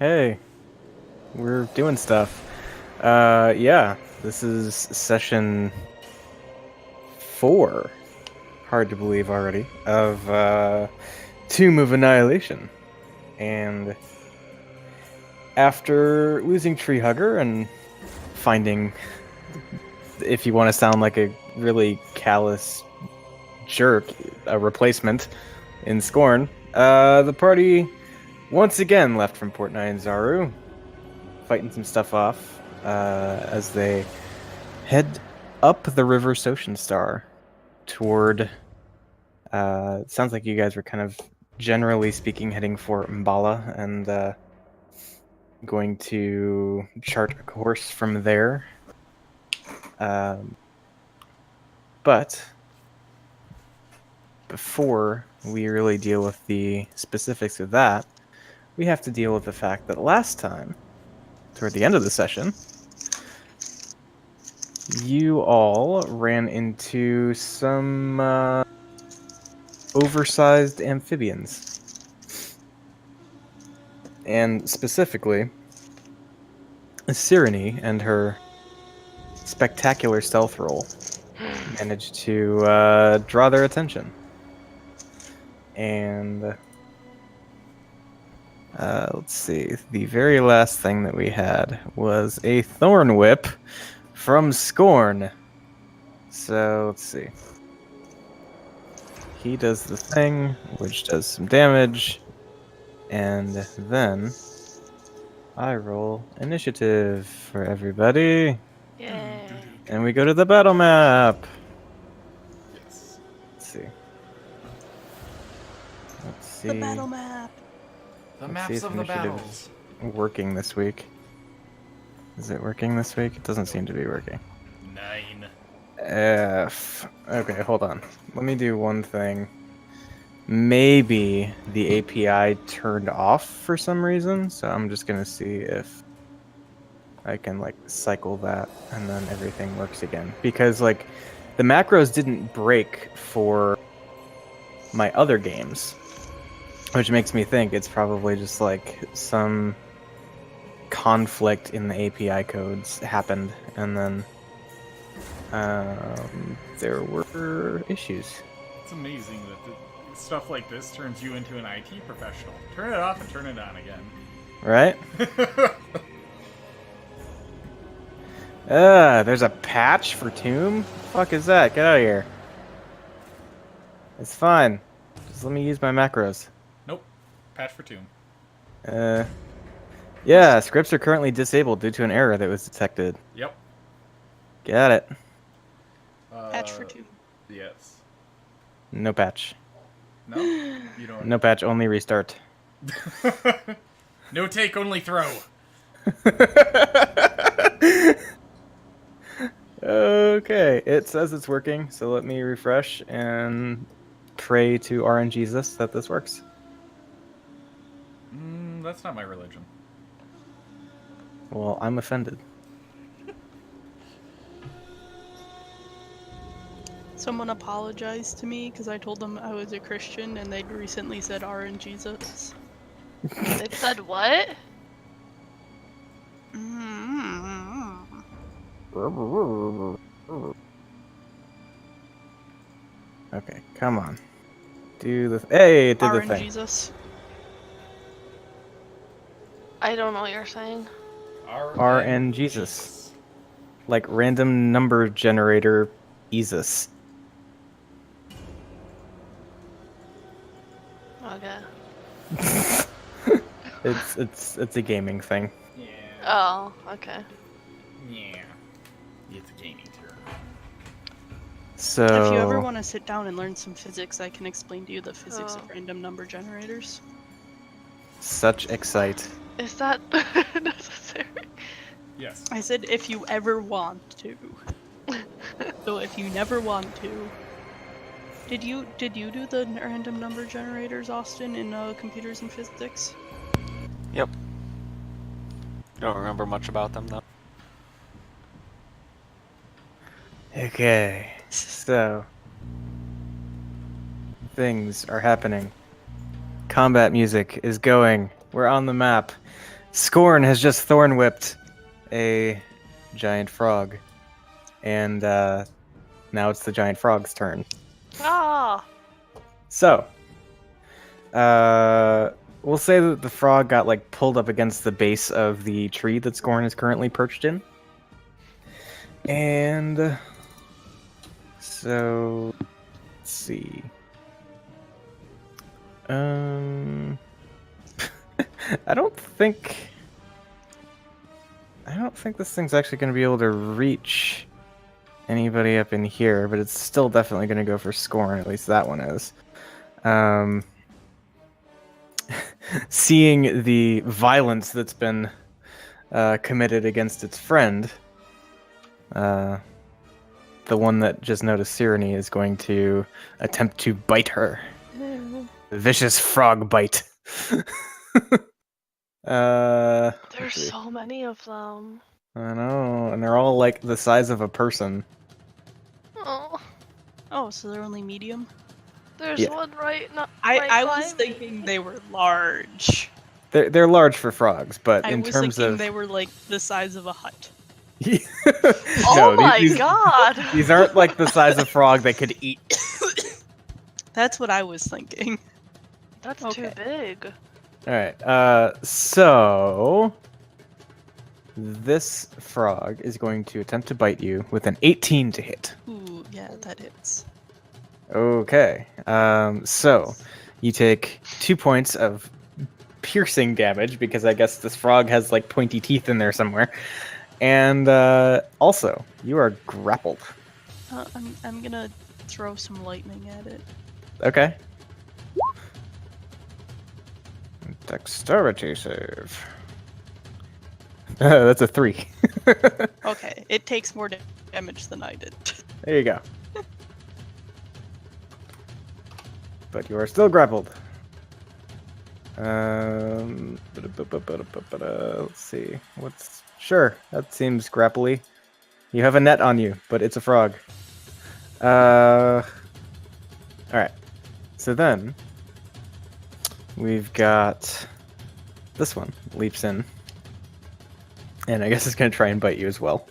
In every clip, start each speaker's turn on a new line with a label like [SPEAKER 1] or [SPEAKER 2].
[SPEAKER 1] Hey, we're doing stuff. Yeah, this is session 4. Hard to believe already of Tomb of Annihilation, and after losing Tree Hugger and finding, if you want to sound like a really callous jerk, a replacement in Scorn, the party once again left from Port Nyanzaru, fighting some stuff off as they head up the River Soshin Star toward. It sounds like you guys were kind of, generally speaking, heading for Mbala and going to chart a course from there. But before we really deal with the specifics of that, we have to deal with the fact that last time, toward the end of the session, you all ran into some oversized amphibians. And specifically, Cyrene and her spectacular stealth roll managed to draw their attention. And let's see, the very last thing that we had was a thorn whip from Scorn. So let's see. He does the thing, which does some damage, and then I roll initiative for everybody.
[SPEAKER 2] Yay.
[SPEAKER 1] And we go to the battle map.
[SPEAKER 3] Yes.
[SPEAKER 1] Let's see. Let's see.
[SPEAKER 4] The battle map.
[SPEAKER 3] The
[SPEAKER 1] Let's see
[SPEAKER 3] maps
[SPEAKER 1] if
[SPEAKER 3] of the
[SPEAKER 1] initiative
[SPEAKER 3] battles.
[SPEAKER 1] is working this week. Is it working this week? It doesn't seem to be working.
[SPEAKER 3] 9.
[SPEAKER 1] F. Okay, hold on. Let me do one thing. Maybe the API turned off for some reason, so I'm just gonna see if I can like cycle that and then everything works again. Because like the macros didn't break for my other games, which makes me think it's probably just like some conflict in the API codes happened, and then there were issues.
[SPEAKER 3] It's amazing that stuff like this turns you into an IT professional. Turn it off and turn it on again.
[SPEAKER 1] Right? There's a patch for Tomb? Fuck is that? Get out of here. It's fine. Just let me use my macros.
[SPEAKER 3] Nope. Patch for Tomb.
[SPEAKER 1] Yeah, scripts are currently disabled due to an error that was detected.
[SPEAKER 3] Yep.
[SPEAKER 1] Got it.
[SPEAKER 4] Patch for 2.
[SPEAKER 3] Yes.
[SPEAKER 1] No patch.
[SPEAKER 3] No? You don't.
[SPEAKER 1] No patch, only restart.
[SPEAKER 3] No take, only throw.
[SPEAKER 1] Okay, it says it's working, so let me refresh and pray to RNGesus that this works.
[SPEAKER 3] That's not my religion.
[SPEAKER 1] Well, I'm offended.
[SPEAKER 4] Someone apologized to me because I told them I was a Christian and they'd recently said Jesus.
[SPEAKER 2] They said what?
[SPEAKER 1] Okay, come on. Do the hey, it did the thing.
[SPEAKER 4] Jesus.
[SPEAKER 2] I don't know what you're saying.
[SPEAKER 1] RNGesus. Like random number generator Jesus.
[SPEAKER 2] Okay.
[SPEAKER 1] It's a gaming thing.
[SPEAKER 3] Yeah.
[SPEAKER 2] Oh, okay.
[SPEAKER 3] Yeah. It's a gaming term.
[SPEAKER 1] So
[SPEAKER 4] If you ever want to sit down and learn some physics, I can explain to you the physics of random number generators.
[SPEAKER 1] such excite.
[SPEAKER 2] Is that necessary?
[SPEAKER 3] Yes.
[SPEAKER 4] I said if you ever want to. So if you never want to. Did you do the random number generators, Austin, in computers and physics?
[SPEAKER 5] Yep. Don't remember much about them though.
[SPEAKER 1] Okay, so things are happening. Combat music is going. We're on the map. Scorn has just thorn whipped a giant frog, and now it's the giant frog's turn.
[SPEAKER 2] Ah!
[SPEAKER 1] So, we'll say that the frog got like pulled up against the base of the tree that Scorn is currently perched in, and so let's see. I don't think this thing's actually going to be able to reach anybody up in here, but it's still definitely going to go for Scorn. At least that one is. Seeing the violence that's been committed against its friend, the one that just noticed Cyrene is going to attempt to bite her. Vicious frog bite.
[SPEAKER 2] There's
[SPEAKER 1] let's see.
[SPEAKER 2] so many of them.
[SPEAKER 1] I know, and they're all like the size of a person.
[SPEAKER 2] Oh,
[SPEAKER 4] Oh, so they're only medium?
[SPEAKER 2] there's
[SPEAKER 1] Yeah.
[SPEAKER 2] one right now.
[SPEAKER 4] I was thinking they were large.
[SPEAKER 1] They're large for frogs, but
[SPEAKER 4] I
[SPEAKER 1] in
[SPEAKER 4] was
[SPEAKER 1] terms
[SPEAKER 4] thinking
[SPEAKER 1] of
[SPEAKER 4] they were like the size of a hut.
[SPEAKER 2] Oh
[SPEAKER 1] No,
[SPEAKER 2] my
[SPEAKER 1] these,
[SPEAKER 2] god!
[SPEAKER 1] These aren't like the size of frog they could eat.
[SPEAKER 4] That's what I was thinking.
[SPEAKER 2] That's
[SPEAKER 4] Okay.
[SPEAKER 2] too big.
[SPEAKER 1] All right. So this frog is going to attempt to bite you with an 18 to hit.
[SPEAKER 4] Ooh, yeah, that hits.
[SPEAKER 1] Okay. So you take 2 points of piercing damage because I guess this frog has like pointy teeth in there somewhere, and also you are grappled.
[SPEAKER 4] I'm gonna throw some lightning at it.
[SPEAKER 1] Okay. Dexterity save. That's a 3.
[SPEAKER 4] Okay, it takes more damage than I did.
[SPEAKER 1] There you go. But you are still grappled. Let's see. Sure, that seems grapply. You have a net on you, but it's a frog. Alright. So then we've got this one leaps in. And I guess it's gonna try and bite you as well.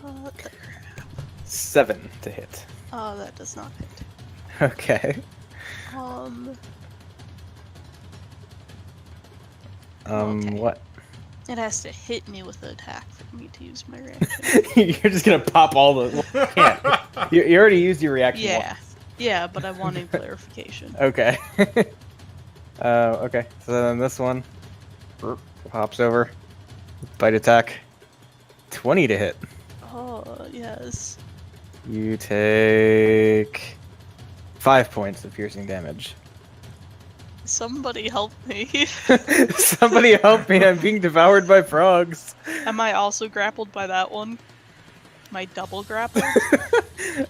[SPEAKER 4] What the
[SPEAKER 1] 7 to hit.
[SPEAKER 4] Oh, that does not hit.
[SPEAKER 1] Okay.
[SPEAKER 4] Okay.
[SPEAKER 1] What?
[SPEAKER 4] It has to hit me with an attack for me to use my reaction.
[SPEAKER 1] You're just gonna pop all the. Well, you can't. You already used your reaction.
[SPEAKER 4] Yeah.
[SPEAKER 1] once.
[SPEAKER 4] Yeah, but I wanted clarification.
[SPEAKER 1] Okay. Okay. So then this one pops over. Bite attack. 20 to hit.
[SPEAKER 4] Oh, yes.
[SPEAKER 1] You take 5 points of piercing damage.
[SPEAKER 4] Somebody help me.
[SPEAKER 1] Somebody help me! I'm being devoured by frogs.
[SPEAKER 4] Am I also grappled by that one? Am I double grappled?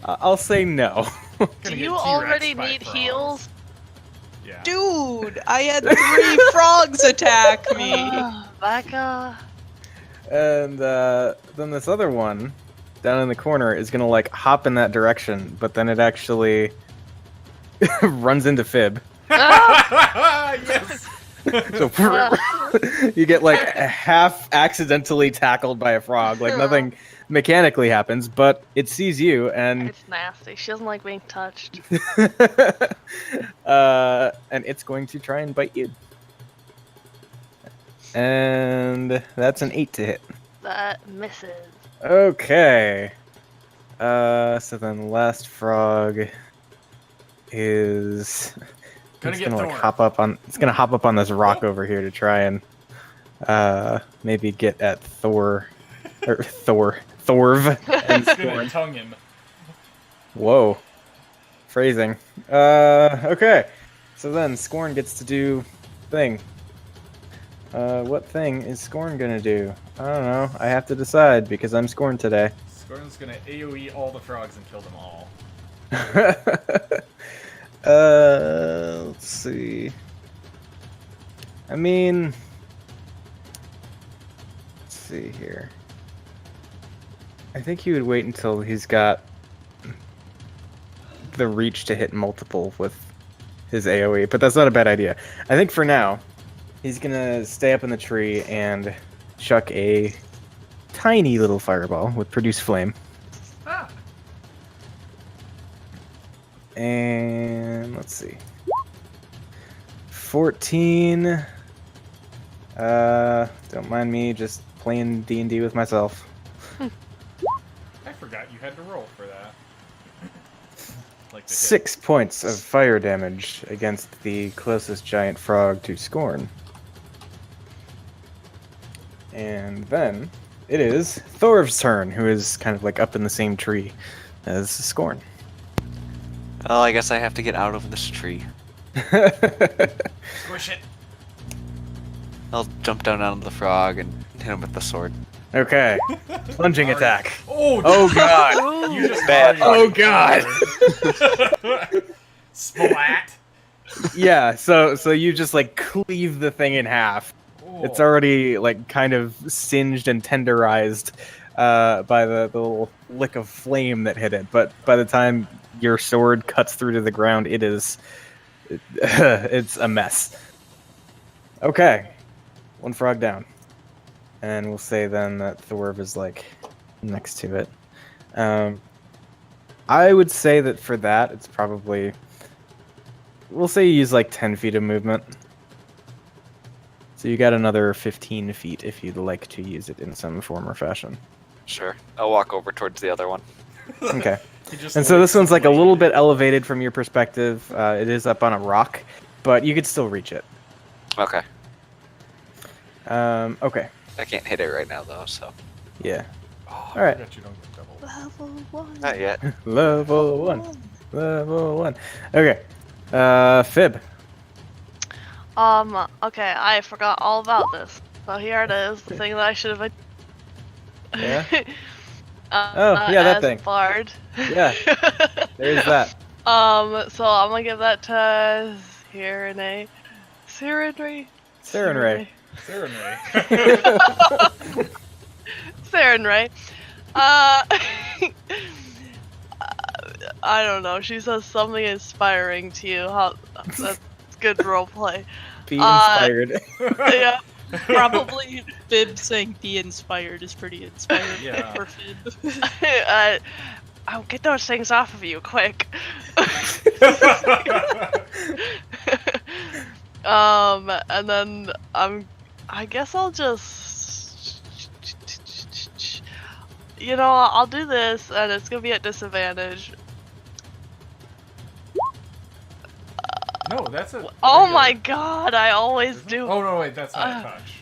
[SPEAKER 1] I'll say no.
[SPEAKER 2] Do
[SPEAKER 3] Gonna
[SPEAKER 2] you
[SPEAKER 3] get T-Rexed
[SPEAKER 2] already
[SPEAKER 3] by
[SPEAKER 2] need
[SPEAKER 3] frogs.
[SPEAKER 2] heals?
[SPEAKER 3] Yeah.
[SPEAKER 4] Dude, I had 3 frogs attack me.
[SPEAKER 2] Becca.
[SPEAKER 1] And then this other one down in the corner is gonna like hop in that direction, but then it actually runs into Fib.
[SPEAKER 3] Yes.
[SPEAKER 1] So you get like half accidentally tackled by a frog. Like nothing mechanically happens, but it sees you and
[SPEAKER 2] It's nasty. She doesn't like being touched.
[SPEAKER 1] and it's going to try and bite you. And that's an 8 to hit.
[SPEAKER 2] That misses.
[SPEAKER 1] Okay. So then the last frog is
[SPEAKER 3] Gonna
[SPEAKER 1] it's
[SPEAKER 3] get
[SPEAKER 1] gonna like
[SPEAKER 3] Thorn.
[SPEAKER 1] hop up on this rock over here to try and maybe get at Thorv and
[SPEAKER 3] It's gonna
[SPEAKER 1] Scorn.
[SPEAKER 3] tongue him.
[SPEAKER 1] Whoa. Phrasing. Okay. So then Scorn gets to do thing. What thing is Scorn gonna do? I don't know. I have to decide because I'm Scorn today.
[SPEAKER 3] Scorn's gonna AoE all the frogs and kill them all.
[SPEAKER 1] Let's see. I mean, let's see here. I think he would wait until he's got the reach to hit multiple with his AoE, but that's not a bad idea. I think for now, He's gonna stay up in the tree and chuck a tiny little fireball with produce flame.
[SPEAKER 3] Ah.
[SPEAKER 1] And let's see. 14. Don't mind me just playing D&D with myself.
[SPEAKER 3] I forgot you had to roll for that. Like the hit.
[SPEAKER 1] 6 points of fire damage against the closest giant frog to Scorn. And then it is Thorv's turn, who is kind of like up in the same tree as Scorn.
[SPEAKER 5] Well, I guess I have to get out of this tree.
[SPEAKER 3] Squish it.
[SPEAKER 5] I'll jump down onto the frog and hit him with the sword.
[SPEAKER 1] Okay, plunging
[SPEAKER 3] Alright.
[SPEAKER 1] attack.
[SPEAKER 3] Oh,
[SPEAKER 1] Oh god!
[SPEAKER 3] You just
[SPEAKER 5] Bad.
[SPEAKER 3] Mario
[SPEAKER 1] Oh, God.
[SPEAKER 3] Splat.
[SPEAKER 1] Yeah, so you just like cleave the thing in half. It's
[SPEAKER 3] Oh.
[SPEAKER 1] already like kind of singed and tenderized by the little lick of flame that hit it. But by the time your sword cuts through to the ground, it is it's a mess. Okay, one frog down, and we'll say then that Thorv is like next to it. I would say that for that, it's probably we'll say you use like 10 feet of movement. So you got another 15 feet if you'd like to use it in some form or fashion.
[SPEAKER 5] Sure. I'll walk over towards the other one.
[SPEAKER 1] Okay.
[SPEAKER 3] He just
[SPEAKER 1] And so this
[SPEAKER 3] likes
[SPEAKER 1] one's like a
[SPEAKER 3] light.
[SPEAKER 1] little bit elevated from your perspective. It is up on a rock, but you could still reach it.
[SPEAKER 5] Okay.
[SPEAKER 1] Okay.
[SPEAKER 5] I can't hit it right now, though, so.
[SPEAKER 1] Yeah.
[SPEAKER 3] Oh,
[SPEAKER 1] All right.
[SPEAKER 3] I forgot you don't get double.
[SPEAKER 4] Level 1.
[SPEAKER 5] Not yet.
[SPEAKER 1] Level 1. Level 1. Okay. Fib.
[SPEAKER 2] Okay, I forgot all about this. So here it is, the thing that I should have.
[SPEAKER 1] Yeah? Oh, yeah, that
[SPEAKER 2] as
[SPEAKER 1] thing.
[SPEAKER 2] Bard.
[SPEAKER 1] Yeah. There's that.
[SPEAKER 2] So I'm gonna give that to Serenray. Serenray?
[SPEAKER 1] Serenray.
[SPEAKER 3] Serenray.
[SPEAKER 2] Serenray. I don't know. She says something inspiring to you. That's good roleplay.
[SPEAKER 1] Be inspired.
[SPEAKER 2] Yeah.
[SPEAKER 4] Probably Fib saying be inspired is pretty inspiring
[SPEAKER 3] Yeah.
[SPEAKER 4] for Fib.
[SPEAKER 2] I'll get those things off of you quick. And then I guess I'll just, I'll do this, and it's gonna be at disadvantage.
[SPEAKER 3] No, that's a.
[SPEAKER 2] Oh my god! I always do.
[SPEAKER 3] Oh no, wait, that's not a touch.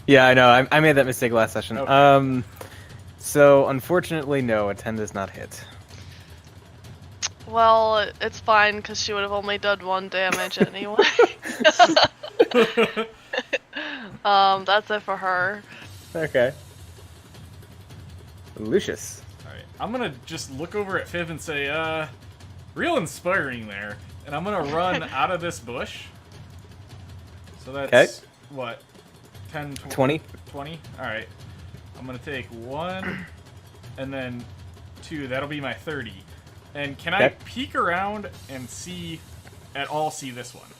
[SPEAKER 1] Yeah, I know. I made that mistake last session.
[SPEAKER 3] Okay.
[SPEAKER 1] So unfortunately, no, a 10 does not hit.
[SPEAKER 2] Well, it's fine because she would have only done 1 damage anyway. That's it for her.
[SPEAKER 1] Okay. Lucius.
[SPEAKER 3] Alright, I'm gonna just look over at Fib and say, real inspiring there. And I'm gonna run out of this bush. So that's,
[SPEAKER 1] Okay.
[SPEAKER 3] what, 10,
[SPEAKER 1] 20.
[SPEAKER 3] 20? Alright. I'm gonna take 1, and then 2. That'll be my 30. And can I
[SPEAKER 1] Okay.
[SPEAKER 3] peek around and see this one?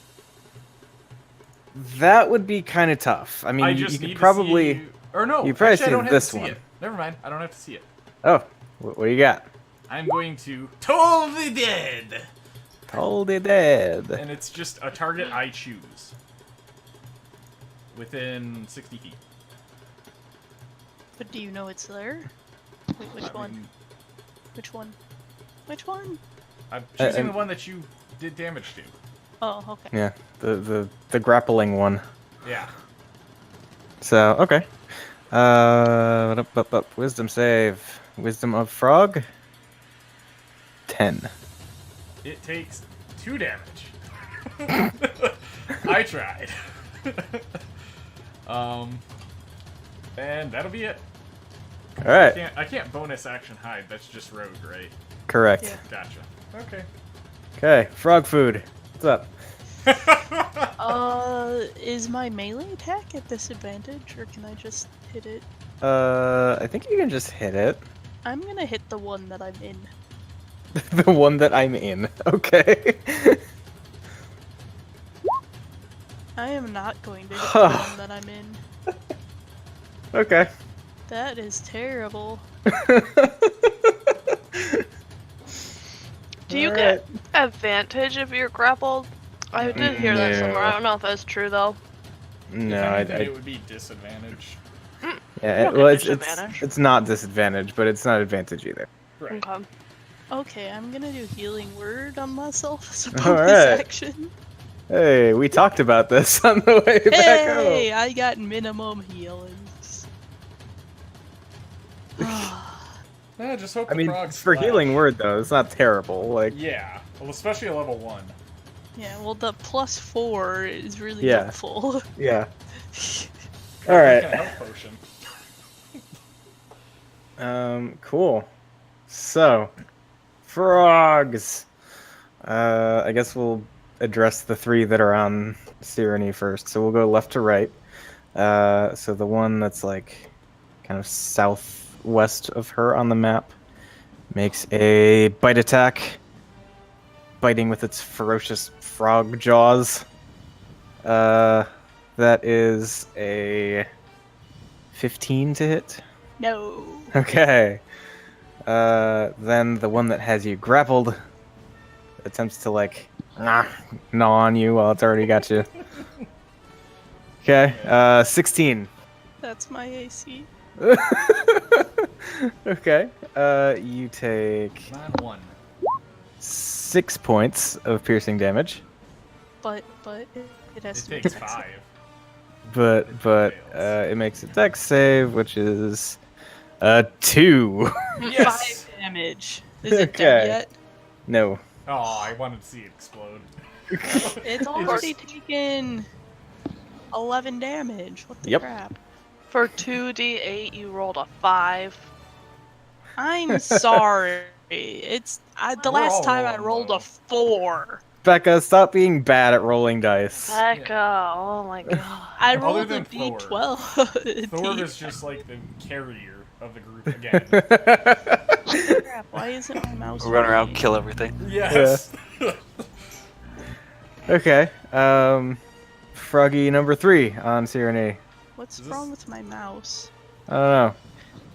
[SPEAKER 1] That would be kind of tough. I mean,
[SPEAKER 3] I
[SPEAKER 1] you
[SPEAKER 3] just
[SPEAKER 1] could
[SPEAKER 3] need
[SPEAKER 1] probably.
[SPEAKER 3] to see... Or no,
[SPEAKER 1] you probably
[SPEAKER 3] actually, I
[SPEAKER 1] see
[SPEAKER 3] don't have
[SPEAKER 1] this
[SPEAKER 3] to see
[SPEAKER 1] one.
[SPEAKER 3] it. Never mind, I don't have to see it.
[SPEAKER 1] Oh, what do you got?
[SPEAKER 3] I'm going to Toll the Dead!
[SPEAKER 1] Toll the Dead.
[SPEAKER 3] And it's just a target I choose. Within 60 feet.
[SPEAKER 4] But do you know it's there? Wait, which
[SPEAKER 3] I
[SPEAKER 4] one?
[SPEAKER 3] mean,
[SPEAKER 4] Which one? Which one?
[SPEAKER 3] I'm choosing
[SPEAKER 1] and-
[SPEAKER 3] the one that you did damage to.
[SPEAKER 4] Oh, okay.
[SPEAKER 1] Yeah, the grappling one.
[SPEAKER 3] Yeah.
[SPEAKER 1] So okay. Wisdom save. Wisdom of frog. 10.
[SPEAKER 3] It takes 2 damage. I tried. And that'll be it.
[SPEAKER 1] All right.
[SPEAKER 3] I can't bonus action hide. That's just rogue, right?
[SPEAKER 1] Correct.
[SPEAKER 4] Yeah.
[SPEAKER 3] Gotcha. Okay.
[SPEAKER 1] Okay. Frog food. What's up?
[SPEAKER 4] Is my melee attack at disadvantage, or can I just hit it?
[SPEAKER 1] I think you can just hit it.
[SPEAKER 4] I'm gonna hit the one that I'm in.
[SPEAKER 1] The one that I'm in. Okay.
[SPEAKER 4] I am not going to hit the one that I'm in.
[SPEAKER 1] Okay.
[SPEAKER 4] That is terrible.
[SPEAKER 2] Do you
[SPEAKER 1] Alright.
[SPEAKER 2] get advantage if you're grappled? I did hear that somewhere. I don't know if that's true though.
[SPEAKER 1] No,
[SPEAKER 3] If anything, it would be disadvantage.
[SPEAKER 1] yeah.
[SPEAKER 2] don't
[SPEAKER 1] Well,
[SPEAKER 2] get
[SPEAKER 1] it's
[SPEAKER 2] disadvantage.
[SPEAKER 1] it's not disadvantage, but it's not advantage either.
[SPEAKER 3] Right.
[SPEAKER 2] Okay.
[SPEAKER 4] Okay, I'm gonna do healing word on myself as a bonus
[SPEAKER 1] Alright.
[SPEAKER 4] action.
[SPEAKER 1] Hey, we talked about this on the way back home.
[SPEAKER 4] Hey, I got minimum healings.
[SPEAKER 3] Yeah, just hope
[SPEAKER 1] I
[SPEAKER 3] the
[SPEAKER 1] mean,
[SPEAKER 3] frogs
[SPEAKER 1] for
[SPEAKER 3] splash.
[SPEAKER 1] healing word though, it's not terrible. Like,
[SPEAKER 3] Yeah, well, especially a level 1.
[SPEAKER 4] Yeah, well, the +4 is really
[SPEAKER 1] Yeah.
[SPEAKER 4] helpful.
[SPEAKER 1] yeah. All
[SPEAKER 3] All
[SPEAKER 1] right.
[SPEAKER 3] Health potion.
[SPEAKER 1] Cool. So, frogs. I guess we'll address the 3 that are on Cyrene first. So we'll go left to right. So the one that's like kind of southwest of her on the map makes a bite attack, biting with its ferocious frog jaws. That is a 15 to hit.
[SPEAKER 4] No.
[SPEAKER 1] Okay. Then the one that has you grappled attempts to like gnaw on you while it's already got you. Okay. 16.
[SPEAKER 4] That's my AC.
[SPEAKER 1] Okay. You take
[SPEAKER 3] 9-1.
[SPEAKER 1] 6 points of piercing damage,
[SPEAKER 4] But it has
[SPEAKER 3] It
[SPEAKER 4] to be
[SPEAKER 3] takes
[SPEAKER 4] dex
[SPEAKER 3] 5.
[SPEAKER 1] but it makes a dex save, which is 2.
[SPEAKER 3] Yes!
[SPEAKER 4] 5 damage. Is it
[SPEAKER 1] Okay.
[SPEAKER 4] dead yet?
[SPEAKER 1] No.
[SPEAKER 3] Oh, I wanted to see it explode.
[SPEAKER 4] It's already taken 11 damage. What the
[SPEAKER 1] Yep.
[SPEAKER 4] crap?
[SPEAKER 2] For 2d8, you rolled a 5.
[SPEAKER 4] I'm sorry. It's the
[SPEAKER 3] We're
[SPEAKER 4] last
[SPEAKER 3] all
[SPEAKER 4] time I
[SPEAKER 3] rolling
[SPEAKER 4] rolled
[SPEAKER 3] low.
[SPEAKER 4] a 4.
[SPEAKER 1] Becca, stop being bad at rolling dice.
[SPEAKER 2] Becca, oh my god.
[SPEAKER 4] I
[SPEAKER 3] Other
[SPEAKER 4] rolled a
[SPEAKER 3] than Thor.
[SPEAKER 4] D12.
[SPEAKER 3] Thor is just like the carrier of the group again.
[SPEAKER 4] Crap, why isn't my mouse
[SPEAKER 5] Run around,
[SPEAKER 4] working?
[SPEAKER 5] kill everything.
[SPEAKER 3] Yes!
[SPEAKER 1] Okay. Froggy number 3 on Cyrene.
[SPEAKER 4] What's
[SPEAKER 3] Is
[SPEAKER 4] wrong
[SPEAKER 3] this-
[SPEAKER 4] with my mouse?
[SPEAKER 1] I don't know.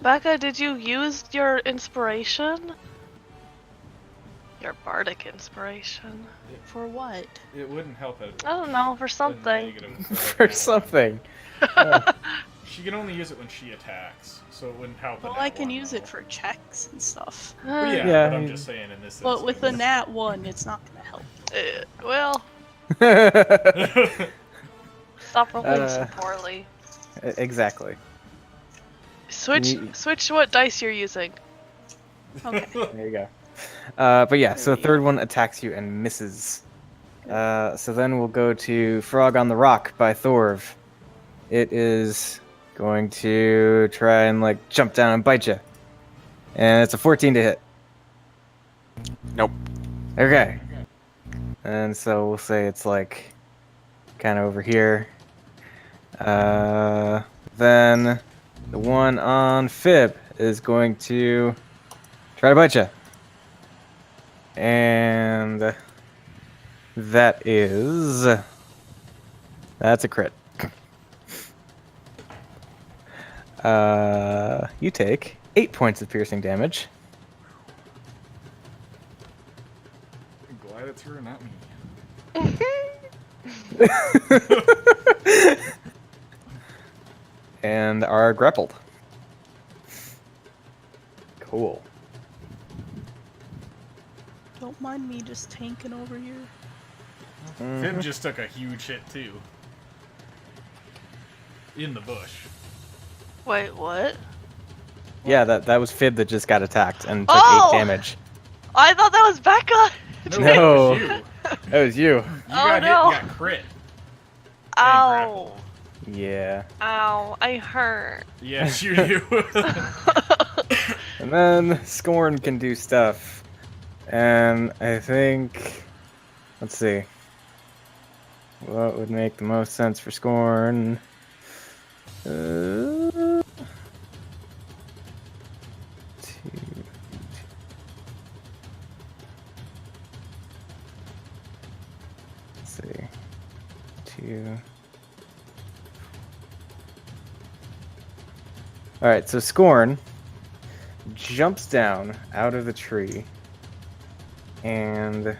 [SPEAKER 2] Becca, did you use your inspiration? Your bardic inspiration.
[SPEAKER 4] For what?
[SPEAKER 3] It wouldn't help it.
[SPEAKER 2] I don't know, for something.
[SPEAKER 1] For something.
[SPEAKER 3] She can only use it when she attacks, so it wouldn't help.
[SPEAKER 4] Well,
[SPEAKER 3] a nat
[SPEAKER 4] I can
[SPEAKER 3] 1,
[SPEAKER 4] use
[SPEAKER 3] though.
[SPEAKER 4] it for checks and stuff.
[SPEAKER 3] Well, yeah,
[SPEAKER 1] Yeah,
[SPEAKER 3] but
[SPEAKER 1] I
[SPEAKER 3] I'm
[SPEAKER 1] mean-
[SPEAKER 3] just saying in this
[SPEAKER 4] But with a
[SPEAKER 3] instance.
[SPEAKER 4] nat 1, it's not gonna help.
[SPEAKER 2] Well, stop rolling so poorly.
[SPEAKER 1] Exactly.
[SPEAKER 2] Switch
[SPEAKER 1] You-
[SPEAKER 2] switch what dice you're using.
[SPEAKER 4] Okay.
[SPEAKER 1] There you go. But yeah, so
[SPEAKER 4] There
[SPEAKER 1] the
[SPEAKER 4] we
[SPEAKER 1] third one attacks you and misses. So then we'll go to Frog on the Rock by Thorv. It is going to try and like jump down and bite you. And it's a 14 to hit.
[SPEAKER 5] Nope.
[SPEAKER 1] Okay. And so we'll say it's like kind of over here. Then the one on Fib is going to try to bite you. And that's a crit. You take 8 points of piercing damage.
[SPEAKER 3] I'm glad it's her, not me.
[SPEAKER 1] And are grappled. Cool.
[SPEAKER 4] Don't mind me just tanking over here.
[SPEAKER 3] Fib just took a huge hit too. In the bush.
[SPEAKER 2] Wait, what?
[SPEAKER 1] Yeah, that was Fib that just got attacked and took
[SPEAKER 2] Oh!
[SPEAKER 1] 8 damage.
[SPEAKER 2] I thought that was Becca!
[SPEAKER 1] No.
[SPEAKER 3] It was you.
[SPEAKER 1] That was you.
[SPEAKER 3] You
[SPEAKER 2] Oh,
[SPEAKER 3] got
[SPEAKER 2] no.
[SPEAKER 3] hit and got crit.
[SPEAKER 2] Ow.
[SPEAKER 1] Yeah.
[SPEAKER 2] Ow. I hurt.
[SPEAKER 3] Yes, you do.
[SPEAKER 1] And then Scorn can do stuff. And I think... Let's see. What would make the most sense for Scorn? Two. Let's see. 2, All right, so Scorn jumps down out of the tree and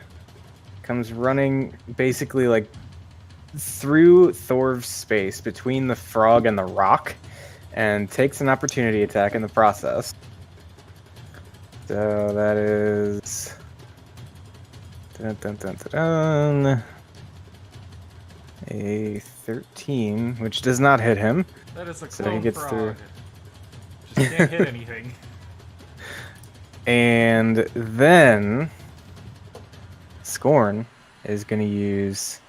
[SPEAKER 1] comes running basically like through Thorv's space between the frog and the rock and takes an opportunity attack in the process. So that is a 13, which does not hit him.
[SPEAKER 3] That is a
[SPEAKER 1] So
[SPEAKER 3] clone
[SPEAKER 1] he gets
[SPEAKER 3] frog.
[SPEAKER 1] through.
[SPEAKER 3] Just can't hit anything.
[SPEAKER 1] And then Scorn is going to use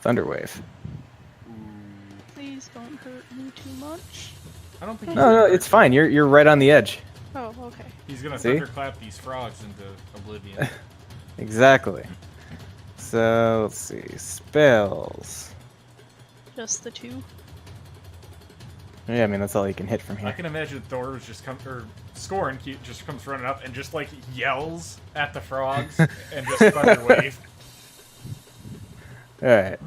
[SPEAKER 1] Thunderwave.
[SPEAKER 4] Please don't hurt me too much.
[SPEAKER 3] I don't think.
[SPEAKER 1] No, it's fine. You're right on the edge.
[SPEAKER 4] Oh, okay.
[SPEAKER 3] He's gonna
[SPEAKER 1] See?
[SPEAKER 3] thunderclap these frogs into oblivion.
[SPEAKER 1] Exactly. So let's see. Spells.
[SPEAKER 4] Just the two.
[SPEAKER 1] Yeah, I mean that's all you can hit from
[SPEAKER 3] I
[SPEAKER 1] here.
[SPEAKER 3] can imagine Thor just Scorn just comes running up and just like yells at the frogs and just thunderwave.
[SPEAKER 1] All right.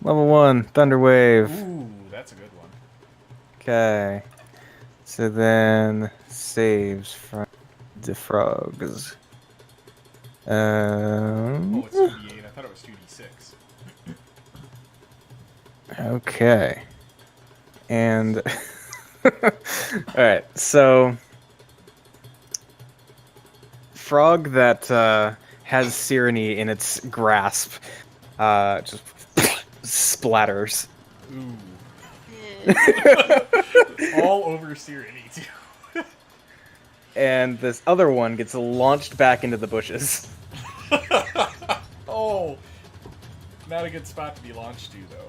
[SPEAKER 1] Level 1 Thunderwave.
[SPEAKER 3] Ooh, that's a good one.
[SPEAKER 1] Okay. So then saves from the frogs.
[SPEAKER 3] Oh, it's 2d8. I thought it was 2d6.
[SPEAKER 1] Okay. And alright, so frog that has Cyrene in its grasp just splatters.
[SPEAKER 3] Ooh. All over Cyrene, too.
[SPEAKER 1] And this other one gets launched back into the bushes.
[SPEAKER 3] Oh. Not a good spot to be launched to, though.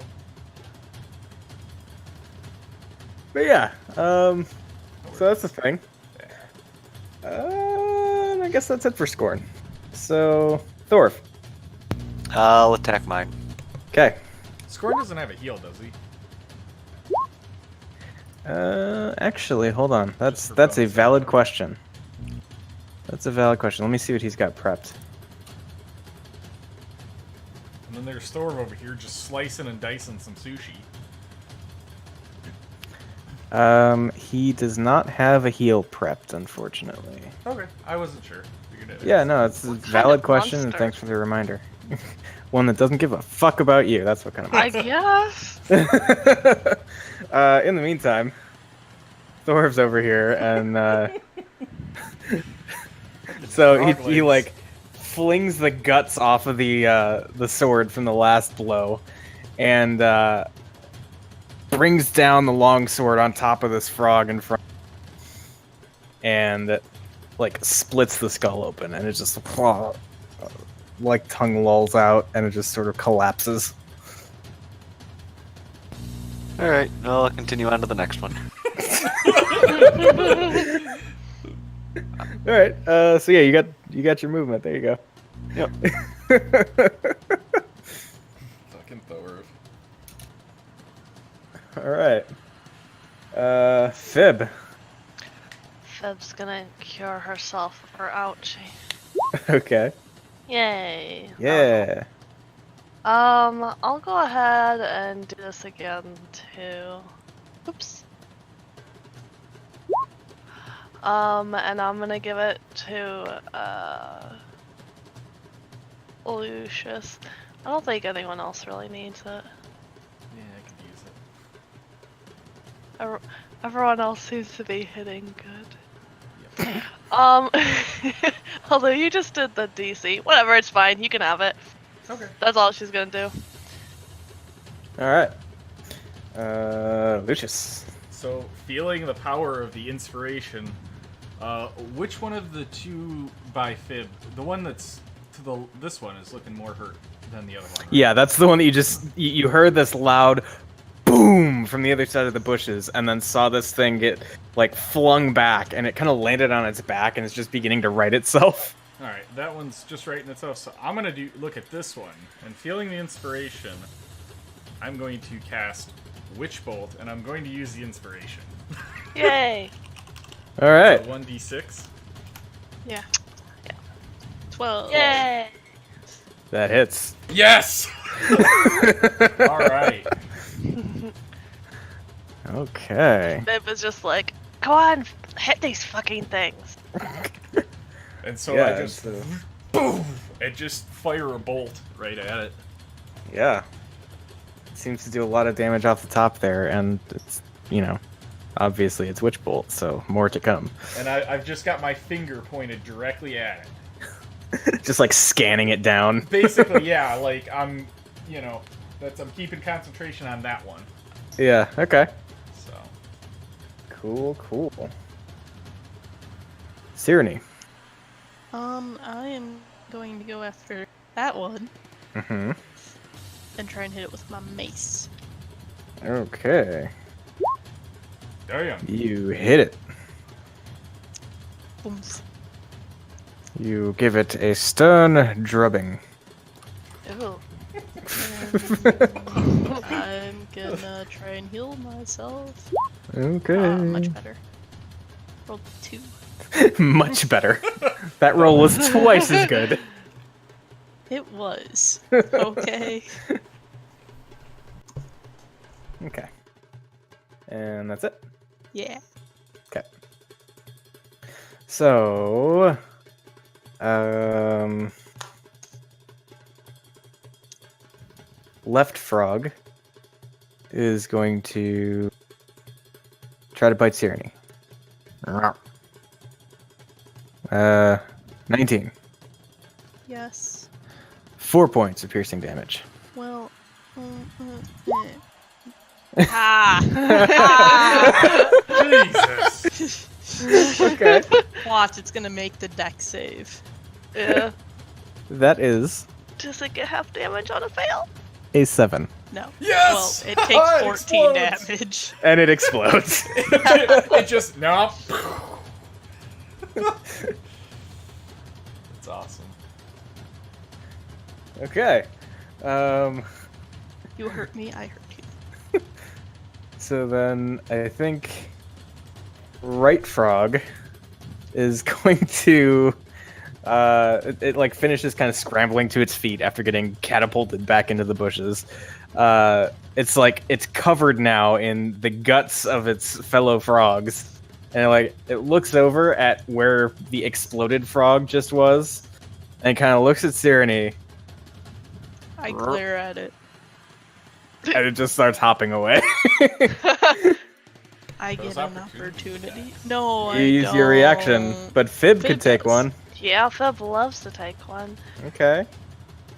[SPEAKER 1] But yeah, so that's the thing. I guess that's it for Scorn. So, Thorf.
[SPEAKER 5] I'll attack mine.
[SPEAKER 1] Okay.
[SPEAKER 3] Scorn doesn't have a heal, does he?
[SPEAKER 1] Actually, hold on. That's
[SPEAKER 3] for
[SPEAKER 1] a
[SPEAKER 3] bonus
[SPEAKER 1] valid
[SPEAKER 3] damage.
[SPEAKER 1] question. That's a valid question. Let me see what he's got prepped.
[SPEAKER 3] And then there's Thor over here just slicing and dicing some sushi.
[SPEAKER 1] He does not have a heal prepped, unfortunately.
[SPEAKER 3] Okay, I wasn't sure. Figured it
[SPEAKER 1] Yeah,
[SPEAKER 3] is.
[SPEAKER 1] no, it's a
[SPEAKER 2] What kind
[SPEAKER 1] valid
[SPEAKER 2] of
[SPEAKER 1] question, and
[SPEAKER 2] monster?
[SPEAKER 1] thanks for the reminder. One that doesn't give a fuck about you. That's what kind of
[SPEAKER 2] I
[SPEAKER 1] monster.
[SPEAKER 2] guess.
[SPEAKER 1] In the meantime, Thor's over here, and so
[SPEAKER 3] Frog
[SPEAKER 1] he
[SPEAKER 3] legs.
[SPEAKER 1] like flings the guts off of the sword from the last blow, and brings down the long sword on top of this frog in front, and like splits the skull open, and it just like tongue lolls out, and it just sort of collapses.
[SPEAKER 5] Alright, I'll continue on to the next one.
[SPEAKER 1] All right. So yeah, you got your movement. There you go.
[SPEAKER 5] Yep.
[SPEAKER 3] Fucking Thor.
[SPEAKER 1] All right. Fib.
[SPEAKER 2] Fib's gonna cure herself of her ouchie.
[SPEAKER 1] Okay.
[SPEAKER 2] Yay.
[SPEAKER 1] Yeah.
[SPEAKER 2] I'll go ahead and do this again too. Oops. And I'm gonna give it to Lucius. I don't think anyone else really needs it.
[SPEAKER 3] Yeah, I could use it.
[SPEAKER 2] Everyone else seems to be hitting good.
[SPEAKER 3] Yep.
[SPEAKER 2] Although you just did the DC. Whatever, it's fine. You can have it.
[SPEAKER 3] Okay.
[SPEAKER 2] That's all she's gonna do.
[SPEAKER 1] All right. Lucius.
[SPEAKER 3] So, feeling the power of the inspiration, which one of the two by Fib, the one that's to this one is looking more hurt than the other one? Right?
[SPEAKER 1] Yeah, that's the one that you heard this loud boom from the other side of the bushes, and then saw this thing get like flung back, and it kind of landed on its back, and it's just beginning to right itself.
[SPEAKER 3] All right, that one's just right in itself. So I'm gonna look at this one, and feeling the inspiration, I'm going to cast Witch Bolt, and I'm going to use the inspiration.
[SPEAKER 2] Yay!
[SPEAKER 1] All right.
[SPEAKER 3] 1d6.
[SPEAKER 4] Yeah. 12.
[SPEAKER 2] Yay!
[SPEAKER 1] That hits.
[SPEAKER 3] Yes. All right.
[SPEAKER 1] Okay.
[SPEAKER 2] Fib was just like, come on, hit these fucking things.
[SPEAKER 3] And so
[SPEAKER 1] Yeah,
[SPEAKER 3] I just
[SPEAKER 1] so-
[SPEAKER 3] boom, and just fire a bolt right at it.
[SPEAKER 1] Yeah. Seems to do a lot of damage off the top there, and it's, you know, obviously it's Witch Bolt, so more to come.
[SPEAKER 3] And I've just got my finger pointed directly at it.
[SPEAKER 1] Just like scanning it down.
[SPEAKER 3] Basically, yeah, like I'm, you know, I'm keeping concentration on that one.
[SPEAKER 1] Yeah, okay.
[SPEAKER 3] So
[SPEAKER 1] Cool, cool. Cyrene.
[SPEAKER 4] I am going to go after that one
[SPEAKER 1] Mm-hmm.
[SPEAKER 4] and try and hit it with my mace.
[SPEAKER 1] Okay.
[SPEAKER 3] damn.
[SPEAKER 1] You hit it.
[SPEAKER 4] Boom.
[SPEAKER 1] You give it a stern drubbing.
[SPEAKER 2] Ooh.
[SPEAKER 4] I'm gonna try and heal myself.
[SPEAKER 1] Okay.
[SPEAKER 4] Much better. Rolled 2.
[SPEAKER 1] Much better. That roll was twice as good.
[SPEAKER 4] It was. Okay.
[SPEAKER 1] Okay. And that's it.
[SPEAKER 4] Yeah.
[SPEAKER 1] Okay. So, Left Frog is going to try to bite Cyrene. 19.
[SPEAKER 4] Yes.
[SPEAKER 1] 4 points of piercing damage.
[SPEAKER 4] Well. Ah!
[SPEAKER 3] Jesus.
[SPEAKER 1] Okay.
[SPEAKER 4] Watch, it's gonna make the deck save.
[SPEAKER 2] Yeah.
[SPEAKER 1] That is
[SPEAKER 2] Does it get half damage on a fail?
[SPEAKER 1] a 7.
[SPEAKER 4] No.
[SPEAKER 3] Yes!
[SPEAKER 4] Well, it takes
[SPEAKER 3] It
[SPEAKER 4] 14
[SPEAKER 3] explodes!
[SPEAKER 4] damage.
[SPEAKER 1] And it explodes.
[SPEAKER 3] It just no. It's awesome.
[SPEAKER 1] Okay.
[SPEAKER 4] You hurt me, I hurt you.
[SPEAKER 1] So then I think Right Frog is going to it like finishes kind of scrambling to its feet after getting catapulted back into the bushes. It's like it's covered now in the guts of its fellow frogs. And like it looks over at where the exploded frog just was and kind of looks at Cyrene
[SPEAKER 4] I glare at it.
[SPEAKER 1] and it just starts hopping away.
[SPEAKER 4] I
[SPEAKER 3] Those
[SPEAKER 4] get an
[SPEAKER 3] opportunities.
[SPEAKER 4] opportunity. No, I
[SPEAKER 1] You use your reaction,
[SPEAKER 4] don't.
[SPEAKER 1] but Fib
[SPEAKER 4] Fib
[SPEAKER 1] could take
[SPEAKER 4] does.
[SPEAKER 1] one.
[SPEAKER 2] Yeah, Fib loves to take one.
[SPEAKER 1] Okay.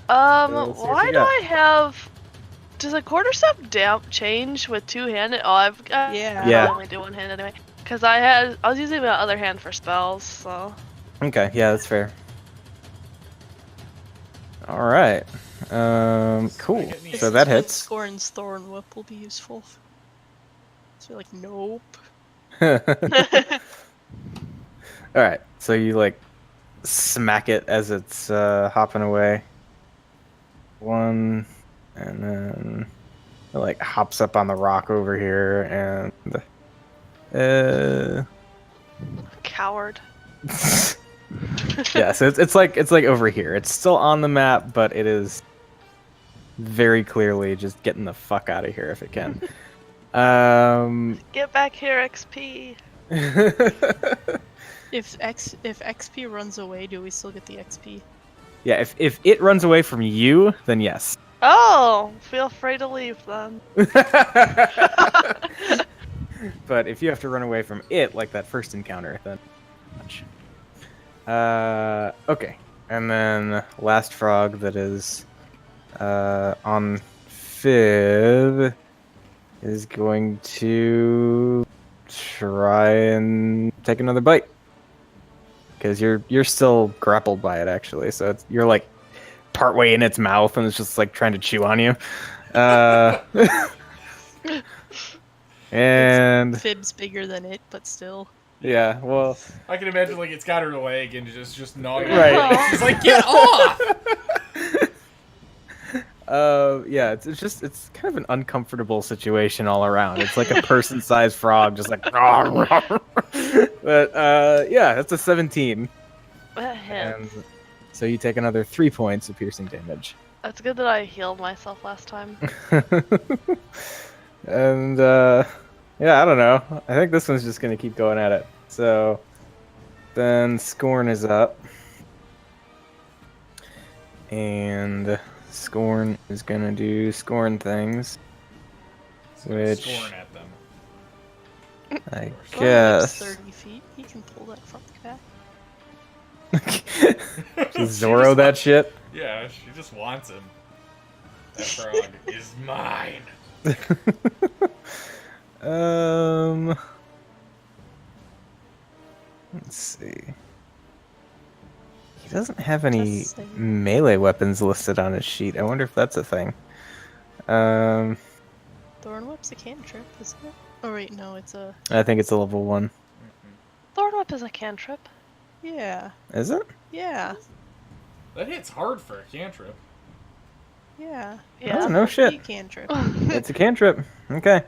[SPEAKER 1] let's see what
[SPEAKER 2] Why
[SPEAKER 1] you
[SPEAKER 2] do
[SPEAKER 1] got.
[SPEAKER 2] I have... Does a quarterstaff change with two-handed? Oh, I've got...
[SPEAKER 4] Yeah.
[SPEAKER 1] Yeah.
[SPEAKER 2] I only do one hand anyway. Because I was using my other hand for spells, so...
[SPEAKER 1] Okay, yeah, that's fair. All right. Cool.
[SPEAKER 3] Make it neat.
[SPEAKER 1] So that
[SPEAKER 4] This is when
[SPEAKER 1] hits.
[SPEAKER 4] Scorn's Thorn Whip will be useful. So you're like, nope.
[SPEAKER 1] All right. So you like smack it as it's hopping away. One, and then it like hops up on the rock over here, and
[SPEAKER 2] Coward.
[SPEAKER 1] yeah. So it's like over here. It's still on the map, but it is very clearly just getting the fuck out of here if it can.
[SPEAKER 2] Get back here, XP.
[SPEAKER 4] If XP runs away, do we still get the XP?
[SPEAKER 1] Yeah, if it runs away from you, then yes.
[SPEAKER 2] Oh, feel free to leave then.
[SPEAKER 1] But if you have to run away from it, like that first encounter, then much. Okay. And then last frog that is on Fib is going to try and take another bite. Because you're still grappled by it actually, so you're like partway in its mouth and it's just like trying to chew on you. And
[SPEAKER 4] Fib's bigger than it, but still.
[SPEAKER 1] yeah, well,
[SPEAKER 3] I can imagine like it's got her leg and just gnawing.
[SPEAKER 1] Right.
[SPEAKER 3] Right. She's like, get off!
[SPEAKER 1] yeah, it's kind of an uncomfortable situation all around. It's like a person-sized frog, just like. But yeah, that's a 17,
[SPEAKER 2] That hits.
[SPEAKER 1] and so you take another 3 points of piercing damage.
[SPEAKER 2] That's good that I healed myself last time.
[SPEAKER 1] And Yeah, I don't know. I think this one's just gonna keep going at it. So then Scorn is up. And Scorn is gonna do Scorn things.
[SPEAKER 3] It's gonna
[SPEAKER 1] Which-
[SPEAKER 3] scorn at them.
[SPEAKER 1] I
[SPEAKER 4] Thornwhip's
[SPEAKER 1] guess.
[SPEAKER 4] 30 feet. He can pull that from the back.
[SPEAKER 1] Just Zorro that shit.
[SPEAKER 3] Yeah, she just wants him. That frog is mine.
[SPEAKER 1] Let's see. He doesn't have any
[SPEAKER 4] Just saying.
[SPEAKER 1] melee weapons listed on his sheet. I wonder if that's a thing.
[SPEAKER 4] Thornwhip's a cantrip, isn't it? Oh wait, no, it's a
[SPEAKER 1] I think it's a level 1.
[SPEAKER 2] Thornwhip is a cantrip.
[SPEAKER 4] yeah,
[SPEAKER 1] Is it?
[SPEAKER 4] yeah,
[SPEAKER 3] That hits hard for a cantrip.
[SPEAKER 4] yeah.
[SPEAKER 2] Yeah.
[SPEAKER 1] Oh, no shit.
[SPEAKER 4] You cantrip.
[SPEAKER 1] It's a cantrip. Okay.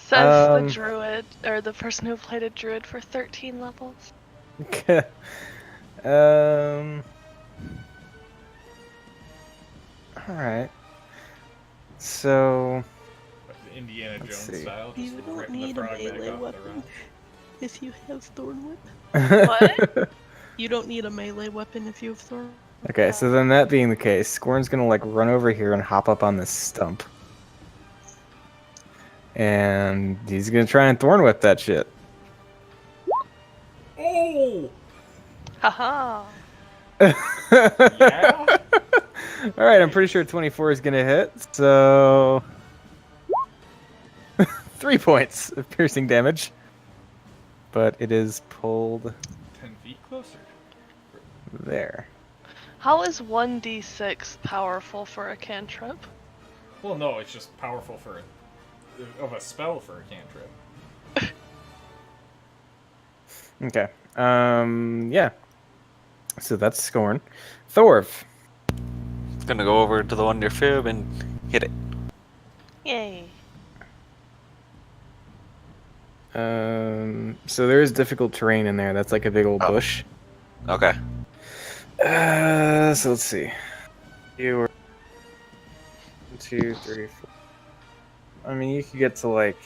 [SPEAKER 2] Says
[SPEAKER 1] Um,
[SPEAKER 2] the druid, or the person who played a druid for 13 levels.
[SPEAKER 1] Alright. So.
[SPEAKER 3] Like the Indiana
[SPEAKER 1] Let's
[SPEAKER 3] Jones
[SPEAKER 1] see.
[SPEAKER 3] style. Just
[SPEAKER 4] You don't
[SPEAKER 3] ripping the
[SPEAKER 4] need a
[SPEAKER 3] frog back
[SPEAKER 4] melee
[SPEAKER 3] off the
[SPEAKER 4] weapon
[SPEAKER 3] rock.
[SPEAKER 4] if you have Thornwhip.
[SPEAKER 2] What?
[SPEAKER 4] You don't need a melee weapon if you have Thorn.
[SPEAKER 1] Okay, so then that being the case, Scorn's gonna like run over here and hop up on this stump. And he's gonna try and thorn whip that shit.
[SPEAKER 3] Oh!
[SPEAKER 2] Haha.
[SPEAKER 3] Yeah?
[SPEAKER 1] Alright, I'm pretty sure 24 is gonna hit, so 3 points of piercing damage. But it is pulled
[SPEAKER 3] 10 feet closer.
[SPEAKER 1] there.
[SPEAKER 2] How is 1d6 powerful for a cantrip?
[SPEAKER 3] Well, no, it's just powerful for a spell for a cantrip.
[SPEAKER 1] Okay. Yeah. So that's Scorn. Thorv.
[SPEAKER 5] Gonna go over to the one near Fib and hit it.
[SPEAKER 2] Yay.
[SPEAKER 1] So there is difficult terrain in there. That's like a big old
[SPEAKER 5] Oh.
[SPEAKER 1] bush.
[SPEAKER 5] Okay.
[SPEAKER 1] So let's see. You were 1, 2, 3, 4. I mean, you could get to like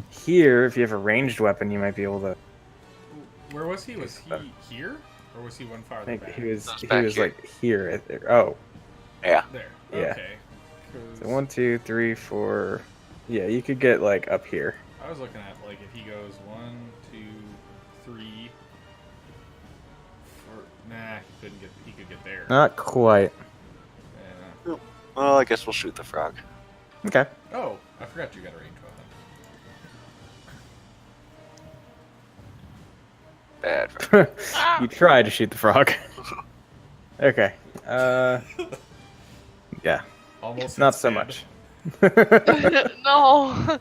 [SPEAKER 1] here if you have a ranged weapon. You might be able to.
[SPEAKER 3] Where was he? Was he here? Or was he one
[SPEAKER 1] I
[SPEAKER 3] farther
[SPEAKER 1] think
[SPEAKER 3] back?
[SPEAKER 1] he was.
[SPEAKER 5] That's
[SPEAKER 1] He
[SPEAKER 5] back
[SPEAKER 1] was
[SPEAKER 5] here.
[SPEAKER 1] like here. Right there. Oh,
[SPEAKER 5] Yeah.
[SPEAKER 3] There.
[SPEAKER 1] Yeah.
[SPEAKER 3] Okay. 'Cause
[SPEAKER 1] so 1, 2, 3, 4. Yeah, you could get like up here.
[SPEAKER 3] I was looking at like if he goes 1, 2, 3, 4. Nah, he couldn't get. He could get there.
[SPEAKER 1] Not quite.
[SPEAKER 3] Yeah.
[SPEAKER 5] Well, I guess we'll shoot the frog.
[SPEAKER 1] Okay.
[SPEAKER 3] Oh, I forgot you got a ranged weapon.
[SPEAKER 5] Bad.
[SPEAKER 1] You tried to shoot the frog. Okay. Yeah.
[SPEAKER 3] Almost.
[SPEAKER 1] Not
[SPEAKER 3] hit
[SPEAKER 1] so
[SPEAKER 3] Fib.
[SPEAKER 1] much.
[SPEAKER 2] No.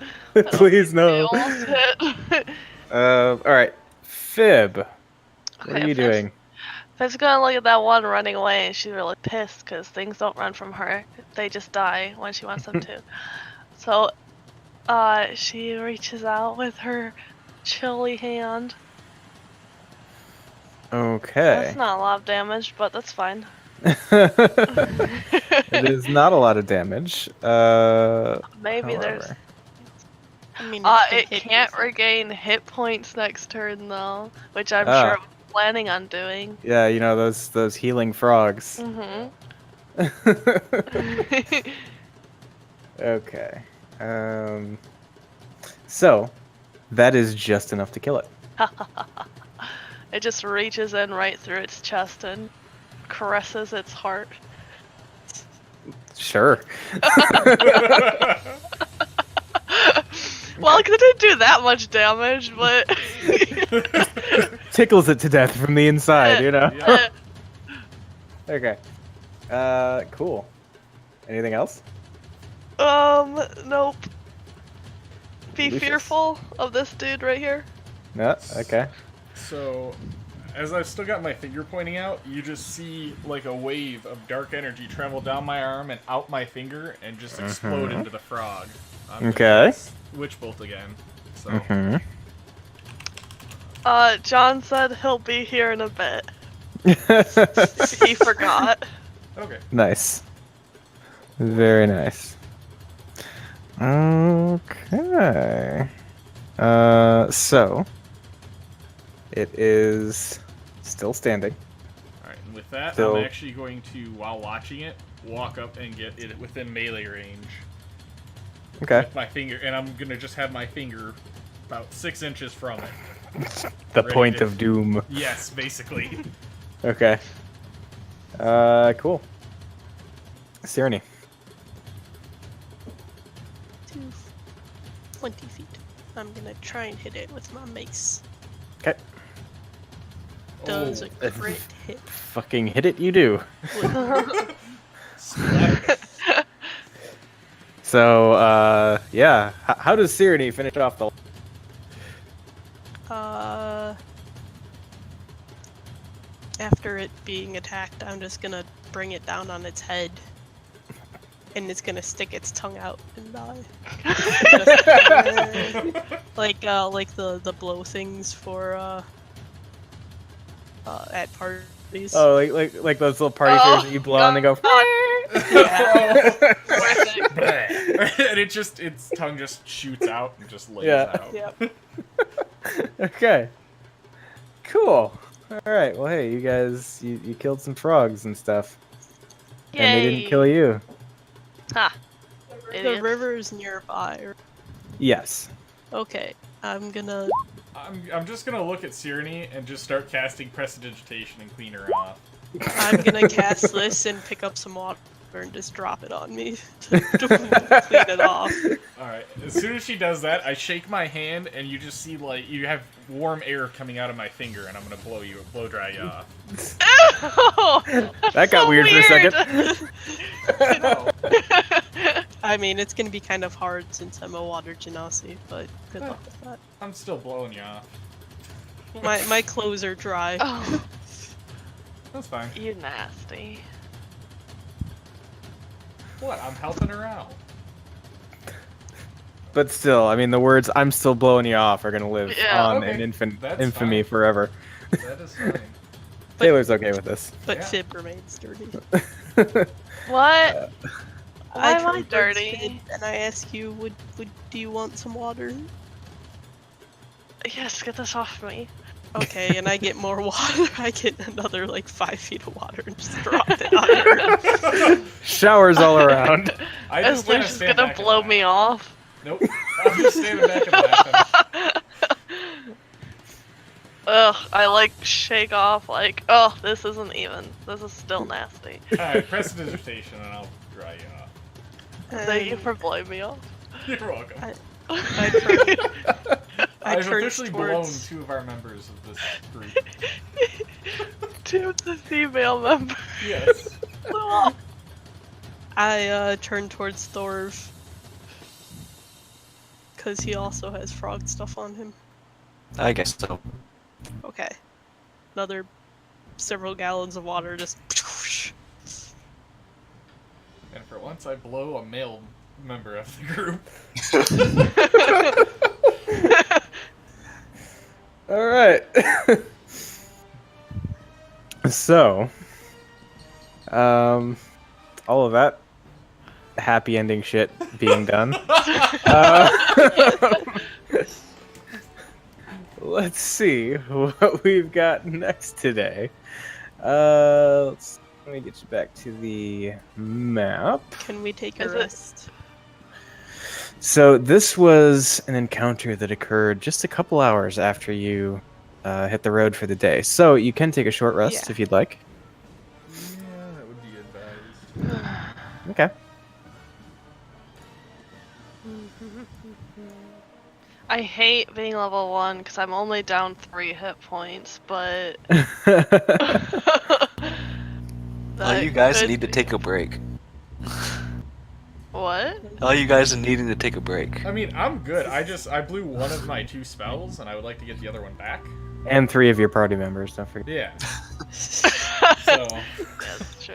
[SPEAKER 1] Please
[SPEAKER 2] They
[SPEAKER 1] no.
[SPEAKER 2] almost hit.
[SPEAKER 1] All right. Fib. What are
[SPEAKER 2] Okay,
[SPEAKER 1] you
[SPEAKER 2] Fib's-
[SPEAKER 1] doing?
[SPEAKER 2] Fib's gonna look at that one running away and she's really pissed because things don't run from her. They just die when she wants them to. So, she reaches out with her chilly hand.
[SPEAKER 1] Okay.
[SPEAKER 2] That's not a lot of damage, but that's fine.
[SPEAKER 1] It is not a lot of damage.
[SPEAKER 2] Maybe there's.
[SPEAKER 1] However.
[SPEAKER 4] I mean,
[SPEAKER 2] It
[SPEAKER 4] hit
[SPEAKER 2] can't
[SPEAKER 4] you.
[SPEAKER 2] regain hit points next turn though, which I'm
[SPEAKER 1] Ah.
[SPEAKER 2] sure it was planning on doing.
[SPEAKER 1] Yeah, you know those healing frogs.
[SPEAKER 2] Mm-hmm.
[SPEAKER 1] Okay. So that is just enough to kill it.
[SPEAKER 2] It just reaches in right through its chest and caresses its heart.
[SPEAKER 1] Sure.
[SPEAKER 2] Well, it didn't do that much damage, but
[SPEAKER 1] Tickles it to death from the inside, you know?
[SPEAKER 3] Yeah.
[SPEAKER 1] Okay. Cool. Anything else?
[SPEAKER 2] Nope. Be
[SPEAKER 1] Lucius.
[SPEAKER 2] fearful of this dude right here.
[SPEAKER 1] No? Okay.
[SPEAKER 3] So, as I've still got my finger pointing out, you just see like a wave of dark energy travel down my arm and out my finger and just explode into the frog. I'm gonna
[SPEAKER 1] Okay.
[SPEAKER 3] use Witch Bolt again. So,
[SPEAKER 1] Mm-hmm.
[SPEAKER 2] John said he'll be here in a bit. He forgot.
[SPEAKER 3] okay.
[SPEAKER 1] Nice. Very nice. Okay. So it is still standing.
[SPEAKER 3] Alright, and with that,
[SPEAKER 1] So-
[SPEAKER 3] I'm actually going to, while watching it, walk up and get it within melee range
[SPEAKER 1] Okay.
[SPEAKER 3] with my finger, and I'm gonna just have my finger about 6 inches from it.
[SPEAKER 1] The
[SPEAKER 3] Ready
[SPEAKER 1] point
[SPEAKER 3] to-
[SPEAKER 1] of doom.
[SPEAKER 3] Yes, basically.
[SPEAKER 1] Okay. Cool. Sirenny.
[SPEAKER 4] 20 feet. I'm gonna try and hit it with my mace.
[SPEAKER 1] Okay.
[SPEAKER 4] Does
[SPEAKER 3] Oh.
[SPEAKER 4] a crit hit?
[SPEAKER 1] Fucking hit it, you do.
[SPEAKER 3] Slap.
[SPEAKER 1] So, yeah. How does Sirenny finish off the...
[SPEAKER 4] After it being attacked, I'm just gonna bring it down on its head. And it's gonna stick its tongue out and die. like the blow things for at parties.
[SPEAKER 1] Oh, like those little party fingers that you blow and they go...
[SPEAKER 3] And its tongue just shoots out and just lays
[SPEAKER 1] Yeah.
[SPEAKER 3] out.
[SPEAKER 4] Yep.
[SPEAKER 1] Okay. Cool. Alright, well hey, you guys, you killed some frogs and stuff. And they didn't kill you.
[SPEAKER 2] Ha.
[SPEAKER 4] The
[SPEAKER 2] Idiots.
[SPEAKER 4] river is nearby.
[SPEAKER 1] Yes.
[SPEAKER 4] Okay, I'm gonna.
[SPEAKER 3] I'm just gonna look at Sirenny and just start casting Prestidigitation and clean her off.
[SPEAKER 4] I'm gonna cast this and pick up some water and just drop it on me to clean it off.
[SPEAKER 3] Alright, as soon as she does that, I shake my hand and you just see, like, you have warm air coming out of my finger and I'm gonna blow dry you off.
[SPEAKER 1] That got
[SPEAKER 2] So
[SPEAKER 1] weird for a second.
[SPEAKER 4] I mean, it's gonna be kind of hard since I'm a water genasi, but good luck with that.
[SPEAKER 3] I'm still blowing you off.
[SPEAKER 4] My clothes are dry.
[SPEAKER 2] Oh,
[SPEAKER 3] That's fine.
[SPEAKER 2] you nasty.
[SPEAKER 3] What? I'm helping her out.
[SPEAKER 1] But still, I mean, the words "I'm still blowing you off" are gonna live
[SPEAKER 2] Yeah.
[SPEAKER 1] on
[SPEAKER 3] Okay,
[SPEAKER 1] in
[SPEAKER 3] that's
[SPEAKER 1] infamy
[SPEAKER 3] fine.
[SPEAKER 1] forever.
[SPEAKER 3] That is fine.
[SPEAKER 1] Taylor's okay with this.
[SPEAKER 4] But
[SPEAKER 3] Yeah.
[SPEAKER 4] Fib remains dirty.
[SPEAKER 2] What? Why am I
[SPEAKER 4] turn towards
[SPEAKER 2] dirty?
[SPEAKER 4] Fib and I ask you, do you want some water?
[SPEAKER 2] Yes, get this off me.
[SPEAKER 4] Okay, and I get more water. I get another like 5 feet of water and just drop it on her.
[SPEAKER 1] Showers all around.
[SPEAKER 3] I
[SPEAKER 2] As
[SPEAKER 3] just kinda
[SPEAKER 2] Lucia's
[SPEAKER 3] stand
[SPEAKER 2] gonna
[SPEAKER 3] back and
[SPEAKER 2] blow
[SPEAKER 3] laugh.
[SPEAKER 2] me off.
[SPEAKER 3] Nope. I'm just standing back and laughing.
[SPEAKER 2] Ugh, I like shake off like, oh, this isn't even. This is still nasty.
[SPEAKER 3] Alright, Prestidigitation and I'll dry you off.
[SPEAKER 2] Thank you for blowing me off.
[SPEAKER 3] You're welcome. I've
[SPEAKER 4] turn
[SPEAKER 3] officially blown
[SPEAKER 4] towards-
[SPEAKER 3] 2 of our members of this group.
[SPEAKER 2] Two of the female members.
[SPEAKER 3] Yes.
[SPEAKER 4] I turn towards Thorv. Because he also has frog stuff on him.
[SPEAKER 5] I guess so.
[SPEAKER 4] Okay. Another several gallons of water just.
[SPEAKER 3] And for once, I blow a male member of the group.
[SPEAKER 1] All right. So, all of that happy ending shit being done. Let's see what we've got next today. Let me get you back to the map.
[SPEAKER 4] Can we take a
[SPEAKER 2] Is it-
[SPEAKER 4] rest?
[SPEAKER 1] So this was an encounter that occurred just a couple hours after you hit the road for the day. So you can take a short rest
[SPEAKER 4] Yeah.
[SPEAKER 1] if you'd like.
[SPEAKER 3] Yeah, that would be advised.
[SPEAKER 1] Okay.
[SPEAKER 2] I hate being level 1 because I'm only down 3 hit points, but
[SPEAKER 5] All
[SPEAKER 2] that
[SPEAKER 5] you guys
[SPEAKER 2] could
[SPEAKER 5] need to
[SPEAKER 2] be-
[SPEAKER 5] take a break.
[SPEAKER 2] What?
[SPEAKER 5] All you guys are needing to take a break.
[SPEAKER 3] I mean, I'm good. I blew one of my 2 spells, and I would like to get the other one back.
[SPEAKER 1] And 3 of your party members, don't forget.
[SPEAKER 3] Yeah. So
[SPEAKER 2] That's true.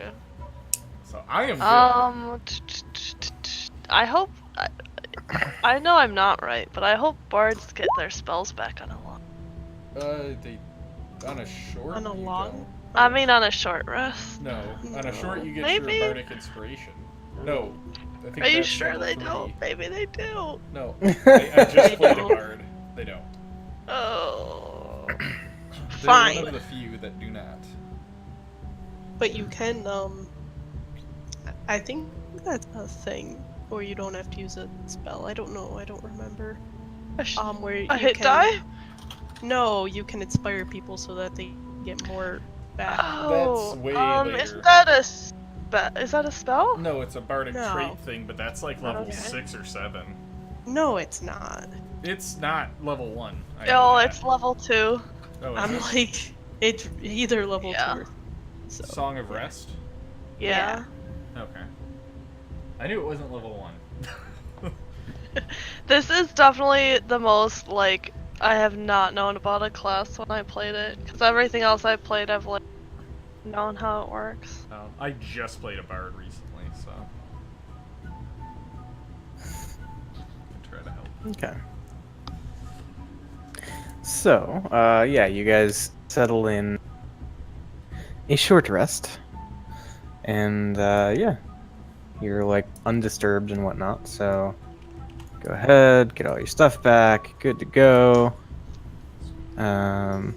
[SPEAKER 3] I am good.
[SPEAKER 2] I hope. I know I'm not right, but I hope bards get their spells back on a long.
[SPEAKER 3] They on a short.
[SPEAKER 4] On a
[SPEAKER 3] you
[SPEAKER 4] long?
[SPEAKER 3] don't.
[SPEAKER 2] I mean, on a short rest.
[SPEAKER 3] No, on a short you get
[SPEAKER 2] Maybe.
[SPEAKER 3] your bardic inspiration. No, I think
[SPEAKER 2] Are you
[SPEAKER 3] that's
[SPEAKER 2] sure
[SPEAKER 3] level
[SPEAKER 2] they
[SPEAKER 3] 3.
[SPEAKER 2] don't? Maybe they do.
[SPEAKER 3] No, I just played a bard. They don't.
[SPEAKER 2] Oh.
[SPEAKER 3] They're
[SPEAKER 2] Fine.
[SPEAKER 3] one of the few that do not.
[SPEAKER 4] But you can, I think that's a thing, or you don't have to use a spell. I don't know. I don't remember. Where you
[SPEAKER 2] A hit
[SPEAKER 4] can,
[SPEAKER 2] die?
[SPEAKER 4] No, you can inspire people so that they get more back.
[SPEAKER 2] Oh.
[SPEAKER 3] That's way
[SPEAKER 2] Isn't
[SPEAKER 3] later.
[SPEAKER 2] that a is that a spell?
[SPEAKER 3] No, it's a bardic
[SPEAKER 4] No.
[SPEAKER 3] trait thing, but that's like level
[SPEAKER 2] Okay.
[SPEAKER 3] 6 or 7.
[SPEAKER 4] No, it's not.
[SPEAKER 3] It's not level 1. I know
[SPEAKER 2] No,
[SPEAKER 3] that.
[SPEAKER 2] it's level 2.
[SPEAKER 3] Oh, is
[SPEAKER 4] I'm
[SPEAKER 3] it?
[SPEAKER 4] like, it's either level
[SPEAKER 2] Yeah.
[SPEAKER 4] 2 or so.
[SPEAKER 3] Song of Rest?
[SPEAKER 2] Yeah.
[SPEAKER 3] Okay. I knew it wasn't level 1.
[SPEAKER 2] This is definitely the most, like, I have not known about a class when I played it. Because everything else I played, I've, like, known how it works.
[SPEAKER 3] I just played a bard recently, so I try to help.
[SPEAKER 1] Okay. So, yeah, you guys settle in a short rest, and yeah, you're like undisturbed and whatnot. So, go ahead, get all your stuff back, good to go. And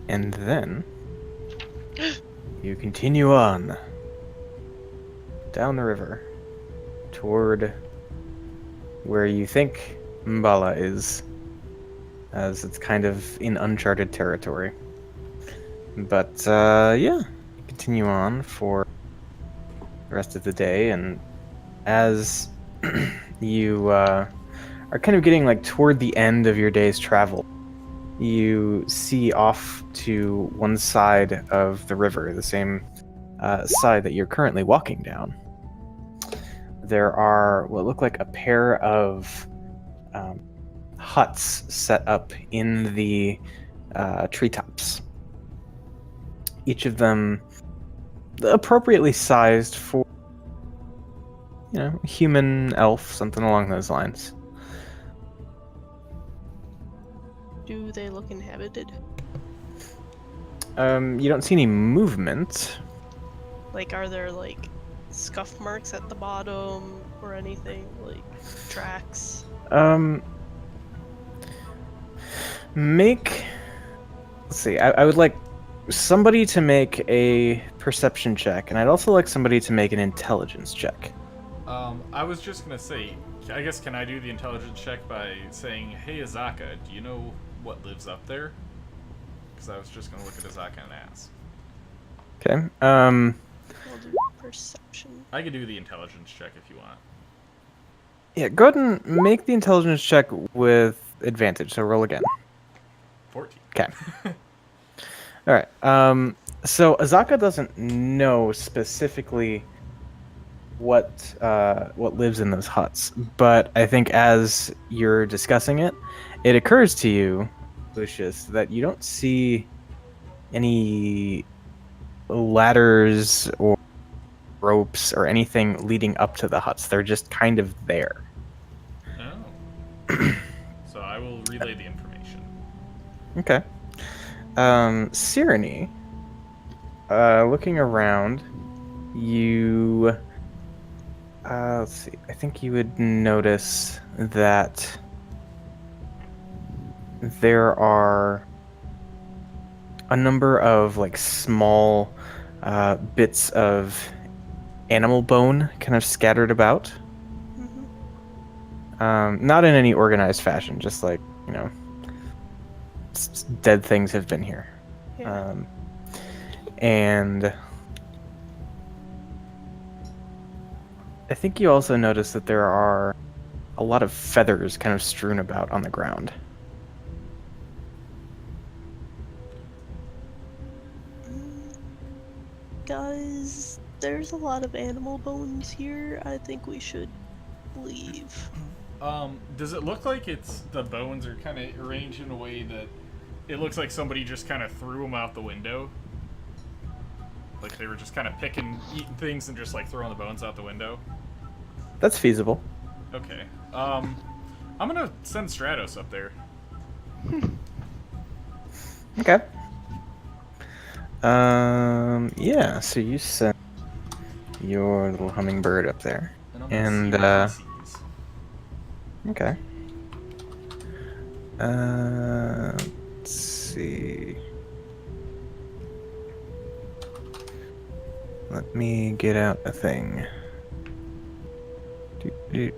[SPEAKER 1] then you continue on down the river toward where you think Mbala is, as it's kind of in uncharted territory. But yeah, you continue on for the rest of the day, and as you are kind of getting like toward the end of your day's travel, you see off to one side of the river, the same side that you're currently walking down. There are what look like a pair of huts set up in the treetops. Each of them appropriately sized for, you know, human, elf, something along those lines.
[SPEAKER 4] Do they look inhabited?
[SPEAKER 1] You don't see any movement.
[SPEAKER 4] Like, are there, like, scuff marks at the bottom or anything? Like, tracks?
[SPEAKER 1] Let's see, I would like somebody to make a perception check, and I'd also like somebody to make an intelligence check.
[SPEAKER 3] I was just gonna say, I guess, can I do the intelligence check by saying, "Hey, Azaka, do you know what lives up there?" Because I was just gonna look at Azaka and ask.
[SPEAKER 1] Okay.
[SPEAKER 4] I'll do perception.
[SPEAKER 3] I could do the intelligence check if you want.
[SPEAKER 1] Yeah, go ahead and make the intelligence check with advantage, so roll again.
[SPEAKER 3] 14.
[SPEAKER 1] Okay. All right. So Azaka doesn't know specifically what lives in those huts, but I think as you're discussing it, it occurs to you, Lucius, that you don't see any ladders or ropes or anything leading up to the huts. They're just kind of there.
[SPEAKER 3] Oh. So I will relay the information.
[SPEAKER 1] Okay. Cyrene, looking around, you, let's see, I think you would notice that there are a number of, like, small, bits of animal bone kind of scattered about.
[SPEAKER 4] Mm-hmm.
[SPEAKER 1] Not in any organized fashion, just like, you know, dead things have been here.
[SPEAKER 4] Yeah.
[SPEAKER 1] And I think you also notice that there are a lot of feathers kind of strewn about on the ground.
[SPEAKER 4] Guys, there's a lot of animal bones here. I think we should leave.
[SPEAKER 3] Does it look like the bones are kind of arranged in a way that it looks like somebody just kind of threw them out the window? Like they were just kind of eating things and just like throwing the bones out the window?
[SPEAKER 1] That's feasible.
[SPEAKER 3] Okay. I'm gonna send Stratos up there.
[SPEAKER 1] Okay. Yeah, so you sent your little hummingbird up there.
[SPEAKER 3] And I'm gonna see what he sees.
[SPEAKER 1] Okay. Let's see. Let me get out a thing.
[SPEAKER 3] If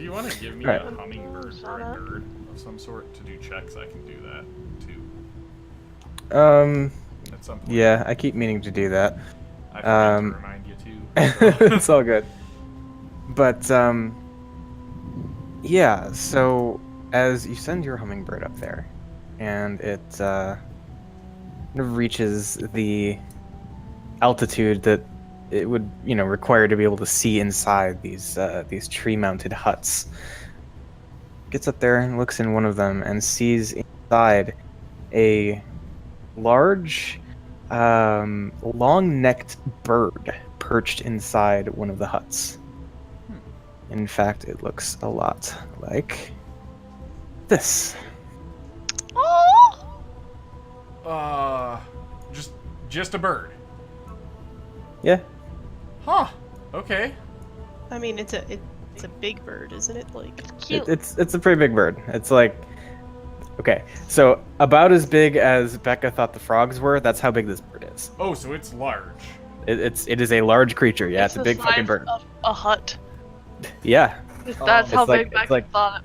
[SPEAKER 3] you want to give me
[SPEAKER 1] Right.
[SPEAKER 3] a hummingbird or a bird of some sort to do checks, I can do that too. At some point.
[SPEAKER 1] Yeah, I keep meaning to do that.
[SPEAKER 3] I forgot to remind you too. So.
[SPEAKER 1] It's all good. But yeah. So as you send your hummingbird up there, and it reaches the altitude that it would, require to be able to see inside these tree-mounted huts. Gets up there and looks in one of them and sees inside a large, long-necked bird perched inside one of the huts. In fact, it looks a lot like this.
[SPEAKER 2] Oh!
[SPEAKER 3] Just a bird.
[SPEAKER 1] Yeah.
[SPEAKER 3] Huh. Okay.
[SPEAKER 4] I mean, it's a big bird, isn't it? Like,
[SPEAKER 2] Cute.
[SPEAKER 1] It's a pretty big bird. It's like, okay, so about as big as Becca thought the frogs were. That's how big this bird is.
[SPEAKER 3] Oh, so it's large.
[SPEAKER 1] It is a large creature. Yeah, it's a
[SPEAKER 2] the
[SPEAKER 1] big fucking
[SPEAKER 2] size
[SPEAKER 1] bird.
[SPEAKER 2] Of a hut.
[SPEAKER 1] Yeah,
[SPEAKER 2] That's how
[SPEAKER 1] It's like-
[SPEAKER 2] big
[SPEAKER 1] it's
[SPEAKER 2] Becca
[SPEAKER 1] like-
[SPEAKER 2] thought.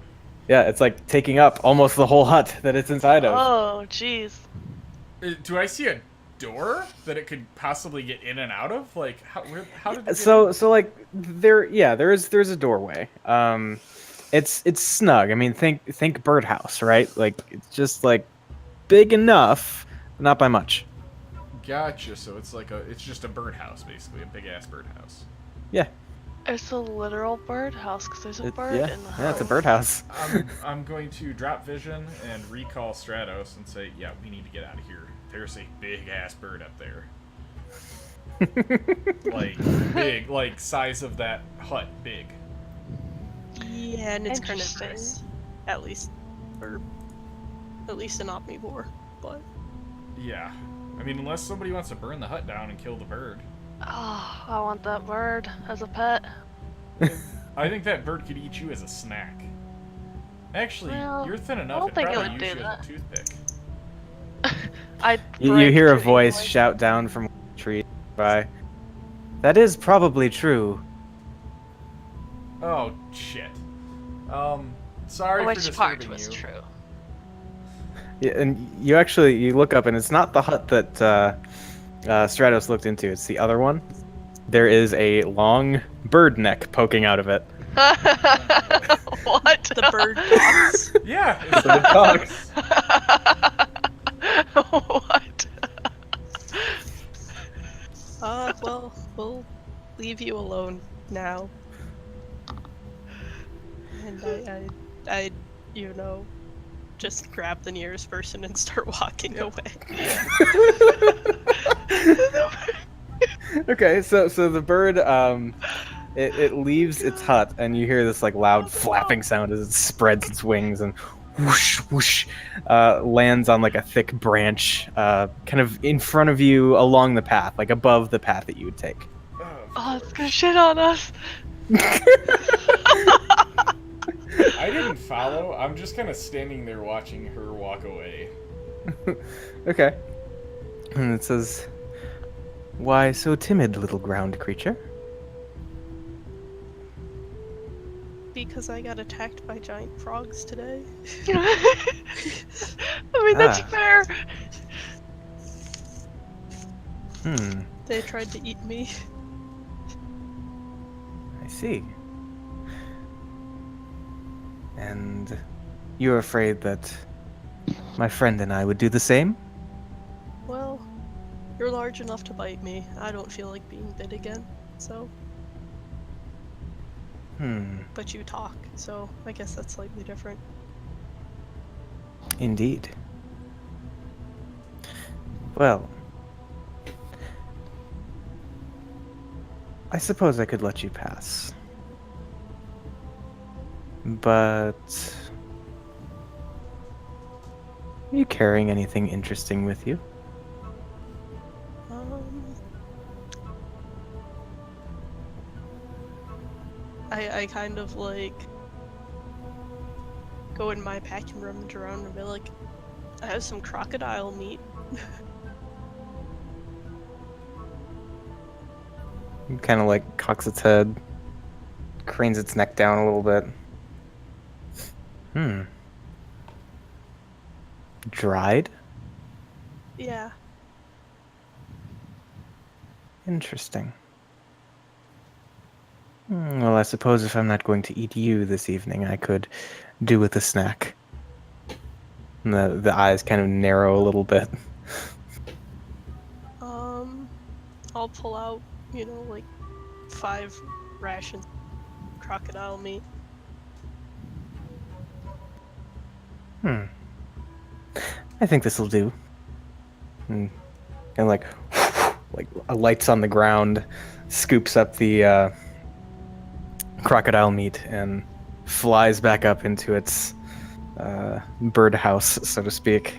[SPEAKER 1] yeah, it's like taking up almost the whole hut that it's inside of.
[SPEAKER 2] Oh, jeez.
[SPEAKER 3] Do I see a door that it could possibly get in and out of? Like, how did it get
[SPEAKER 1] So like there's a doorway. It's snug. I mean, think birdhouse, right? Like it's just like big enough, but not by much.
[SPEAKER 3] Gotcha. So it's just a birdhouse, basically, a big ass birdhouse.
[SPEAKER 1] Yeah,
[SPEAKER 2] It's a literal birdhouse because there's a bird
[SPEAKER 1] yeah,
[SPEAKER 2] in the house.
[SPEAKER 1] yeah. It's a birdhouse.
[SPEAKER 3] I'm going to drop vision and recall Stratos and say, yeah, we need to get out of here. There's a big ass bird up there. Like big, like size of that hut, big.
[SPEAKER 4] yeah, and it's
[SPEAKER 2] Interesting.
[SPEAKER 4] carnivorous, at least, or at least an omnivore. But
[SPEAKER 3] Yeah. I mean, unless somebody wants to burn the hut down and kill the bird.
[SPEAKER 2] Oh, I want that bird as a pet.
[SPEAKER 3] I think that bird could eat you as a snack. Actually,
[SPEAKER 2] Well,
[SPEAKER 3] you're thin
[SPEAKER 2] I
[SPEAKER 3] enough.
[SPEAKER 2] don't
[SPEAKER 3] It'd
[SPEAKER 2] think it
[SPEAKER 3] probably
[SPEAKER 2] would
[SPEAKER 3] use
[SPEAKER 2] do
[SPEAKER 3] you
[SPEAKER 2] that.
[SPEAKER 3] as a toothpick.
[SPEAKER 1] You hear a voice shout down from a tree by. That is probably true.
[SPEAKER 3] Oh shit. Sorry for
[SPEAKER 2] Which part
[SPEAKER 3] disturbing
[SPEAKER 2] was
[SPEAKER 3] you.
[SPEAKER 2] true?
[SPEAKER 1] Yeah, and you look up and it's not the hut that Stratos looked into. It's the other one. There is a long bird neck poking out of it.
[SPEAKER 2] What?
[SPEAKER 4] the bird talks.
[SPEAKER 3] Yeah. It's
[SPEAKER 1] So it talks.
[SPEAKER 2] What?
[SPEAKER 4] Well, we'll leave you alone now. And I just grab the nearest person and start walking away.
[SPEAKER 1] Okay, so the bird it leaves its hut and you hear this like loud flapping sound as it spreads its wings and whoosh whoosh lands on like a thick branch kind of in front of you along the path, like above the path that you would take.
[SPEAKER 2] Oh, it's gonna shit on us.
[SPEAKER 3] I didn't follow. I'm just kind of standing there watching her walk away.
[SPEAKER 1] Okay. And it says, "Why so timid, little ground creature?"
[SPEAKER 4] Because I got attacked by giant frogs today.
[SPEAKER 2] I mean, that's
[SPEAKER 1] Ah.
[SPEAKER 2] fair.
[SPEAKER 4] They tried to eat me.
[SPEAKER 1] I see. And you're afraid that my friend and I would do the same?
[SPEAKER 4] Well, you're large enough to bite me. I don't feel like being bit again, so. But you talk, so I guess that's slightly different.
[SPEAKER 1] Indeed. Well, I suppose I could let you pass. But are you carrying anything interesting with you?
[SPEAKER 4] I kind of like go in my pack and rummage around and be like, I have some crocodile meat.
[SPEAKER 1] Kind of like cocks its head, cranes its neck down a little bit. Dried?
[SPEAKER 4] Yeah.
[SPEAKER 1] Interesting. Well, I suppose if I'm not going to eat you this evening, I could do with a snack. And the eyes kind of narrow a little bit.
[SPEAKER 4] I'll pull out, like 5 rations of crocodile meat.
[SPEAKER 1] I think this will do. And like lights on the ground, scoops up the crocodile meat and flies back up into its birdhouse, so to speak.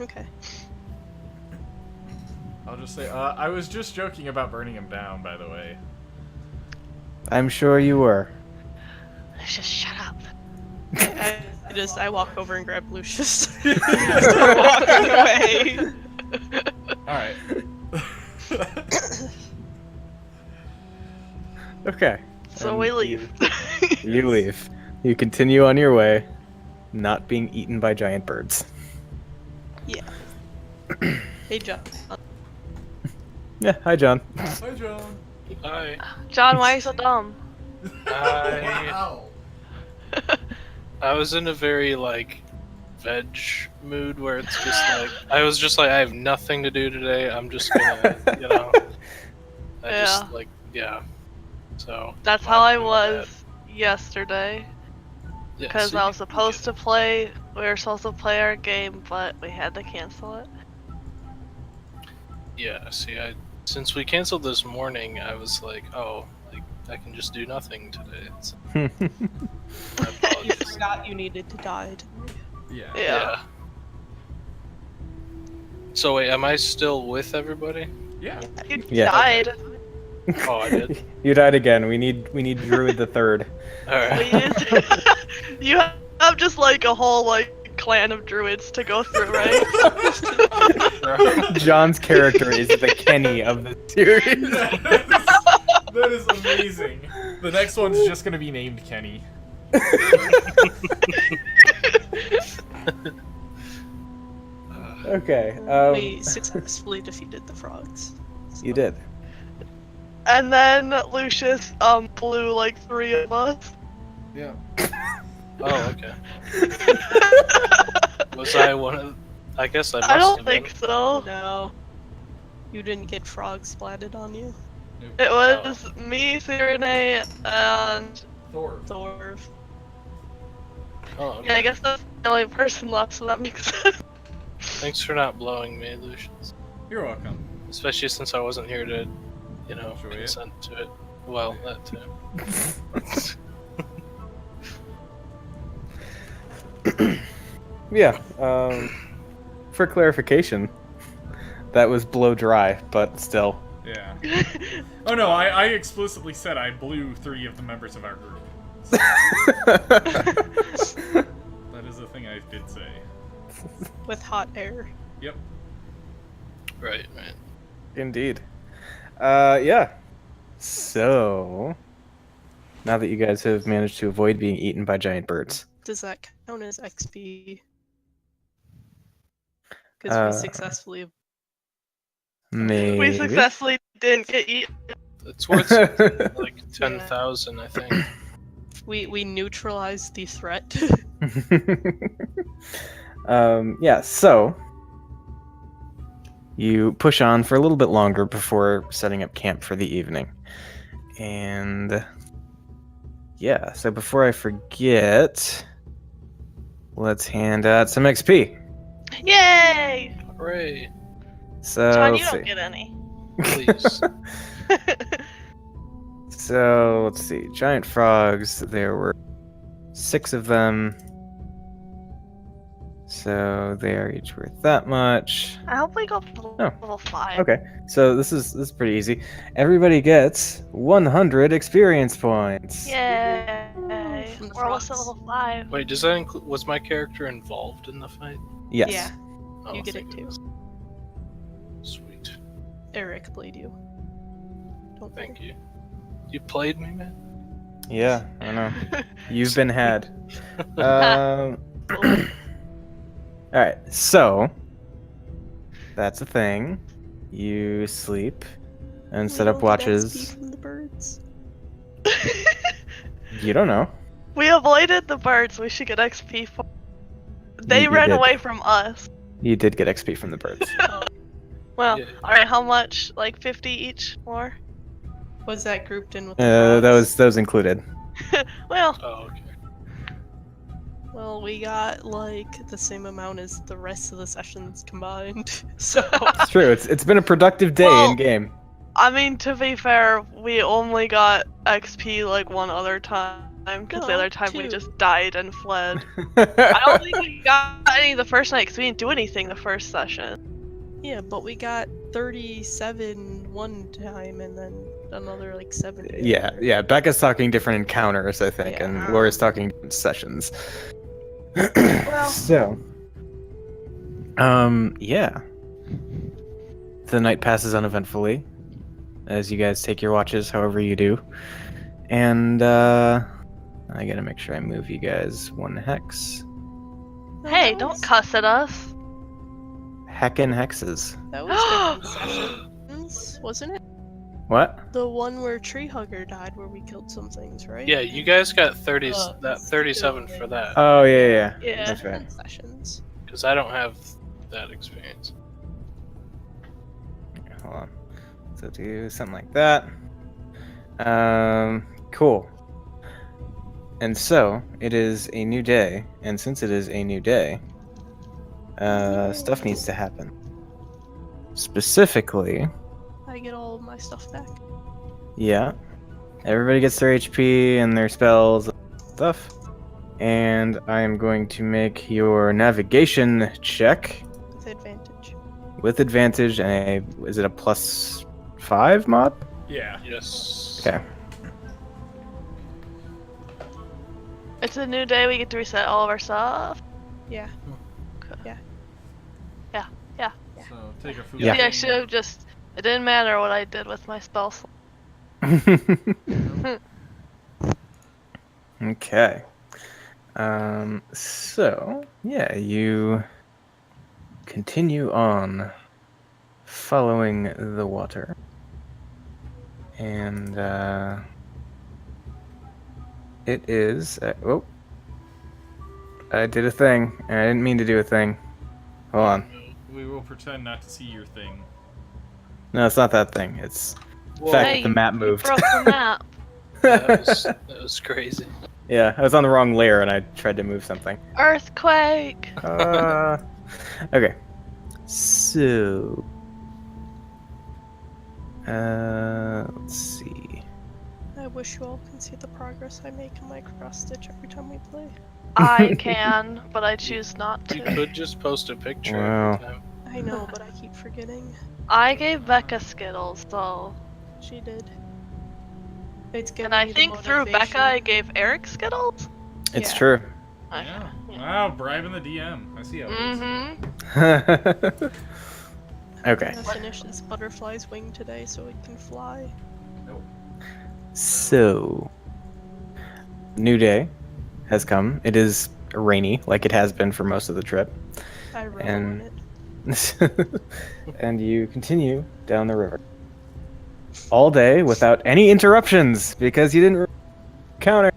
[SPEAKER 4] Okay.
[SPEAKER 3] I'll just say, I was just joking about burning him down, by the way.
[SPEAKER 1] I'm sure you were.
[SPEAKER 2] Just shut up.
[SPEAKER 4] I walk over and grab Lucius. Start walking away.
[SPEAKER 3] Alright.
[SPEAKER 1] Okay.
[SPEAKER 2] So we leave.
[SPEAKER 1] You leave. You continue on your way, not being eaten by giant birds.
[SPEAKER 4] Yeah. Hey, John.
[SPEAKER 1] Yeah, hi, John.
[SPEAKER 3] Hi, John.
[SPEAKER 5] Hi.
[SPEAKER 2] John, why are you so dumb?
[SPEAKER 3] Wow.
[SPEAKER 5] I was in a very veg mood where it's just I was just I have nothing to do today. I'm just gonna,
[SPEAKER 2] Yeah.
[SPEAKER 5] So
[SPEAKER 2] That's how I was yesterday. Because I was supposed to play, we were supposed to play our game, but we had to cancel it.
[SPEAKER 5] Yeah, see, since we canceled this morning, I was like, oh, I can just do nothing today. So, I
[SPEAKER 4] You
[SPEAKER 5] apologize.
[SPEAKER 4] forgot you needed to die.
[SPEAKER 3] Yeah.
[SPEAKER 2] Yeah.
[SPEAKER 5] So wait, am I still with everybody?
[SPEAKER 3] Yeah.
[SPEAKER 2] You
[SPEAKER 1] Yeah.
[SPEAKER 2] died.
[SPEAKER 5] Oh, I did.
[SPEAKER 1] You died again. We need Druid the Third.
[SPEAKER 5] All right.
[SPEAKER 2] Please. You have just a whole clan of druids to go through, right?
[SPEAKER 1] John's character is the Kenny of the series.
[SPEAKER 3] That is amazing. The next one's just gonna be named Kenny.
[SPEAKER 1] Okay.
[SPEAKER 4] We successfully defeated the frogs.
[SPEAKER 1] You did.
[SPEAKER 2] And then Lucius blew 3 of us.
[SPEAKER 3] Yeah.
[SPEAKER 5] Oh, okay. Was I one of? I guess I must
[SPEAKER 2] I don't
[SPEAKER 5] have
[SPEAKER 2] think so.
[SPEAKER 4] No. You didn't get frogs splatted on you.
[SPEAKER 2] It was me, Cyrene, and
[SPEAKER 3] Thor.
[SPEAKER 4] Thorv.
[SPEAKER 5] Oh, okay.
[SPEAKER 2] yeah, I guess that's the only person left, so that makes sense.
[SPEAKER 5] Thanks for not blowing me, Lucius.
[SPEAKER 3] You're welcome.
[SPEAKER 5] Especially since I wasn't here to,
[SPEAKER 3] Enjoy it.
[SPEAKER 5] consent to it. Well, that too.
[SPEAKER 1] Yeah. For clarification, that was blow dry, but still.
[SPEAKER 3] Yeah. Oh no, I explicitly said I blew 3 of the members of our group. So that is a thing I did say.
[SPEAKER 4] With hot air.
[SPEAKER 3] Yep.
[SPEAKER 5] Right.
[SPEAKER 1] Indeed. Yeah. So, now that you guys have managed to avoid being eaten by giant birds,
[SPEAKER 4] Does that count as XP? Because we
[SPEAKER 1] Uh,
[SPEAKER 4] successfully.
[SPEAKER 1] maybe.
[SPEAKER 2] We successfully didn't get eaten.
[SPEAKER 5] It's worth 10,000, I think.
[SPEAKER 4] We neutralized the threat.
[SPEAKER 1] Yeah, so you push on for a little bit longer before setting up camp for the evening. And yeah, so before I forget, let's hand out some XP.
[SPEAKER 2] Yay!
[SPEAKER 5] Hooray!
[SPEAKER 1] So
[SPEAKER 2] John, you
[SPEAKER 1] let's
[SPEAKER 2] don't
[SPEAKER 1] see.
[SPEAKER 2] get any.
[SPEAKER 5] Please.
[SPEAKER 1] So let's see. Giant frogs. There were 6 of them. So they are each worth that much.
[SPEAKER 2] I hope we go to level 5.
[SPEAKER 1] Okay, so this is pretty easy. Everybody gets 100 experience points.
[SPEAKER 2] Yay!
[SPEAKER 4] From the
[SPEAKER 2] We're almost at
[SPEAKER 4] frogs.
[SPEAKER 2] level 5.
[SPEAKER 5] Wait, does that include? Was my character involved in the fight?
[SPEAKER 1] Yes.
[SPEAKER 4] Yeah,
[SPEAKER 5] Oh,
[SPEAKER 4] you get it
[SPEAKER 5] thank
[SPEAKER 4] too.
[SPEAKER 5] goodness. Sweet.
[SPEAKER 4] Eric played you. Don't
[SPEAKER 5] Thank you. You played me, man.
[SPEAKER 1] Yeah, I know. You've been had. All right, so that's a thing. You sleep and set up watches.
[SPEAKER 4] From the birds.
[SPEAKER 1] You don't know.
[SPEAKER 2] We avoided the birds. We should get XP for. They
[SPEAKER 1] You
[SPEAKER 2] ran
[SPEAKER 1] did.
[SPEAKER 2] away from us.
[SPEAKER 1] You did get XP from the birds.
[SPEAKER 2] Well,
[SPEAKER 5] Yeah.
[SPEAKER 2] alright, how much? Like 50 each more?
[SPEAKER 4] Was that grouped in with the
[SPEAKER 1] That
[SPEAKER 4] frogs?
[SPEAKER 1] was included.
[SPEAKER 2] Well,
[SPEAKER 5] Oh, okay.
[SPEAKER 4] Well, we got like the same amount as the rest of the sessions combined. So
[SPEAKER 1] It's true. It's been a productive day
[SPEAKER 2] Well-
[SPEAKER 1] in game.
[SPEAKER 2] I mean, to be fair, we only got XP like one other time. Because the
[SPEAKER 4] No,
[SPEAKER 2] other time we
[SPEAKER 4] 2.
[SPEAKER 2] just died and fled. I don't think we got any the first night because we didn't do anything the first session.
[SPEAKER 4] yeah, but we got 37 one time and then another like 7. the
[SPEAKER 1] Yeah,
[SPEAKER 4] other.
[SPEAKER 1] yeah. Becca's talking different encounters, I think,
[SPEAKER 4] Yeah.
[SPEAKER 1] and Laura's talking different sessions.
[SPEAKER 2] Well.
[SPEAKER 1] So, yeah. The night passes uneventfully as you guys take your watches, however you do, and I gotta make sure I move you guys 1 hex.
[SPEAKER 4] No,
[SPEAKER 2] Hey,
[SPEAKER 4] that
[SPEAKER 2] don't
[SPEAKER 4] was-
[SPEAKER 2] cuss at us.
[SPEAKER 1] Heckin' hexes.
[SPEAKER 4] That was different sessions, wasn't it?
[SPEAKER 1] What?
[SPEAKER 4] The one where Tree Hugger died, where we killed some things, right?
[SPEAKER 5] Yeah, you guys got 30.
[SPEAKER 4] Uh,
[SPEAKER 5] That 37 for that.
[SPEAKER 1] Oh yeah.
[SPEAKER 2] Yeah.
[SPEAKER 1] That's right.
[SPEAKER 4] Different sessions.
[SPEAKER 5] Because I don't have that experience.
[SPEAKER 1] Hold on. So do something like that. Cool. And so it is a new day, and since it is a new day, stuff needs to happen. Specifically,
[SPEAKER 4] I get all of my stuff back.
[SPEAKER 1] yeah, everybody gets their HP and their spells and stuff. And I am going to make your navigation check
[SPEAKER 4] With advantage.
[SPEAKER 1] with advantage, and is it a +5 mod?
[SPEAKER 3] Yeah.
[SPEAKER 5] Yes.
[SPEAKER 1] Okay.
[SPEAKER 2] It's a new day. We get to reset all of our stuff.
[SPEAKER 4] Yeah.
[SPEAKER 3] So take a food.
[SPEAKER 1] Yeah.
[SPEAKER 2] See, I should have just. It didn't matter what I did with my spell slot.
[SPEAKER 1] Okay. So, yeah, you continue on following the water. And, it is. Oh. I did a thing, and I didn't mean to do a thing. Hold on.
[SPEAKER 3] We will pretend not to see your thing.
[SPEAKER 1] No, it's not that thing. It's the
[SPEAKER 5] Whoa,
[SPEAKER 1] fact
[SPEAKER 2] Hey,
[SPEAKER 1] that the map
[SPEAKER 2] you
[SPEAKER 1] moved.
[SPEAKER 2] broke the map.
[SPEAKER 5] that was crazy.
[SPEAKER 1] Yeah, I was on the wrong layer and I tried to move something.
[SPEAKER 2] Earthquake.
[SPEAKER 1] Okay. So. Let's see.
[SPEAKER 4] I wish you all can see the progress I make in my cross stitch every time we play.
[SPEAKER 2] I can, but I choose not
[SPEAKER 5] You
[SPEAKER 2] to.
[SPEAKER 5] could just post a picture
[SPEAKER 1] Wow.
[SPEAKER 5] every time.
[SPEAKER 4] I know, but I keep forgetting.
[SPEAKER 2] I gave Becca Skittles, so.
[SPEAKER 4] She did. It's giving
[SPEAKER 2] And I
[SPEAKER 4] me the
[SPEAKER 2] think through
[SPEAKER 4] motivation.
[SPEAKER 2] Becca, I gave Eric Skittles.
[SPEAKER 1] It's
[SPEAKER 4] Yeah.
[SPEAKER 1] true.
[SPEAKER 3] Yeah.
[SPEAKER 2] Yeah.
[SPEAKER 3] Wow, bribing the DM. I see how it is.
[SPEAKER 2] Mm-hmm.
[SPEAKER 1] Okay.
[SPEAKER 4] I'm gonna finish this butterfly's wing today so it can fly.
[SPEAKER 1] So. New day has come. It is rainy, like it has been for most of the trip.
[SPEAKER 4] I roll
[SPEAKER 1] And-
[SPEAKER 4] on it.
[SPEAKER 1] And you continue down the river. All day without any interruptions because you didn't counter.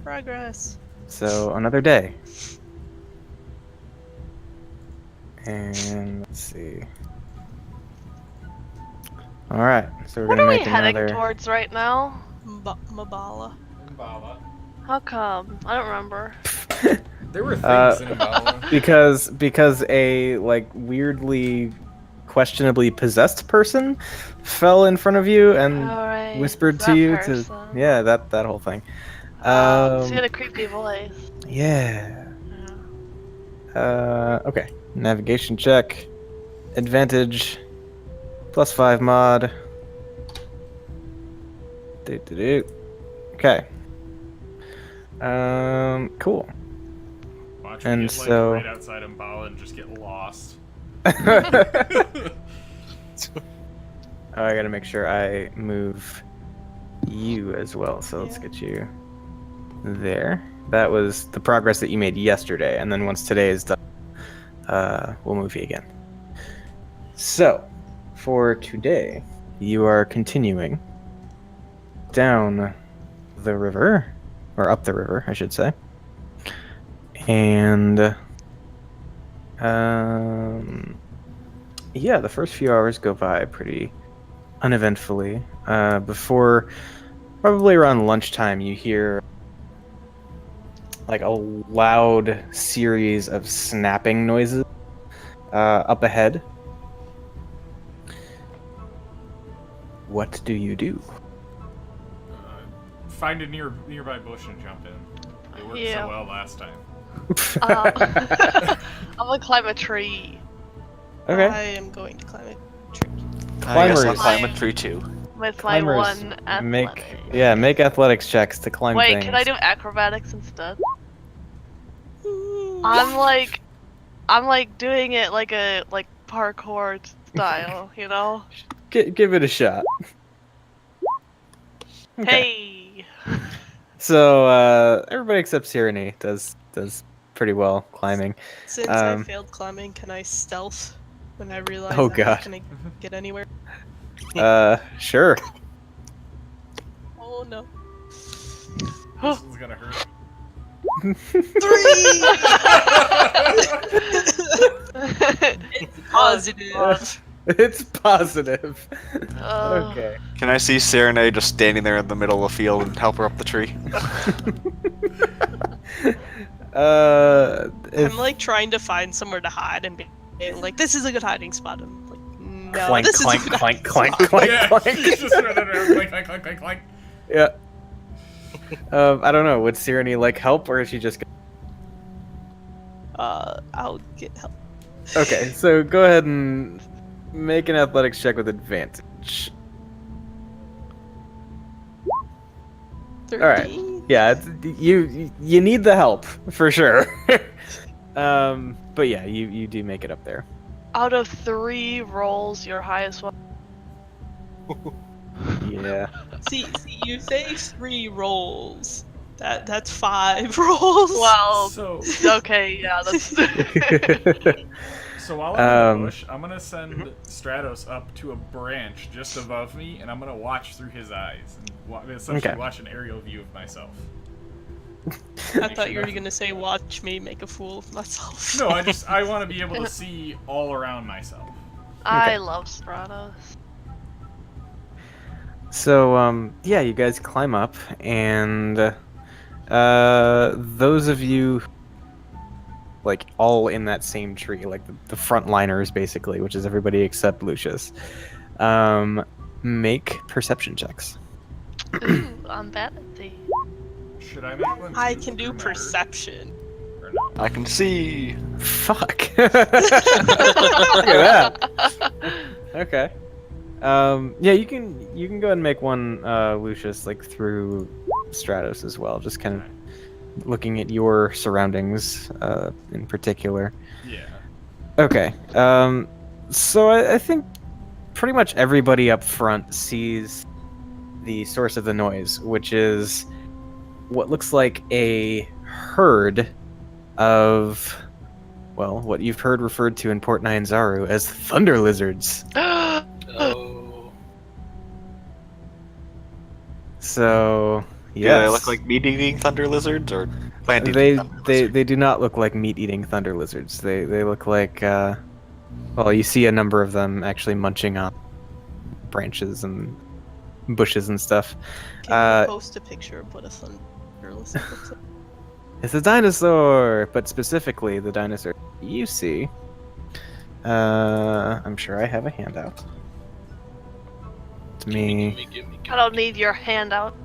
[SPEAKER 4] Progress.
[SPEAKER 1] So another day. And let's see. All right, so we're
[SPEAKER 2] What
[SPEAKER 1] gonna
[SPEAKER 2] are we
[SPEAKER 1] make
[SPEAKER 2] heading
[SPEAKER 1] another.
[SPEAKER 2] towards right now?
[SPEAKER 4] Mabala.
[SPEAKER 3] Mbala.
[SPEAKER 2] How come? I don't remember.
[SPEAKER 3] There were things in Mbala.
[SPEAKER 1] because a like weirdly, questionably possessed person fell in front of you and
[SPEAKER 2] Alright.
[SPEAKER 1] whispered
[SPEAKER 2] that
[SPEAKER 1] to you
[SPEAKER 2] person.
[SPEAKER 1] to that whole thing.
[SPEAKER 2] She had a creepy voice.
[SPEAKER 1] Yeah. Okay. Navigation check. Advantage. +5 mod. Do. Okay. Cool.
[SPEAKER 3] Watch
[SPEAKER 1] And
[SPEAKER 3] me get
[SPEAKER 1] so-
[SPEAKER 3] like right outside Mbala and just get lost.
[SPEAKER 1] Oh, I gotta make sure I move you as well. So let's
[SPEAKER 4] Yeah.
[SPEAKER 1] get you there. That was the progress that you made yesterday, and then once today is done, we'll move you again. So, for today, you are continuing down the river, or up the river, I should say, and yeah, the first few hours go by pretty uneventfully. Before, probably around lunchtime, you hear like a loud series of snapping noises up ahead. What do you do?
[SPEAKER 3] Find a nearby bush and jump in. It worked
[SPEAKER 2] Yeah.
[SPEAKER 3] so well last time.
[SPEAKER 2] I'm gonna climb a tree
[SPEAKER 1] Okay.
[SPEAKER 4] I am going to climb a tree.
[SPEAKER 6] I guess I'll
[SPEAKER 1] Climbers.
[SPEAKER 6] climb a tree too.
[SPEAKER 2] with
[SPEAKER 1] Climbers
[SPEAKER 2] my one
[SPEAKER 1] make
[SPEAKER 2] athletic.
[SPEAKER 1] make athletics checks to climb
[SPEAKER 2] Wait,
[SPEAKER 1] things.
[SPEAKER 2] can I do acrobatics instead? I'm like doing it like a parkour style, you know?
[SPEAKER 1] Give it a shot.
[SPEAKER 2] Hey.
[SPEAKER 1] So everybody except Tyranny does pretty well climbing.
[SPEAKER 4] Since I
[SPEAKER 1] Um,
[SPEAKER 4] failed climbing, can I stealth when I realize
[SPEAKER 1] Oh,
[SPEAKER 4] I'm
[SPEAKER 1] God.
[SPEAKER 4] not gonna get anywhere?
[SPEAKER 1] Sure.
[SPEAKER 4] Oh no.
[SPEAKER 3] This is gonna hurt.
[SPEAKER 4] 3! Positive.
[SPEAKER 1] It's positive.
[SPEAKER 2] Oh.
[SPEAKER 1] Okay.
[SPEAKER 6] Can I see Serenade just standing there in the middle of the field and help her up the tree?
[SPEAKER 1] If,
[SPEAKER 4] I'm like trying to find somewhere to hide and being like, this is a good hiding spot. I'm like, no,
[SPEAKER 1] clank,
[SPEAKER 4] this
[SPEAKER 1] clank,
[SPEAKER 4] is a good
[SPEAKER 1] clank,
[SPEAKER 4] hiding
[SPEAKER 1] clank,
[SPEAKER 4] spot.
[SPEAKER 1] clank,
[SPEAKER 3] Yeah,
[SPEAKER 1] clank.
[SPEAKER 3] he's just running around, clank, clank, clank, clank, clank.
[SPEAKER 1] Yeah. I don't know. Would Tyranny like help, or is she just?
[SPEAKER 4] I'll get help.
[SPEAKER 1] Okay, so go ahead and make an athletics check with advantage.
[SPEAKER 4] 13?
[SPEAKER 1] right. Yeah, you need the help for sure. But yeah, you do make it up there.
[SPEAKER 2] Out of 3 rolls, your highest one.
[SPEAKER 1] Yeah.
[SPEAKER 4] See, you say 3 rolls. That's 5 rolls.
[SPEAKER 2] Well,
[SPEAKER 3] So,
[SPEAKER 2] okay, yeah, that's.
[SPEAKER 3] so while I'm in the
[SPEAKER 1] Um,
[SPEAKER 3] bush, I'm gonna send Stratos up to a branch just above me, and I'm gonna watch through his eyes and essentially
[SPEAKER 1] Okay.
[SPEAKER 3] watch an aerial view of myself.
[SPEAKER 4] I thought you were gonna say, watch me make a fool of myself.
[SPEAKER 3] No, I want to be able to see all around myself.
[SPEAKER 2] I love Stratos.
[SPEAKER 1] So yeah, you guys climb up, and those of you like all in that same tree, like the frontliners basically, which is everybody except Lucius, make perception checks.
[SPEAKER 2] Ooh, I'm bad at these.
[SPEAKER 3] Should I make one?
[SPEAKER 4] I
[SPEAKER 3] too,
[SPEAKER 4] can do
[SPEAKER 3] for matter,
[SPEAKER 4] perception.
[SPEAKER 3] or no?
[SPEAKER 6] I can see.
[SPEAKER 1] Fuck. Look at that. Okay. Yeah, you can go ahead and make one, Lucius, like through Stratos as well, just kind of looking at your surroundings, in particular.
[SPEAKER 3] Yeah.
[SPEAKER 1] Okay. So I think pretty much everybody up front sees the source of the noise, which is what looks like a herd of, well, what you've heard referred to in Port Nyanzaru as thunder lizards.
[SPEAKER 5] Oh.
[SPEAKER 1] So,
[SPEAKER 6] Yeah,
[SPEAKER 1] yes.
[SPEAKER 6] they look like meat-eating thunder lizards or plant-eating
[SPEAKER 1] they
[SPEAKER 6] thunder
[SPEAKER 1] they
[SPEAKER 6] lizards?
[SPEAKER 1] they do not look like meat-eating thunder lizards. They look like well, you see a number of them actually munching on branches and bushes and stuff.
[SPEAKER 4] Can you post a picture of what a thunder lizard looks like?
[SPEAKER 1] It's a dinosaur, but specifically the dinosaur you see. I'm sure I have a handout. It's me.
[SPEAKER 5] Gimme.
[SPEAKER 2] I don't need your handout.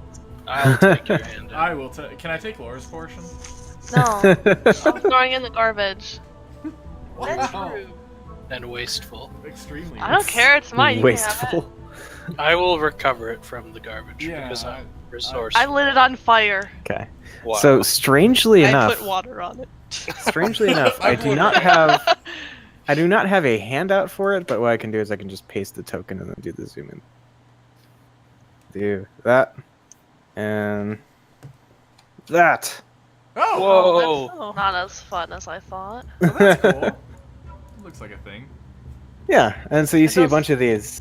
[SPEAKER 5] I'll take your hand.
[SPEAKER 3] I will. Can I take Laura's portion?
[SPEAKER 2] No, I'm throwing in the garbage. That's
[SPEAKER 3] Wow.
[SPEAKER 2] rude.
[SPEAKER 5] and wasteful.
[SPEAKER 3] Extremely.
[SPEAKER 2] I don't care. It's mine. You can have it.
[SPEAKER 1] Wasteful.
[SPEAKER 5] I will recover it from the garbage
[SPEAKER 3] Yeah,
[SPEAKER 5] because I'm
[SPEAKER 2] I
[SPEAKER 5] resourceful.
[SPEAKER 2] lit it on fire.
[SPEAKER 1] Okay.
[SPEAKER 5] Wow.
[SPEAKER 1] So strangely
[SPEAKER 4] I
[SPEAKER 1] enough,
[SPEAKER 4] put water on it.
[SPEAKER 1] strangely enough, I do not have a handout for it. But what I can do is I can just paste the token and then do the zoom in. Do that and that.
[SPEAKER 3] Oh,
[SPEAKER 5] Whoa!
[SPEAKER 2] That's not as fun as I thought.
[SPEAKER 3] well, that's cool. Looks like a thing.
[SPEAKER 1] Yeah, and so you
[SPEAKER 2] It
[SPEAKER 1] see a
[SPEAKER 2] does-
[SPEAKER 1] bunch of these.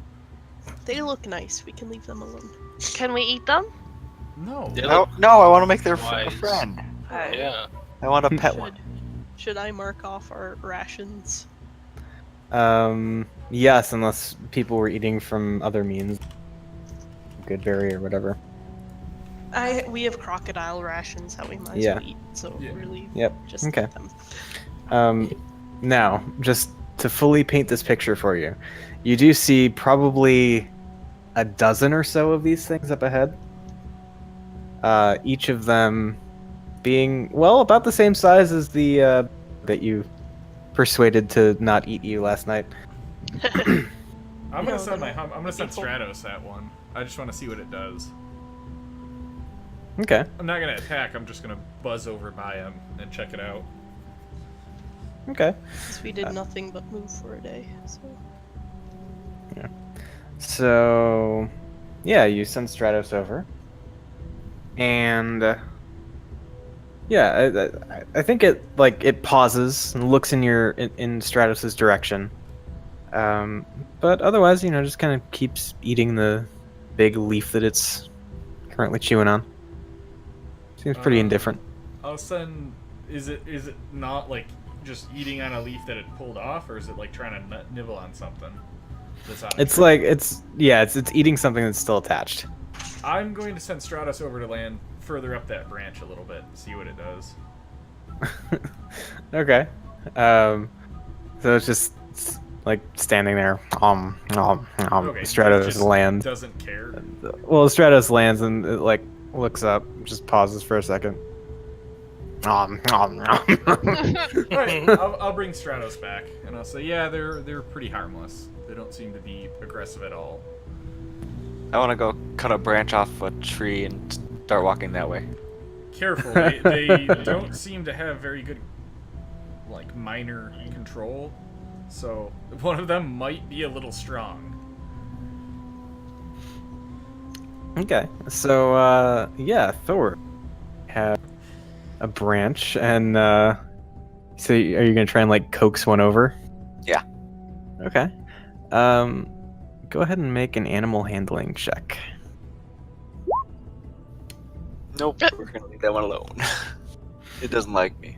[SPEAKER 4] They look nice. We can leave them alone.
[SPEAKER 2] Can we eat them?
[SPEAKER 3] No.
[SPEAKER 5] They
[SPEAKER 6] No,
[SPEAKER 5] look
[SPEAKER 6] no, I want to make their a
[SPEAKER 5] wise.
[SPEAKER 6] friend.
[SPEAKER 5] Yeah.
[SPEAKER 6] I want a pet one.
[SPEAKER 4] Should I mark off our rations?
[SPEAKER 1] Yes, unless people were eating from other means, Goodberry or whatever.
[SPEAKER 4] We have crocodile rations that we might as
[SPEAKER 1] Yeah.
[SPEAKER 4] well eat. So
[SPEAKER 3] Yeah.
[SPEAKER 4] really,
[SPEAKER 1] Yep.
[SPEAKER 4] just
[SPEAKER 1] Okay.
[SPEAKER 4] eat them.
[SPEAKER 1] Now, just to fully paint this picture for you, you do see probably a dozen or so of these things up ahead. Each of them being, well, about the same size as the that you persuaded to not eat you last night.
[SPEAKER 3] I'm
[SPEAKER 4] No,
[SPEAKER 3] gonna send
[SPEAKER 4] they're
[SPEAKER 3] I'm gonna send
[SPEAKER 4] people.
[SPEAKER 3] Stratos that one. I just want to see what it does.
[SPEAKER 1] Okay.
[SPEAKER 3] I'm not gonna attack. I'm just gonna buzz over by him and check it out.
[SPEAKER 1] Okay.
[SPEAKER 4] Because we did nothing but move for a day. So
[SPEAKER 1] So, yeah, you send Stratos over, and yeah, I think it pauses and looks in in Stratos's direction, but otherwise, just kind of keeps eating the big leaf that it's currently chewing on. Seems pretty indifferent.
[SPEAKER 3] I'll send. Is it not like just eating on a leaf that it pulled off, or is it like trying to nibble on something? That's on a
[SPEAKER 1] It's
[SPEAKER 3] tree?
[SPEAKER 1] like it's eating something that's still attached.
[SPEAKER 3] I'm going to send Stratos over to land further up that branch a little bit, see what it does.
[SPEAKER 1] Okay. So it's like standing there.
[SPEAKER 3] Okay.
[SPEAKER 1] Stratos
[SPEAKER 3] just
[SPEAKER 1] lands.
[SPEAKER 3] Doesn't care.
[SPEAKER 1] Well, Stratos lands and it like looks up, just pauses for a second.
[SPEAKER 3] Alright, I'll bring Stratos back, and I'll say, yeah, they're pretty harmless. They don't seem to be aggressive at all.
[SPEAKER 6] I want to go cut a branch off a tree and start walking that way.
[SPEAKER 3] Careful, they don't seem to have very good, like, minor control, so one of them might be a little strong.
[SPEAKER 1] Okay. So yeah, Thor have a branch, and so are you gonna try and like coax one over?
[SPEAKER 6] Yeah.
[SPEAKER 1] Okay. Go ahead and make an animal handling check.
[SPEAKER 6] Nope, we're gonna leave that one alone. It doesn't like me.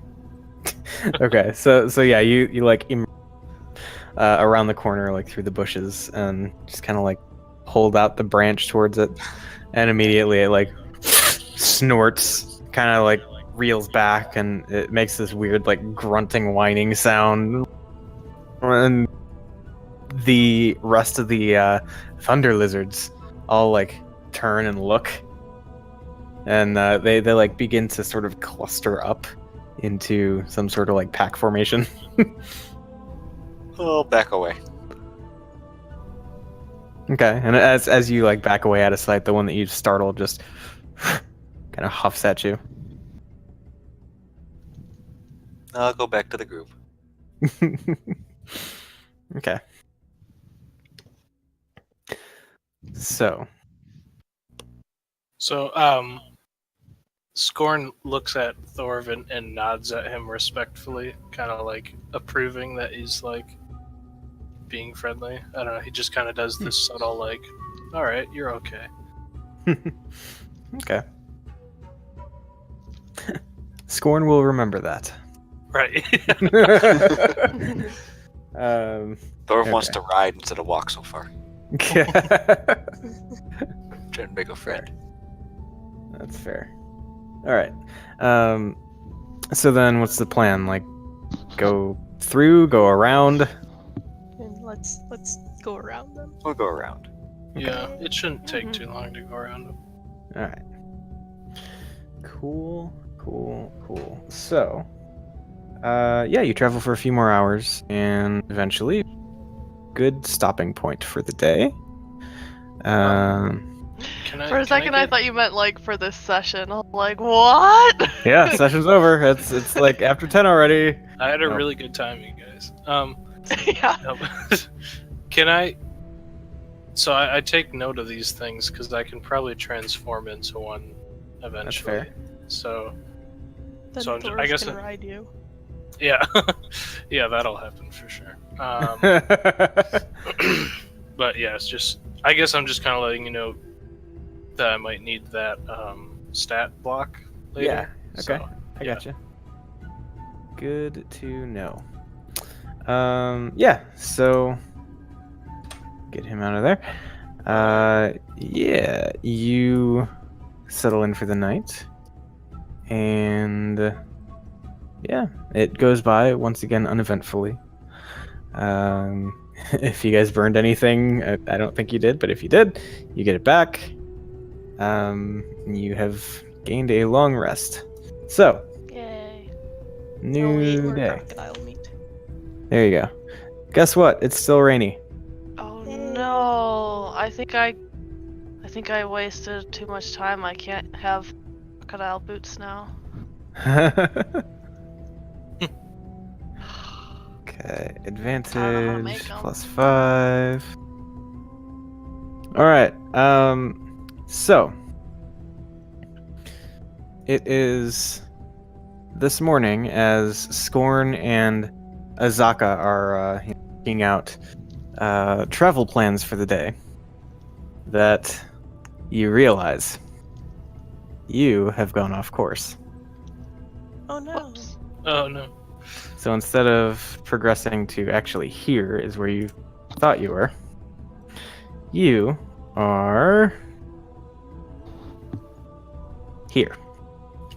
[SPEAKER 1] Okay, so yeah, you like around the corner, like through the bushes, and just kind of like hold out the branch towards it, and immediately it like snorts, kind of like reels back, and it makes this weird like grunting, whining sound, and the rest of the thunder lizards all like turn and look, and they like begin to sort of cluster up into some sort of like pack formation.
[SPEAKER 6] Oh, back away.
[SPEAKER 1] Okay, and as you like back away out of sight, the one that you startled just kind of huffs at you.
[SPEAKER 6] I'll go back to the group.
[SPEAKER 1] Okay. So,
[SPEAKER 5] So, Scorn looks at Thorvin and nods at him respectfully, kind of like approving that he's like being friendly. I don't know. He just kind of does this subtle like, "All right, you're okay."
[SPEAKER 1] okay. Scorn will remember that.
[SPEAKER 5] Right.
[SPEAKER 6] Thor wants
[SPEAKER 1] Okay.
[SPEAKER 6] to ride instead of walk so far.
[SPEAKER 1] Yeah.
[SPEAKER 6] Trying to make a friend.
[SPEAKER 1] That's fair. All right. So then, what's the plan? Like, go through, go around.
[SPEAKER 4] and let's go around them.
[SPEAKER 6] We'll go around.
[SPEAKER 5] Yeah, it shouldn't take too long to go around him.
[SPEAKER 1] All right. Cool. So, Yeah, you travel for a few more hours, and eventually, good stopping point for the day.
[SPEAKER 2] For a second, I thought you meant like for this session. I'm like, what?
[SPEAKER 1] Yeah, session's over. It's like after 10 already.
[SPEAKER 5] I had a
[SPEAKER 1] Nope.
[SPEAKER 5] really good time, you guys.
[SPEAKER 2] Yeah.
[SPEAKER 5] No, can I? So I take note of these things because I can probably transform into one eventually.
[SPEAKER 1] fair.
[SPEAKER 5] So
[SPEAKER 4] Then
[SPEAKER 5] So
[SPEAKER 4] Thor's
[SPEAKER 5] I guess
[SPEAKER 4] can ride you.
[SPEAKER 5] yeah, yeah, that'll happen for sure. But yeah, it's just I guess I'm just kind of letting you know that I might need that stat block later.
[SPEAKER 1] Yeah, okay.
[SPEAKER 5] So,
[SPEAKER 1] I
[SPEAKER 5] yeah.
[SPEAKER 1] gotcha. Good to know. Yeah, so get him out of there. Yeah, you settle in for the night. And yeah, it goes by once again uneventfully. If you guys burned anything, I don't think you did, but if you did, you get it back. You have gained a long rest. So,
[SPEAKER 2] Yay.
[SPEAKER 4] I'll eat
[SPEAKER 1] new
[SPEAKER 4] more
[SPEAKER 1] day.
[SPEAKER 4] crocodile meat.
[SPEAKER 1] There you go. Guess what? It's still rainy.
[SPEAKER 2] Oh no. I think I wasted too much time. I can't have crocodile boots now.
[SPEAKER 1] Okay,
[SPEAKER 2] I don't know how to make
[SPEAKER 1] advantage
[SPEAKER 2] 'em.
[SPEAKER 1] +5. All right. So it is this morning as Scorn and Azaka are looking out travel plans for the day that you realize you have gone off course.
[SPEAKER 4] Oh no.
[SPEAKER 2] Whoops.
[SPEAKER 5] Oh no.
[SPEAKER 1] So instead of progressing to actually here is where you thought you were, you are here.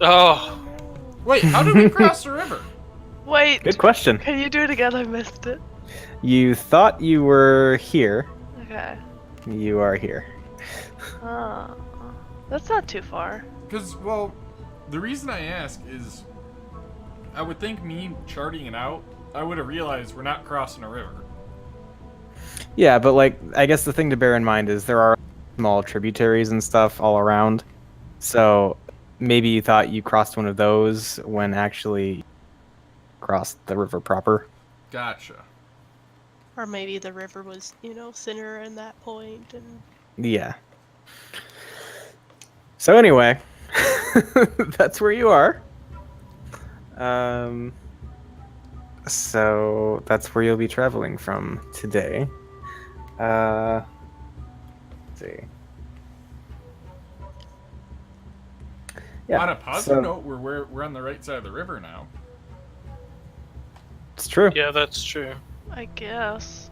[SPEAKER 5] Oh,
[SPEAKER 3] Wait, how did we cross the river?
[SPEAKER 2] Wait.
[SPEAKER 1] Good question.
[SPEAKER 2] Can you do it again? I missed it.
[SPEAKER 1] You thought you were here.
[SPEAKER 2] Okay.
[SPEAKER 1] You are here.
[SPEAKER 2] Oh, that's not too far.
[SPEAKER 3] Because, well, the reason I ask is I would think me charting it out, I would have realized we're not crossing a river.
[SPEAKER 1] Yeah, but like I guess the thing to bear in mind is there are small tributaries and stuff all around. So maybe you thought you crossed one of those when actually crossed the river proper.
[SPEAKER 3] Gotcha.
[SPEAKER 4] Or maybe the river was, thinner in that point, and
[SPEAKER 1] Yeah. So anyway, that's where you are. So that's where you'll be traveling from today. Let's see. Yeah,
[SPEAKER 3] On a positive note, we're on the right side of the river now.
[SPEAKER 1] it's true.
[SPEAKER 5] yeah, that's true.
[SPEAKER 2] I guess.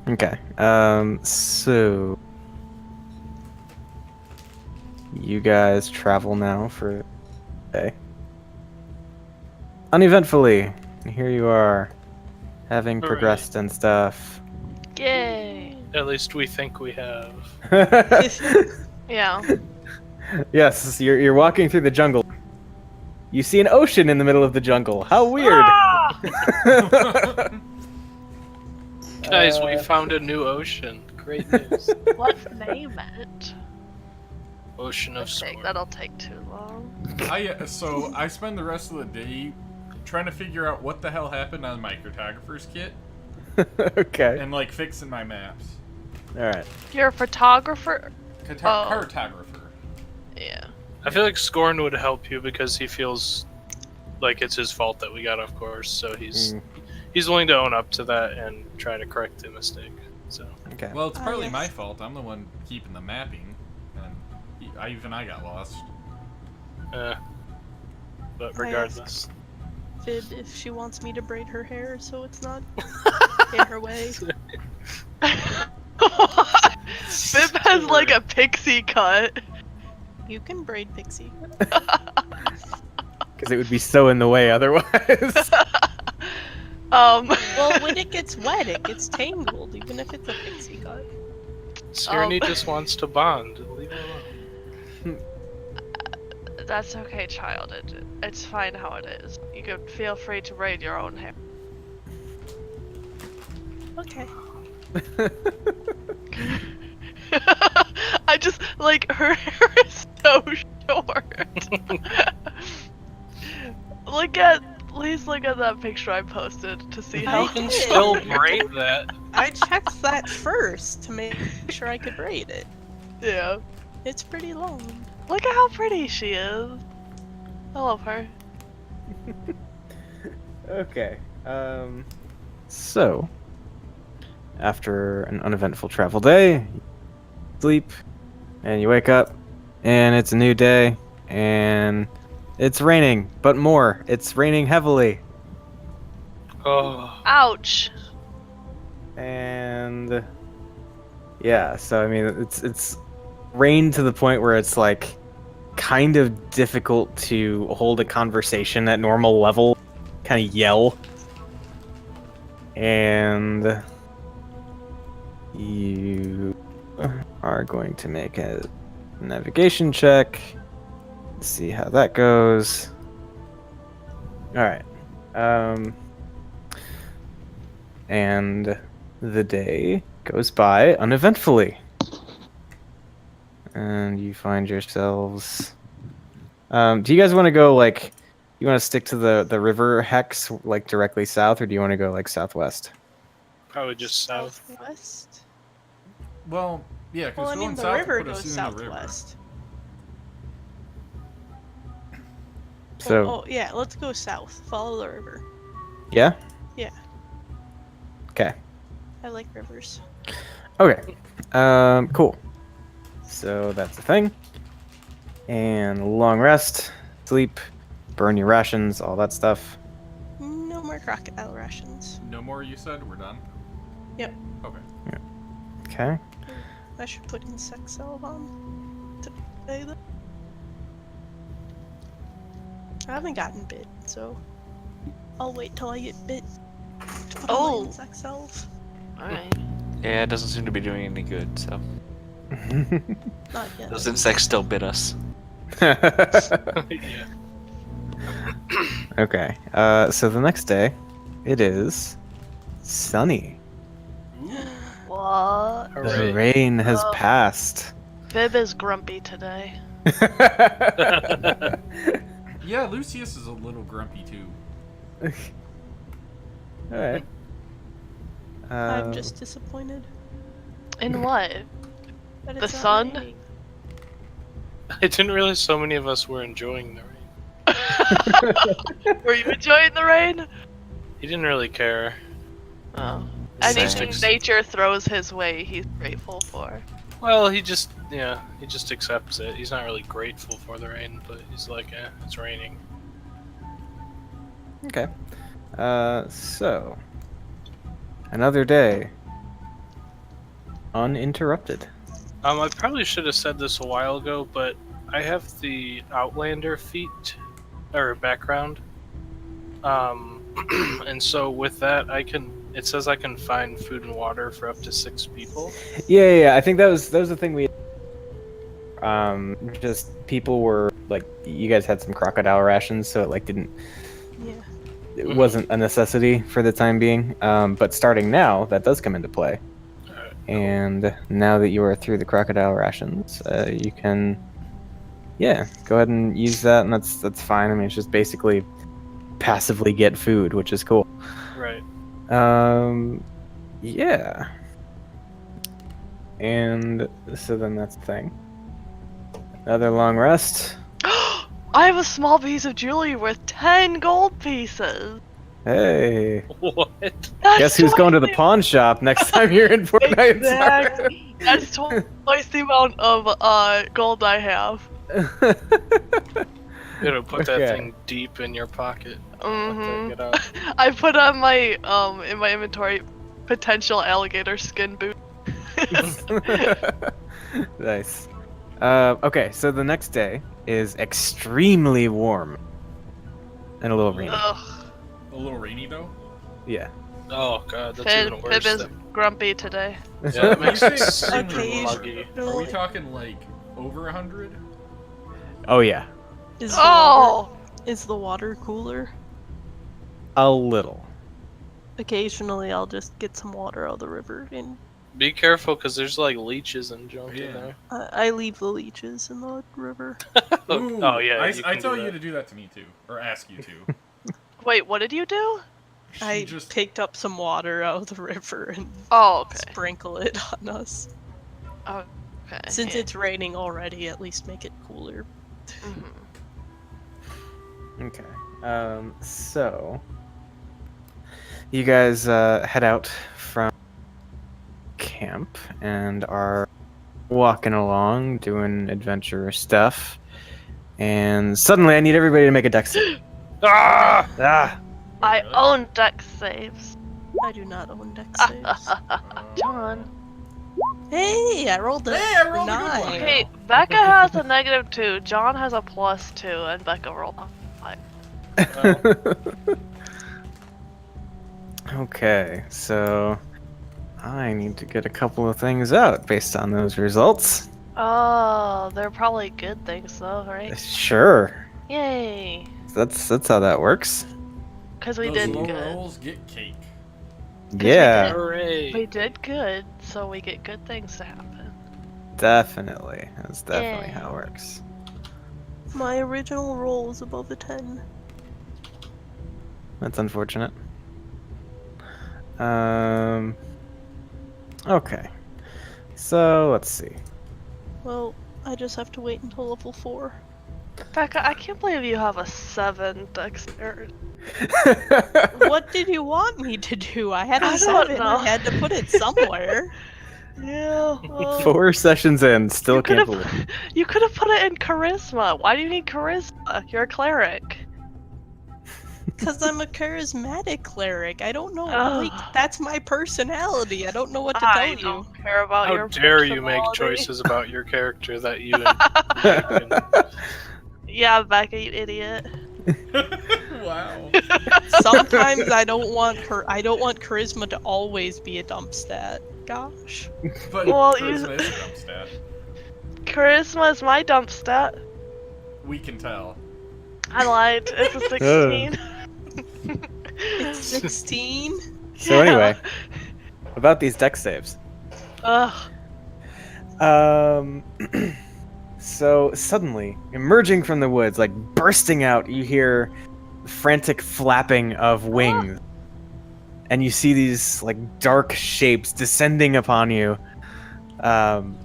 [SPEAKER 1] Okay. So you guys travel now for a day. Uneventfully. And here you are, having
[SPEAKER 5] Hooray.
[SPEAKER 1] progressed and stuff.
[SPEAKER 2] Yay.
[SPEAKER 5] At least we think we have.
[SPEAKER 2] Yeah.
[SPEAKER 1] Yes, you're walking through the jungle. You see an ocean in the middle of the jungle. How weird!
[SPEAKER 2] Ah!
[SPEAKER 5] Guys, we found a new ocean. Great news.
[SPEAKER 2] Let's name it.
[SPEAKER 5] Ocean of Scorn.
[SPEAKER 2] That'll take too long.
[SPEAKER 3] So I spend the rest of the day trying to figure out what the hell happened on my cartographer's kit
[SPEAKER 1] Okay.
[SPEAKER 3] and like fixing my maps.
[SPEAKER 1] Alright.
[SPEAKER 2] You're a photographer? Oh.
[SPEAKER 3] Cartographer.
[SPEAKER 2] Yeah.
[SPEAKER 5] I feel like Scorn would help you because he feels like it's his fault that we got off course, so he's willing to own up to that and try to correct the mistake. So
[SPEAKER 1] Okay.
[SPEAKER 3] Well, it's partly
[SPEAKER 4] yes.
[SPEAKER 3] my fault. I'm the one keeping the mapping, and I got lost.
[SPEAKER 5] but regardless.
[SPEAKER 4] Fib if she wants me to braid her hair so it's not in her way.
[SPEAKER 2] Bib has like a pixie cut.
[SPEAKER 4] You can braid Pixie.
[SPEAKER 1] Because it would be so in the way otherwise.
[SPEAKER 2] Well,
[SPEAKER 4] when it gets wet, it gets tangled, even if it's a pixie cut.
[SPEAKER 5] Scarny just wants to bond. Leave him alone.
[SPEAKER 2] That's okay, child. It's fine how it is. You can feel free to braid your own hair.
[SPEAKER 4] Okay.
[SPEAKER 2] I just like her hair is so short. Please look at that picture I posted to see
[SPEAKER 4] I
[SPEAKER 2] how
[SPEAKER 5] You can
[SPEAKER 4] did.
[SPEAKER 5] still braid that.
[SPEAKER 4] I checked that first to make sure I could braid it.
[SPEAKER 2] Yeah.
[SPEAKER 4] It's pretty long.
[SPEAKER 2] Look at how pretty she is. I love her.
[SPEAKER 1] Okay. So, after an uneventful travel day, you sleep, and you wake up, and it's a new day, and it's raining, but more. It's raining heavily,
[SPEAKER 5] Oh,
[SPEAKER 2] Ouch.
[SPEAKER 1] and yeah. So I mean, it's rain to the point where it's like kind of difficult to hold a conversation at normal level. Kind of yell, and you are going to make a navigation check. See how that goes. All right. And the day goes by uneventfully. And you find yourselves. Do you guys want to go like? You want to stick to the river hex like directly south, or do you want to go like southwest?
[SPEAKER 5] probably just south.
[SPEAKER 4] Southwest?
[SPEAKER 3] Well, yeah, because
[SPEAKER 4] Well, I
[SPEAKER 3] going
[SPEAKER 4] mean, the
[SPEAKER 3] south
[SPEAKER 4] river
[SPEAKER 3] would put us
[SPEAKER 4] goes
[SPEAKER 3] in the river.
[SPEAKER 4] southwest.
[SPEAKER 1] So
[SPEAKER 4] Oh, yeah, let's go south. Follow the river.
[SPEAKER 1] yeah.
[SPEAKER 4] Yeah.
[SPEAKER 1] Okay.
[SPEAKER 4] I like rivers.
[SPEAKER 1] Okay. Cool. So that's the thing. And long rest, sleep, burn your rations, all that stuff.
[SPEAKER 4] No more crocodile rations.
[SPEAKER 3] No more, you said? We're done?
[SPEAKER 4] Yep.
[SPEAKER 3] Okay.
[SPEAKER 1] Okay.
[SPEAKER 4] I should put insect salve on today, though. I haven't gotten bit, so I'll wait till I get bit to put on
[SPEAKER 2] Oh.
[SPEAKER 4] my insect salve.
[SPEAKER 2] Alright.
[SPEAKER 6] Yeah, it doesn't seem to be doing any good, so.
[SPEAKER 4] Not yet.
[SPEAKER 6] Those insects still bit us.
[SPEAKER 5] Yeah.
[SPEAKER 1] Okay. So the next day, it is sunny.
[SPEAKER 2] What?
[SPEAKER 1] The
[SPEAKER 5] Hooray.
[SPEAKER 1] rain has
[SPEAKER 2] Oh.
[SPEAKER 1] passed.
[SPEAKER 2] Bib is grumpy today.
[SPEAKER 3] Yeah, Lucius is a little grumpy too.
[SPEAKER 1] Alright.
[SPEAKER 4] I'm just disappointed
[SPEAKER 2] In what?
[SPEAKER 4] that
[SPEAKER 2] The
[SPEAKER 4] it's not
[SPEAKER 2] sun?
[SPEAKER 4] raining.
[SPEAKER 5] I didn't realize so many of us were enjoying the rain.
[SPEAKER 2] Were you enjoying the rain?
[SPEAKER 5] He didn't really care.
[SPEAKER 2] Oh.
[SPEAKER 6] Same.
[SPEAKER 2] Anything nature throws his way, he's grateful for.
[SPEAKER 5] Well, he just accepts it. He's not really grateful for the rain, but he's like, it's raining.
[SPEAKER 1] Okay. So another day uninterrupted.
[SPEAKER 5] I probably should have said this a while ago, but I have the Outlander feat or background. And so with that, it says I can find food and water for up to 6 people.
[SPEAKER 1] Yeah. I think that was the thing we. Just people were like, you guys had some crocodile rations, so it like didn't.
[SPEAKER 4] Yeah.
[SPEAKER 1] It wasn't a necessity for the time being. But starting now, that does come into play.
[SPEAKER 5] Alright.
[SPEAKER 1] And now that you are through the crocodile rations, you can, go ahead and use that, and that's fine. I mean, it's just basically passively get food, which is cool.
[SPEAKER 5] Right.
[SPEAKER 1] Yeah. And so then that's the thing. Another long rest.
[SPEAKER 2] I have a small piece of jewelry worth 10 gold pieces.
[SPEAKER 1] Hey.
[SPEAKER 5] What?
[SPEAKER 2] That's
[SPEAKER 1] Guess who's going to the
[SPEAKER 2] twice
[SPEAKER 1] pawn shop next time you're in Fortnite?
[SPEAKER 2] Exactly. That's twice the amount of gold I have.
[SPEAKER 5] You know, put
[SPEAKER 1] Okay.
[SPEAKER 5] that thing deep in your pocket.
[SPEAKER 2] Mm-hmm.
[SPEAKER 5] Get out.
[SPEAKER 2] I put on my in my inventory potential alligator skin boot.
[SPEAKER 1] Nice. Okay, so the next day is extremely warm and a little rainy.
[SPEAKER 2] Ugh.
[SPEAKER 3] A little rainy though.
[SPEAKER 1] Yeah.
[SPEAKER 5] Oh god, that's
[SPEAKER 2] Pib,
[SPEAKER 5] even worse.
[SPEAKER 2] Pib is
[SPEAKER 5] than-
[SPEAKER 2] grumpy today.
[SPEAKER 5] Yeah, that makes
[SPEAKER 3] When
[SPEAKER 5] it
[SPEAKER 3] you say
[SPEAKER 5] super
[SPEAKER 3] extremely
[SPEAKER 4] Okay,
[SPEAKER 3] warm,
[SPEAKER 5] muggy.
[SPEAKER 3] Are we talking like over 100?
[SPEAKER 1] Oh yeah.
[SPEAKER 4] Is the water cooler?
[SPEAKER 1] A little.
[SPEAKER 4] Occasionally, I'll just get some water out of the river, and
[SPEAKER 5] Be careful, because there's like leeches and junk in
[SPEAKER 3] Yeah.
[SPEAKER 5] there.
[SPEAKER 4] I leave the leeches in the river.
[SPEAKER 3] Ooh,
[SPEAKER 5] Oh yeah,
[SPEAKER 3] I
[SPEAKER 5] you can
[SPEAKER 3] tell
[SPEAKER 5] do
[SPEAKER 3] you
[SPEAKER 5] that.
[SPEAKER 3] to do that to me too, or ask you to.
[SPEAKER 2] Wait, what did you do?
[SPEAKER 3] She
[SPEAKER 4] I
[SPEAKER 3] just
[SPEAKER 4] picked up some water out of the river and
[SPEAKER 2] Oh, okay.
[SPEAKER 4] sprinkle it on us.
[SPEAKER 2] Okay.
[SPEAKER 4] Since
[SPEAKER 2] yeah.
[SPEAKER 4] it's raining already, at least make it cooler.
[SPEAKER 2] Mhm.
[SPEAKER 1] Okay. So you guys head out from camp and are walking along, doing adventurous stuff. And suddenly, I need everybody to make a dex save.
[SPEAKER 5] Ah!
[SPEAKER 1] Ah!
[SPEAKER 2] I
[SPEAKER 3] Really?
[SPEAKER 2] own dex saves.
[SPEAKER 4] I do not own dex saves.
[SPEAKER 2] John.
[SPEAKER 4] Hey, I rolled a
[SPEAKER 3] Hey, I rolled a good one.
[SPEAKER 4] 9.
[SPEAKER 2] Okay, Becca has a -2, John has a +2, and Becca rolled a 5.
[SPEAKER 1] Okay, so I need to get a couple of things out based on those results.
[SPEAKER 2] Oh, they're probably good things though, right?
[SPEAKER 1] Sure.
[SPEAKER 2] Yay!
[SPEAKER 1] That's how that works.
[SPEAKER 2] Because we
[SPEAKER 3] those
[SPEAKER 2] did
[SPEAKER 3] low
[SPEAKER 2] good.
[SPEAKER 3] rolls get cake.
[SPEAKER 1] Yeah,
[SPEAKER 5] Hooray!
[SPEAKER 2] We did good, so we get good things to happen.
[SPEAKER 1] definitely. That's definitely
[SPEAKER 2] Yeah.
[SPEAKER 1] how it works.
[SPEAKER 4] My original roll is above a 10.
[SPEAKER 1] That's unfortunate. Okay. So let's see.
[SPEAKER 4] Well, I just have to wait until level 4.
[SPEAKER 2] Becca, I can't believe you have a 7 dexterity.
[SPEAKER 4] What did you want me to do? I had a
[SPEAKER 2] I don't
[SPEAKER 4] 7.
[SPEAKER 2] know.
[SPEAKER 4] I had to put it somewhere.
[SPEAKER 2] Yeah. Well,
[SPEAKER 1] 4 sessions in, still
[SPEAKER 2] you could
[SPEAKER 1] can't
[SPEAKER 2] have
[SPEAKER 1] believe.
[SPEAKER 2] you could have put it in charisma. Why do you need charisma? You're a cleric.
[SPEAKER 4] Because I'm a charismatic cleric. I don't know.
[SPEAKER 2] Ugh.
[SPEAKER 4] Like, that's my personality. I don't know what to
[SPEAKER 2] I
[SPEAKER 4] tell you.
[SPEAKER 2] don't care about
[SPEAKER 5] How
[SPEAKER 2] your
[SPEAKER 5] dare you make
[SPEAKER 2] personality.
[SPEAKER 5] choices about your character that you
[SPEAKER 2] Yeah, Becca, you idiot.
[SPEAKER 3] Wow.
[SPEAKER 4] Sometimes I don't want charisma to always be a dump stat. Gosh.
[SPEAKER 3] But
[SPEAKER 2] Well,
[SPEAKER 3] charisma is a dump stat.
[SPEAKER 2] Charisma is my dump stat.
[SPEAKER 3] We can tell.
[SPEAKER 2] I lied. It's a 16.
[SPEAKER 4] It's 16.
[SPEAKER 1] So anyway, about these dex saves.
[SPEAKER 2] Ugh.
[SPEAKER 1] So suddenly, emerging from the woods, like bursting out, you hear frantic flapping of wings. And you see these like dark shapes descending upon you. And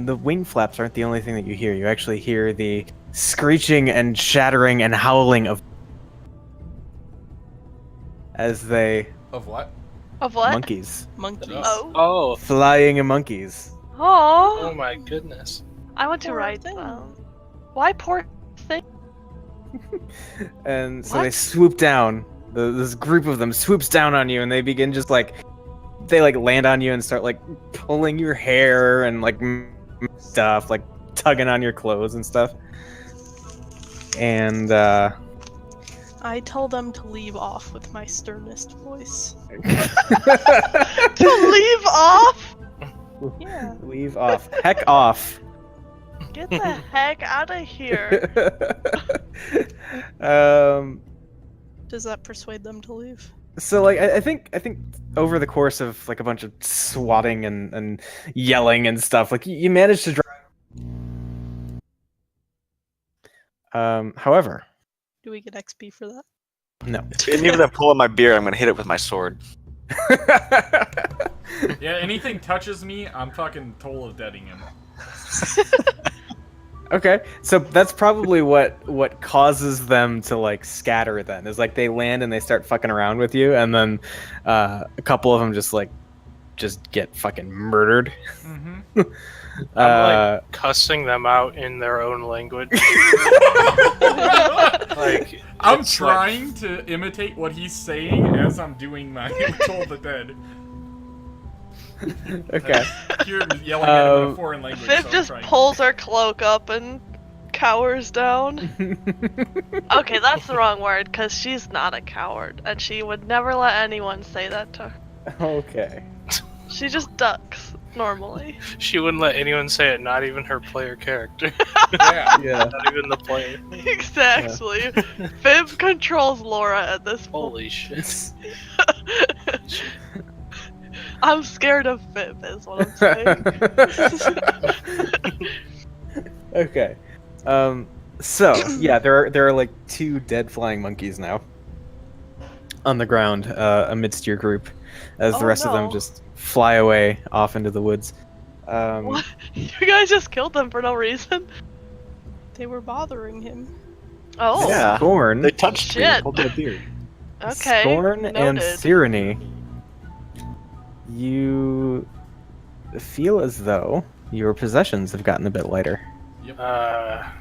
[SPEAKER 1] the wing flaps aren't the only thing that you hear. You actually hear the screeching and shattering and howling of as they
[SPEAKER 3] Of what?
[SPEAKER 2] Of what?
[SPEAKER 1] monkeys.
[SPEAKER 4] Monkeys.
[SPEAKER 2] Oh.
[SPEAKER 5] Oh,
[SPEAKER 1] Flying monkeys.
[SPEAKER 5] oh
[SPEAKER 2] Oh.
[SPEAKER 5] my goodness.
[SPEAKER 2] I want to
[SPEAKER 4] Poor
[SPEAKER 2] ride
[SPEAKER 4] thing.
[SPEAKER 2] them. Why poor thing?
[SPEAKER 1] And so they
[SPEAKER 2] What?
[SPEAKER 1] swoop down. This group of them swoops down on you, and they begin just like they like land on you and start like pulling your hair and like stuff, like tugging on your clothes and stuff. And
[SPEAKER 4] I tell them to leave off with my sternest voice.
[SPEAKER 2] To leave off?
[SPEAKER 4] Yeah.
[SPEAKER 1] leave off. Heck off.
[SPEAKER 2] Get the heck out of here.
[SPEAKER 4] Does that persuade them to leave?
[SPEAKER 1] So like I think over the course of like a bunch of swatting and yelling and stuff, like you managed to drive. However,
[SPEAKER 4] Do we get XP for that?
[SPEAKER 1] no.
[SPEAKER 6] And even if I pull on my beard, I'm gonna hit it with my sword.
[SPEAKER 3] Yeah, anything touches me, I'm fucking Toll of Deading him.
[SPEAKER 1] Okay, so that's probably what causes them to like scatter. Then is like they land and they start fucking around with you, and then a couple of them just get fucking murdered.
[SPEAKER 3] Mm-hmm.
[SPEAKER 5] I'm like cussing them out in their own language. Like
[SPEAKER 3] I'm
[SPEAKER 5] it's like-
[SPEAKER 3] trying to imitate what he's saying as I'm doing my Toll the Dead.
[SPEAKER 1] Okay.
[SPEAKER 3] Hear him yelling at him in a
[SPEAKER 1] Um,
[SPEAKER 3] foreign language.
[SPEAKER 2] Viv
[SPEAKER 3] so I'm
[SPEAKER 2] just
[SPEAKER 3] trying-
[SPEAKER 2] pulls her cloak up and cowers down. Okay, that's the wrong word, because she's not a coward, and she would never let anyone say that to her.
[SPEAKER 1] Okay.
[SPEAKER 2] She just ducks. normally.
[SPEAKER 5] She wouldn't let anyone say it, not even her player character.
[SPEAKER 3] Yeah.
[SPEAKER 1] Yeah.
[SPEAKER 5] Not even the player.
[SPEAKER 2] Exactly. Fib controls Laura at this point.
[SPEAKER 5] Holy shit.
[SPEAKER 2] I'm scared of Fib, is what I'm saying.
[SPEAKER 1] Okay. So yeah, there are like 2 dead flying monkeys now on the ground amidst your group, as the
[SPEAKER 2] Oh,
[SPEAKER 1] rest of them
[SPEAKER 2] no.
[SPEAKER 1] just fly away off into the woods.
[SPEAKER 2] What? You guys just killed them for no reason?
[SPEAKER 4] They were bothering him.
[SPEAKER 2] Oh,
[SPEAKER 6] Yeah.
[SPEAKER 1] Scorn,
[SPEAKER 6] They touched me.
[SPEAKER 2] Shit.
[SPEAKER 6] Pulled my beard.
[SPEAKER 2] okay.
[SPEAKER 1] Scorn and
[SPEAKER 2] noted.
[SPEAKER 1] Cyrene, you feel as though your possessions have gotten a bit lighter.
[SPEAKER 5] Yeah.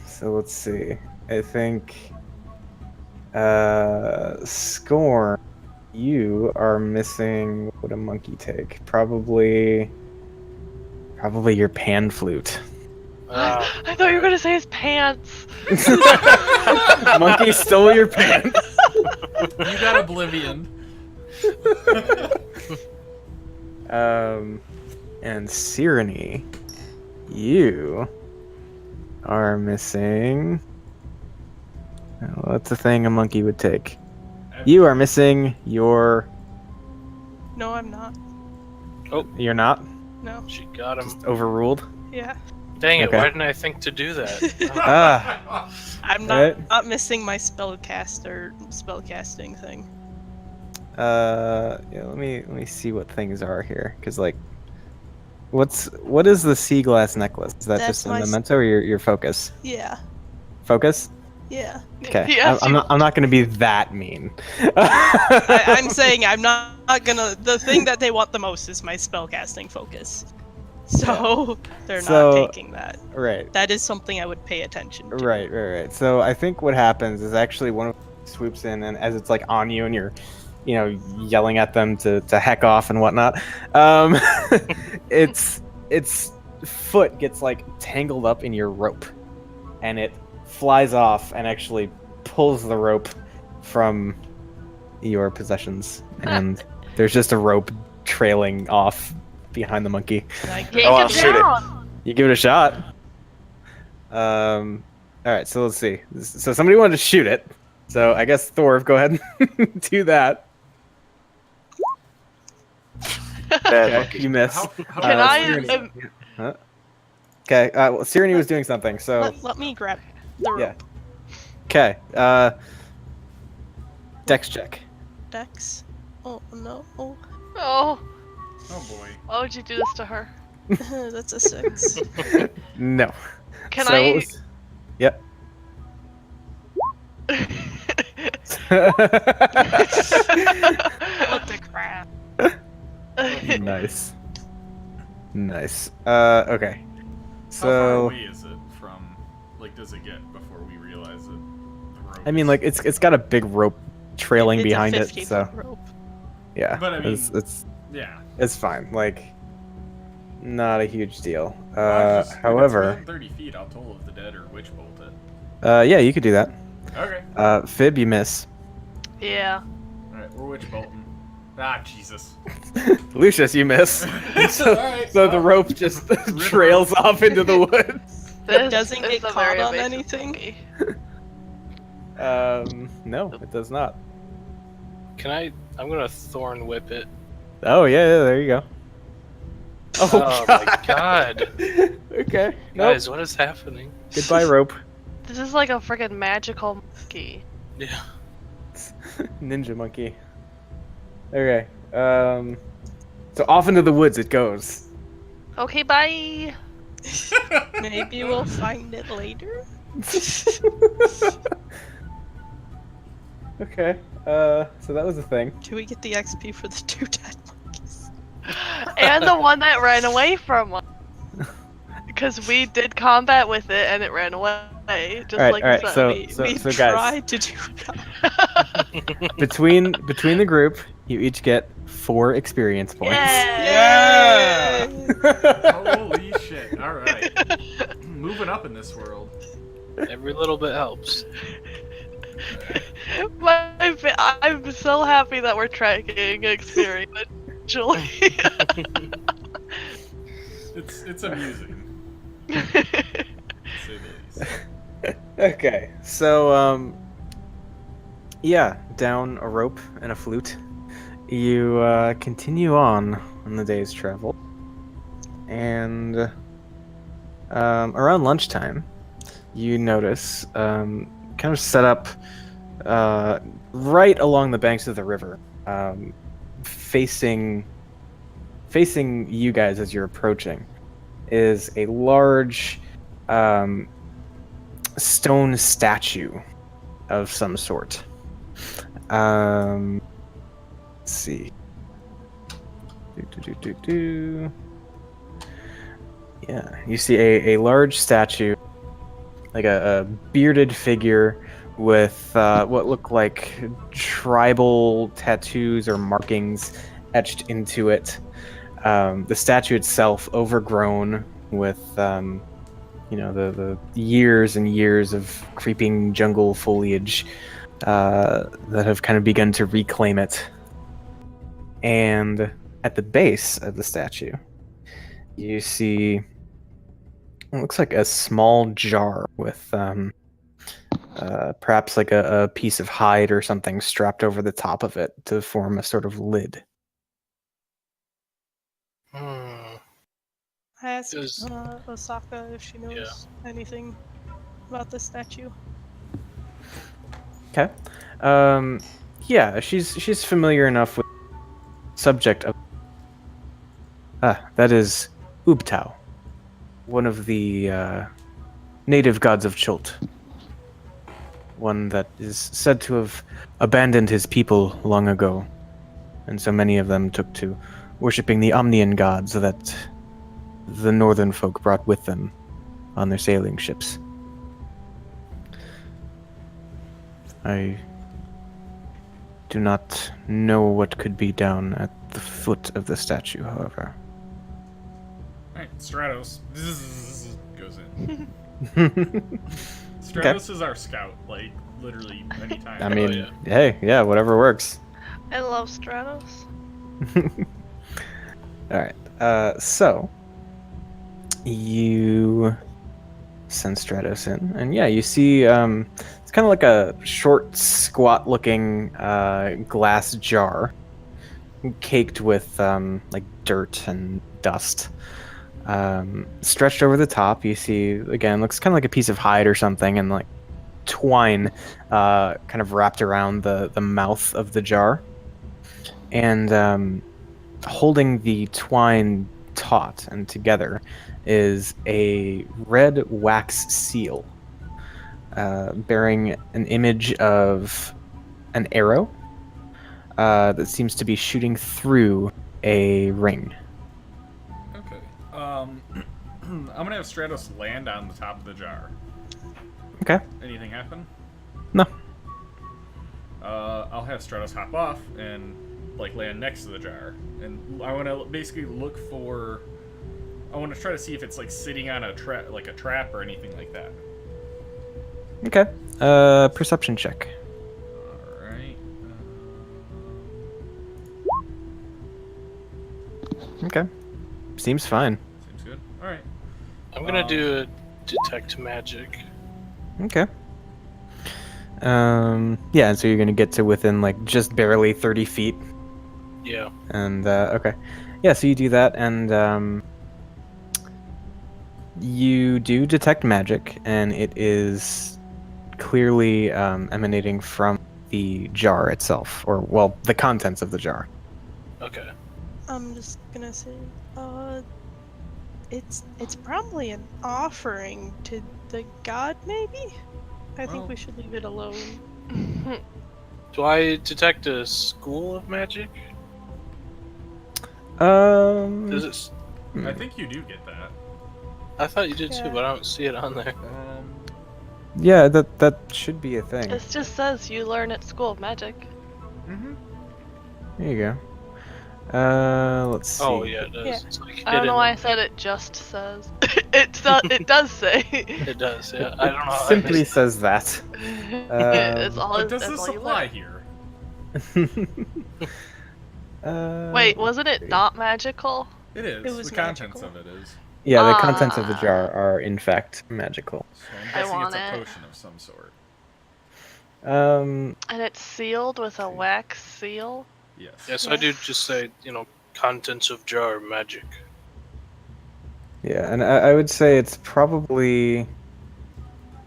[SPEAKER 1] So let's see. I think Scorn, you are missing. What would a monkey take? Probably your pan flute.
[SPEAKER 2] I thought you were gonna say his pants.
[SPEAKER 1] Monkey stole your pants.
[SPEAKER 3] You got Oblivion.
[SPEAKER 1] And Cyrene, you are missing. What's the thing a monkey would take? You are missing your.
[SPEAKER 4] No, I'm not.
[SPEAKER 1] You're not
[SPEAKER 4] No.
[SPEAKER 5] She got him.
[SPEAKER 1] overruled.
[SPEAKER 4] Yeah.
[SPEAKER 5] Dang it,
[SPEAKER 1] Okay.
[SPEAKER 5] why didn't I think to do that?
[SPEAKER 1] Ah,
[SPEAKER 4] I'm
[SPEAKER 1] Right.
[SPEAKER 4] not missing my spellcasting thing.
[SPEAKER 1] yeah. Let me see what things are here, because like, what is the sea glass necklace? Is that
[SPEAKER 4] That's
[SPEAKER 1] just a
[SPEAKER 4] my
[SPEAKER 1] memento or your focus?
[SPEAKER 4] Yeah.
[SPEAKER 1] Focus.
[SPEAKER 4] Yeah.
[SPEAKER 1] Okay.
[SPEAKER 2] Yes,
[SPEAKER 1] I'm not gonna be that mean.
[SPEAKER 4] I'm saying I'm not gonna. The thing that they want the most is my spellcasting focus. So they're
[SPEAKER 1] So-
[SPEAKER 4] not taking that.
[SPEAKER 1] Right.
[SPEAKER 4] That is something I would pay attention to.
[SPEAKER 1] Right. So I think what happens is actually one of them swoops in, and as it's like on you, and you're, yelling at them to heck off and whatnot, its foot gets like tangled up in your rope, and it flies off and actually pulls the rope from your possessions, and there's just a rope trailing off behind the monkey.
[SPEAKER 4] Like,
[SPEAKER 2] Yank
[SPEAKER 6] I'll
[SPEAKER 2] it
[SPEAKER 6] shoot it.
[SPEAKER 2] down.
[SPEAKER 1] You give it a shot. All right, so let's see. So somebody wanted to shoot it. So I guess Thor, go ahead and do that.
[SPEAKER 6] Bad
[SPEAKER 1] Okay,
[SPEAKER 6] monkey.
[SPEAKER 1] you miss.
[SPEAKER 3] How
[SPEAKER 2] Can I?
[SPEAKER 1] Cyrene- Okay, well, Cyrene was doing something. So
[SPEAKER 4] let me grab the rope.
[SPEAKER 1] yeah. Okay. Dex check.
[SPEAKER 4] Dex. Oh no. Oh,
[SPEAKER 2] Oh,
[SPEAKER 3] Oh boy.
[SPEAKER 2] why would you do this to her?
[SPEAKER 4] that's a 6.
[SPEAKER 1] No.
[SPEAKER 2] Can
[SPEAKER 1] So
[SPEAKER 2] I?
[SPEAKER 1] what was- Yep.
[SPEAKER 4] What the crap?
[SPEAKER 1] Nice. Nice. Okay.
[SPEAKER 3] How far
[SPEAKER 1] So
[SPEAKER 3] away is it from? Like, does it get before we realize it? The rope
[SPEAKER 1] I mean,
[SPEAKER 3] is-
[SPEAKER 1] like it's got a big rope trailing
[SPEAKER 4] It's
[SPEAKER 1] behind
[SPEAKER 4] a
[SPEAKER 1] it.
[SPEAKER 4] 50
[SPEAKER 1] So
[SPEAKER 4] foot rope.
[SPEAKER 1] yeah,
[SPEAKER 3] But I mean-
[SPEAKER 1] it's
[SPEAKER 3] yeah.
[SPEAKER 1] fine. Like, not a huge deal.
[SPEAKER 3] Well, if it's
[SPEAKER 1] However,
[SPEAKER 3] within 30 feet, I'll Toll of the Dead or Witch Bolt it.
[SPEAKER 1] yeah, you could do that.
[SPEAKER 3] Okay.
[SPEAKER 1] Fib, you miss.
[SPEAKER 2] Yeah.
[SPEAKER 3] All right, we're Witch Bolting. Ah, Jesus.
[SPEAKER 1] Lucius, you miss. So,
[SPEAKER 3] Alright,
[SPEAKER 1] so the
[SPEAKER 3] well,
[SPEAKER 1] rope just trails off into the woods.
[SPEAKER 2] This
[SPEAKER 4] doesn't
[SPEAKER 2] is
[SPEAKER 4] get
[SPEAKER 2] a
[SPEAKER 4] caught
[SPEAKER 2] very
[SPEAKER 4] on
[SPEAKER 2] evasive
[SPEAKER 4] anything?
[SPEAKER 2] monkey.
[SPEAKER 1] No, it does not.
[SPEAKER 5] I'm gonna thorn whip it.
[SPEAKER 1] Oh yeah, there you go.
[SPEAKER 5] Oh my god.
[SPEAKER 1] Okay. Nope.
[SPEAKER 5] Guys, what is happening?
[SPEAKER 1] Goodbye, rope.
[SPEAKER 2] This is like a freaking magical monkey.
[SPEAKER 5] Yeah.
[SPEAKER 1] Ninja monkey. Okay. So off into the woods it goes.
[SPEAKER 2] Okay, bye.
[SPEAKER 4] Maybe we'll find it later.
[SPEAKER 1] Okay. So that was a thing.
[SPEAKER 4] Do we get the XP for the 2 dead monkeys?
[SPEAKER 2] And the one that ran away from us. Because we did combat with it and it ran away. Just
[SPEAKER 1] Alright,
[SPEAKER 2] like
[SPEAKER 1] alright,
[SPEAKER 2] you said.
[SPEAKER 1] so-
[SPEAKER 4] we
[SPEAKER 1] guys.
[SPEAKER 4] tried to do that.
[SPEAKER 1] Between the group, you each get 4 experience points.
[SPEAKER 2] Yay!
[SPEAKER 3] Holy shit. All right. Moving up in this world.
[SPEAKER 5] Every little bit helps.
[SPEAKER 2] I'm so happy that we're tracking experientially.
[SPEAKER 3] It's amusing, to say the least.
[SPEAKER 1] Okay, so yeah, down a rope and a flute, you continue on the day's travel, and around lunchtime, you notice kind of set up right along the banks of the river, facing you guys as you're approaching, is a large stone statue of some sort. Let's see. Yeah, you see a large statue, like a bearded figure with what look like tribal tattoos or markings etched into it. The statue itself overgrown with the years and years of creeping jungle foliage that have kind of begun to reclaim it. And at the base of the statue, you see what looks like a small jar with perhaps like a piece of hide or something strapped over the top of it to form a sort of lid.
[SPEAKER 4] I asked
[SPEAKER 5] Does-
[SPEAKER 4] Osaka if she knows anything about the statue.
[SPEAKER 1] Okay. Yeah, she's familiar enough with the subject of. That is Ubtao, one of the native gods of Chult. One that is said to have abandoned his people long ago, and so many of them took to worshipping the Omnian gods that the northern folk brought with them on their sailing ships. I do not know what could be down at the foot of the statue, however.
[SPEAKER 3] Alright, Stratos goes in. Stratos is our scout, like, literally anytime.
[SPEAKER 1] I mean, hey, yeah, whatever works.
[SPEAKER 2] I love Stratos.
[SPEAKER 1] Alright, so you send Stratos in, and yeah, you see it's kind of like a short, squat-looking glass jar caked with like dirt and dust. Stretched over the top, you see, again, looks kind of like a piece of hide or something, and like twine kind of wrapped around the mouth of the jar. And holding the twine taut and together is a red wax seal bearing an image of an arrow that seems to be shooting through a ring.
[SPEAKER 3] Okay. I'm gonna have Stratos land on the top of the jar.
[SPEAKER 1] Okay.
[SPEAKER 3] Anything happen?
[SPEAKER 1] No.
[SPEAKER 3] I'll have Stratos hop off and like land next to the jar, and I want to basically look for. I want to try to see if it's like sitting on a trap, like a trap or anything like that.
[SPEAKER 1] Okay. Perception check.
[SPEAKER 3] All right.
[SPEAKER 1] Okay. Seems fine.
[SPEAKER 3] Seems good. All right.
[SPEAKER 5] I'm gonna do a detect magic.
[SPEAKER 1] Okay. Yeah, and so you're gonna get to within like just barely 30 feet.
[SPEAKER 5] Yeah.
[SPEAKER 1] And okay, yeah. So you do that, and you do detect magic, and it is clearly emanating from the jar itself, or well, the contents of the jar.
[SPEAKER 5] Okay.
[SPEAKER 4] I'm just gonna say, it's probably an offering to the god, maybe? I think
[SPEAKER 3] Well-
[SPEAKER 4] we should leave it alone.
[SPEAKER 5] Do I detect a school of magic? Does it?
[SPEAKER 3] I think you do get that.
[SPEAKER 5] I thought you did too,
[SPEAKER 4] Yeah.
[SPEAKER 5] but I don't see it on there.
[SPEAKER 1] Yeah, that should be a thing.
[SPEAKER 2] It just says you learn at School of Magic.
[SPEAKER 3] Mm-hmm.
[SPEAKER 1] There you Let's see.
[SPEAKER 5] Oh yeah, it does.
[SPEAKER 4] Yeah.
[SPEAKER 5] It's like
[SPEAKER 2] I don't know
[SPEAKER 5] hidden.
[SPEAKER 2] why I said it just says. It does say.
[SPEAKER 5] It does. Yeah. I don't know. How I
[SPEAKER 1] Simply
[SPEAKER 5] missed
[SPEAKER 1] says that.
[SPEAKER 2] It's all.
[SPEAKER 3] But does
[SPEAKER 2] that's
[SPEAKER 3] this
[SPEAKER 2] all you
[SPEAKER 3] apply
[SPEAKER 2] learn.
[SPEAKER 3] here?
[SPEAKER 2] Wait, wasn't it not magical?
[SPEAKER 3] It is.
[SPEAKER 4] It was
[SPEAKER 3] the contents
[SPEAKER 4] magical.
[SPEAKER 3] of it is.
[SPEAKER 1] Yeah, the contents of the jar
[SPEAKER 2] Ah.
[SPEAKER 1] are in fact magical.
[SPEAKER 3] So I'm
[SPEAKER 2] I
[SPEAKER 3] guessing
[SPEAKER 2] want
[SPEAKER 3] it's a
[SPEAKER 2] it.
[SPEAKER 3] potion of some sort.
[SPEAKER 2] And it's sealed with a wax seal.
[SPEAKER 3] Yes.
[SPEAKER 5] Yeah, so I do just say, contents of jar magic.
[SPEAKER 1] Yeah, and I would say it's probably.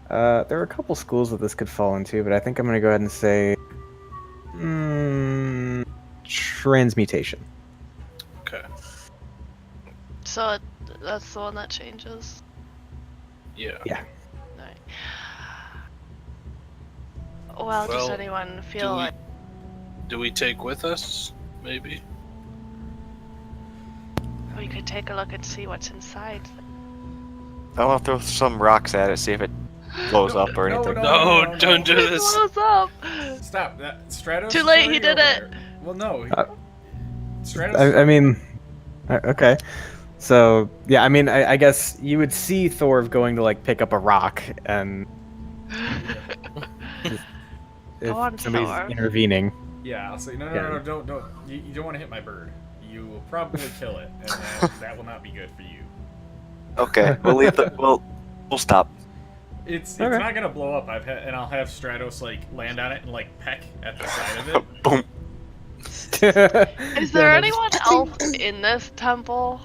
[SPEAKER 1] There are a couple schools that this could fall into, but I think I'm going to go ahead and say. Transmutation.
[SPEAKER 5] Okay.
[SPEAKER 2] So that's the one that changes.
[SPEAKER 5] Yeah.
[SPEAKER 1] Yeah.
[SPEAKER 2] Right. Well, does
[SPEAKER 5] Well,
[SPEAKER 2] anyone
[SPEAKER 5] Do
[SPEAKER 2] feel
[SPEAKER 5] we,
[SPEAKER 2] like
[SPEAKER 5] do we take with us? Maybe.
[SPEAKER 2] we could take a look and see what's inside?
[SPEAKER 6] I want to throw some rocks at it, see if it blows up or anything.
[SPEAKER 5] No, don't do
[SPEAKER 2] It
[SPEAKER 5] this.
[SPEAKER 2] blows up!
[SPEAKER 3] Stop. That Stratos.
[SPEAKER 2] Too
[SPEAKER 3] is
[SPEAKER 2] late, he
[SPEAKER 3] already
[SPEAKER 2] did
[SPEAKER 3] over
[SPEAKER 2] it.
[SPEAKER 3] there. Well, no.
[SPEAKER 1] Uh,
[SPEAKER 3] Stratos.
[SPEAKER 1] I mean, okay. So yeah, I mean, I guess you would see Thorv going to like pick up a rock, and if
[SPEAKER 2] Go on,
[SPEAKER 1] somebody's
[SPEAKER 2] Thorv.
[SPEAKER 1] intervening.
[SPEAKER 3] Yeah, I'll say no,
[SPEAKER 1] Yeah.
[SPEAKER 3] don't. You don't want to hit my bird. You will probably kill it, and that will not be good for you.
[SPEAKER 6] Okay, we'll leave the. We'll stop.
[SPEAKER 3] It's
[SPEAKER 1] Okay.
[SPEAKER 3] not gonna blow up. And I'll have Stratos like land on it and like peck at the side of it.
[SPEAKER 6] Boom.
[SPEAKER 2] Is there anyone else in this temple?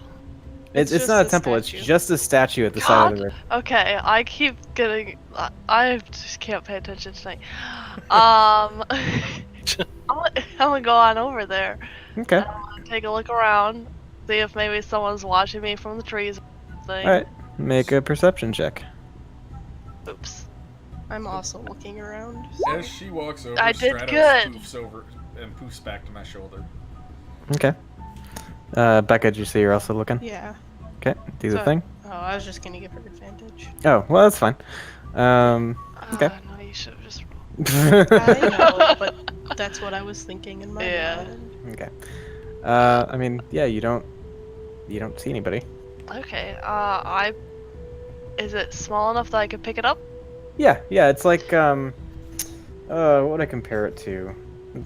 [SPEAKER 1] It's
[SPEAKER 4] It's
[SPEAKER 1] not a
[SPEAKER 4] just a
[SPEAKER 1] temple. It's
[SPEAKER 4] statue.
[SPEAKER 1] just a statue at the side of the river.
[SPEAKER 2] Okay, I keep getting. I just can't pay attention tonight. I'm gonna go on over there.
[SPEAKER 1] Okay.
[SPEAKER 2] Take a look around, see if maybe someone's watching me from the trees. Or
[SPEAKER 1] All right. Make a perception check.
[SPEAKER 2] Oops.
[SPEAKER 4] I'm also looking around.
[SPEAKER 3] As she walks over,
[SPEAKER 2] I did
[SPEAKER 3] Stratos
[SPEAKER 2] good.
[SPEAKER 3] poofs over and poofs back to my shoulder.
[SPEAKER 1] Okay. Becca, did you say you're also looking?
[SPEAKER 4] Yeah.
[SPEAKER 1] Okay. Do the
[SPEAKER 4] So-
[SPEAKER 1] thing.
[SPEAKER 4] Oh, I was just gonna give her advantage.
[SPEAKER 1] Oh, well, that's fine. Okay.
[SPEAKER 2] No, you should have just.
[SPEAKER 4] I know, but that's what I was thinking in my
[SPEAKER 2] Yeah.
[SPEAKER 4] mind.
[SPEAKER 1] Okay. I mean, yeah, you don't see anybody.
[SPEAKER 2] Okay. Is it small enough that I could pick it up?
[SPEAKER 1] Yeah, it's like what would I compare it to?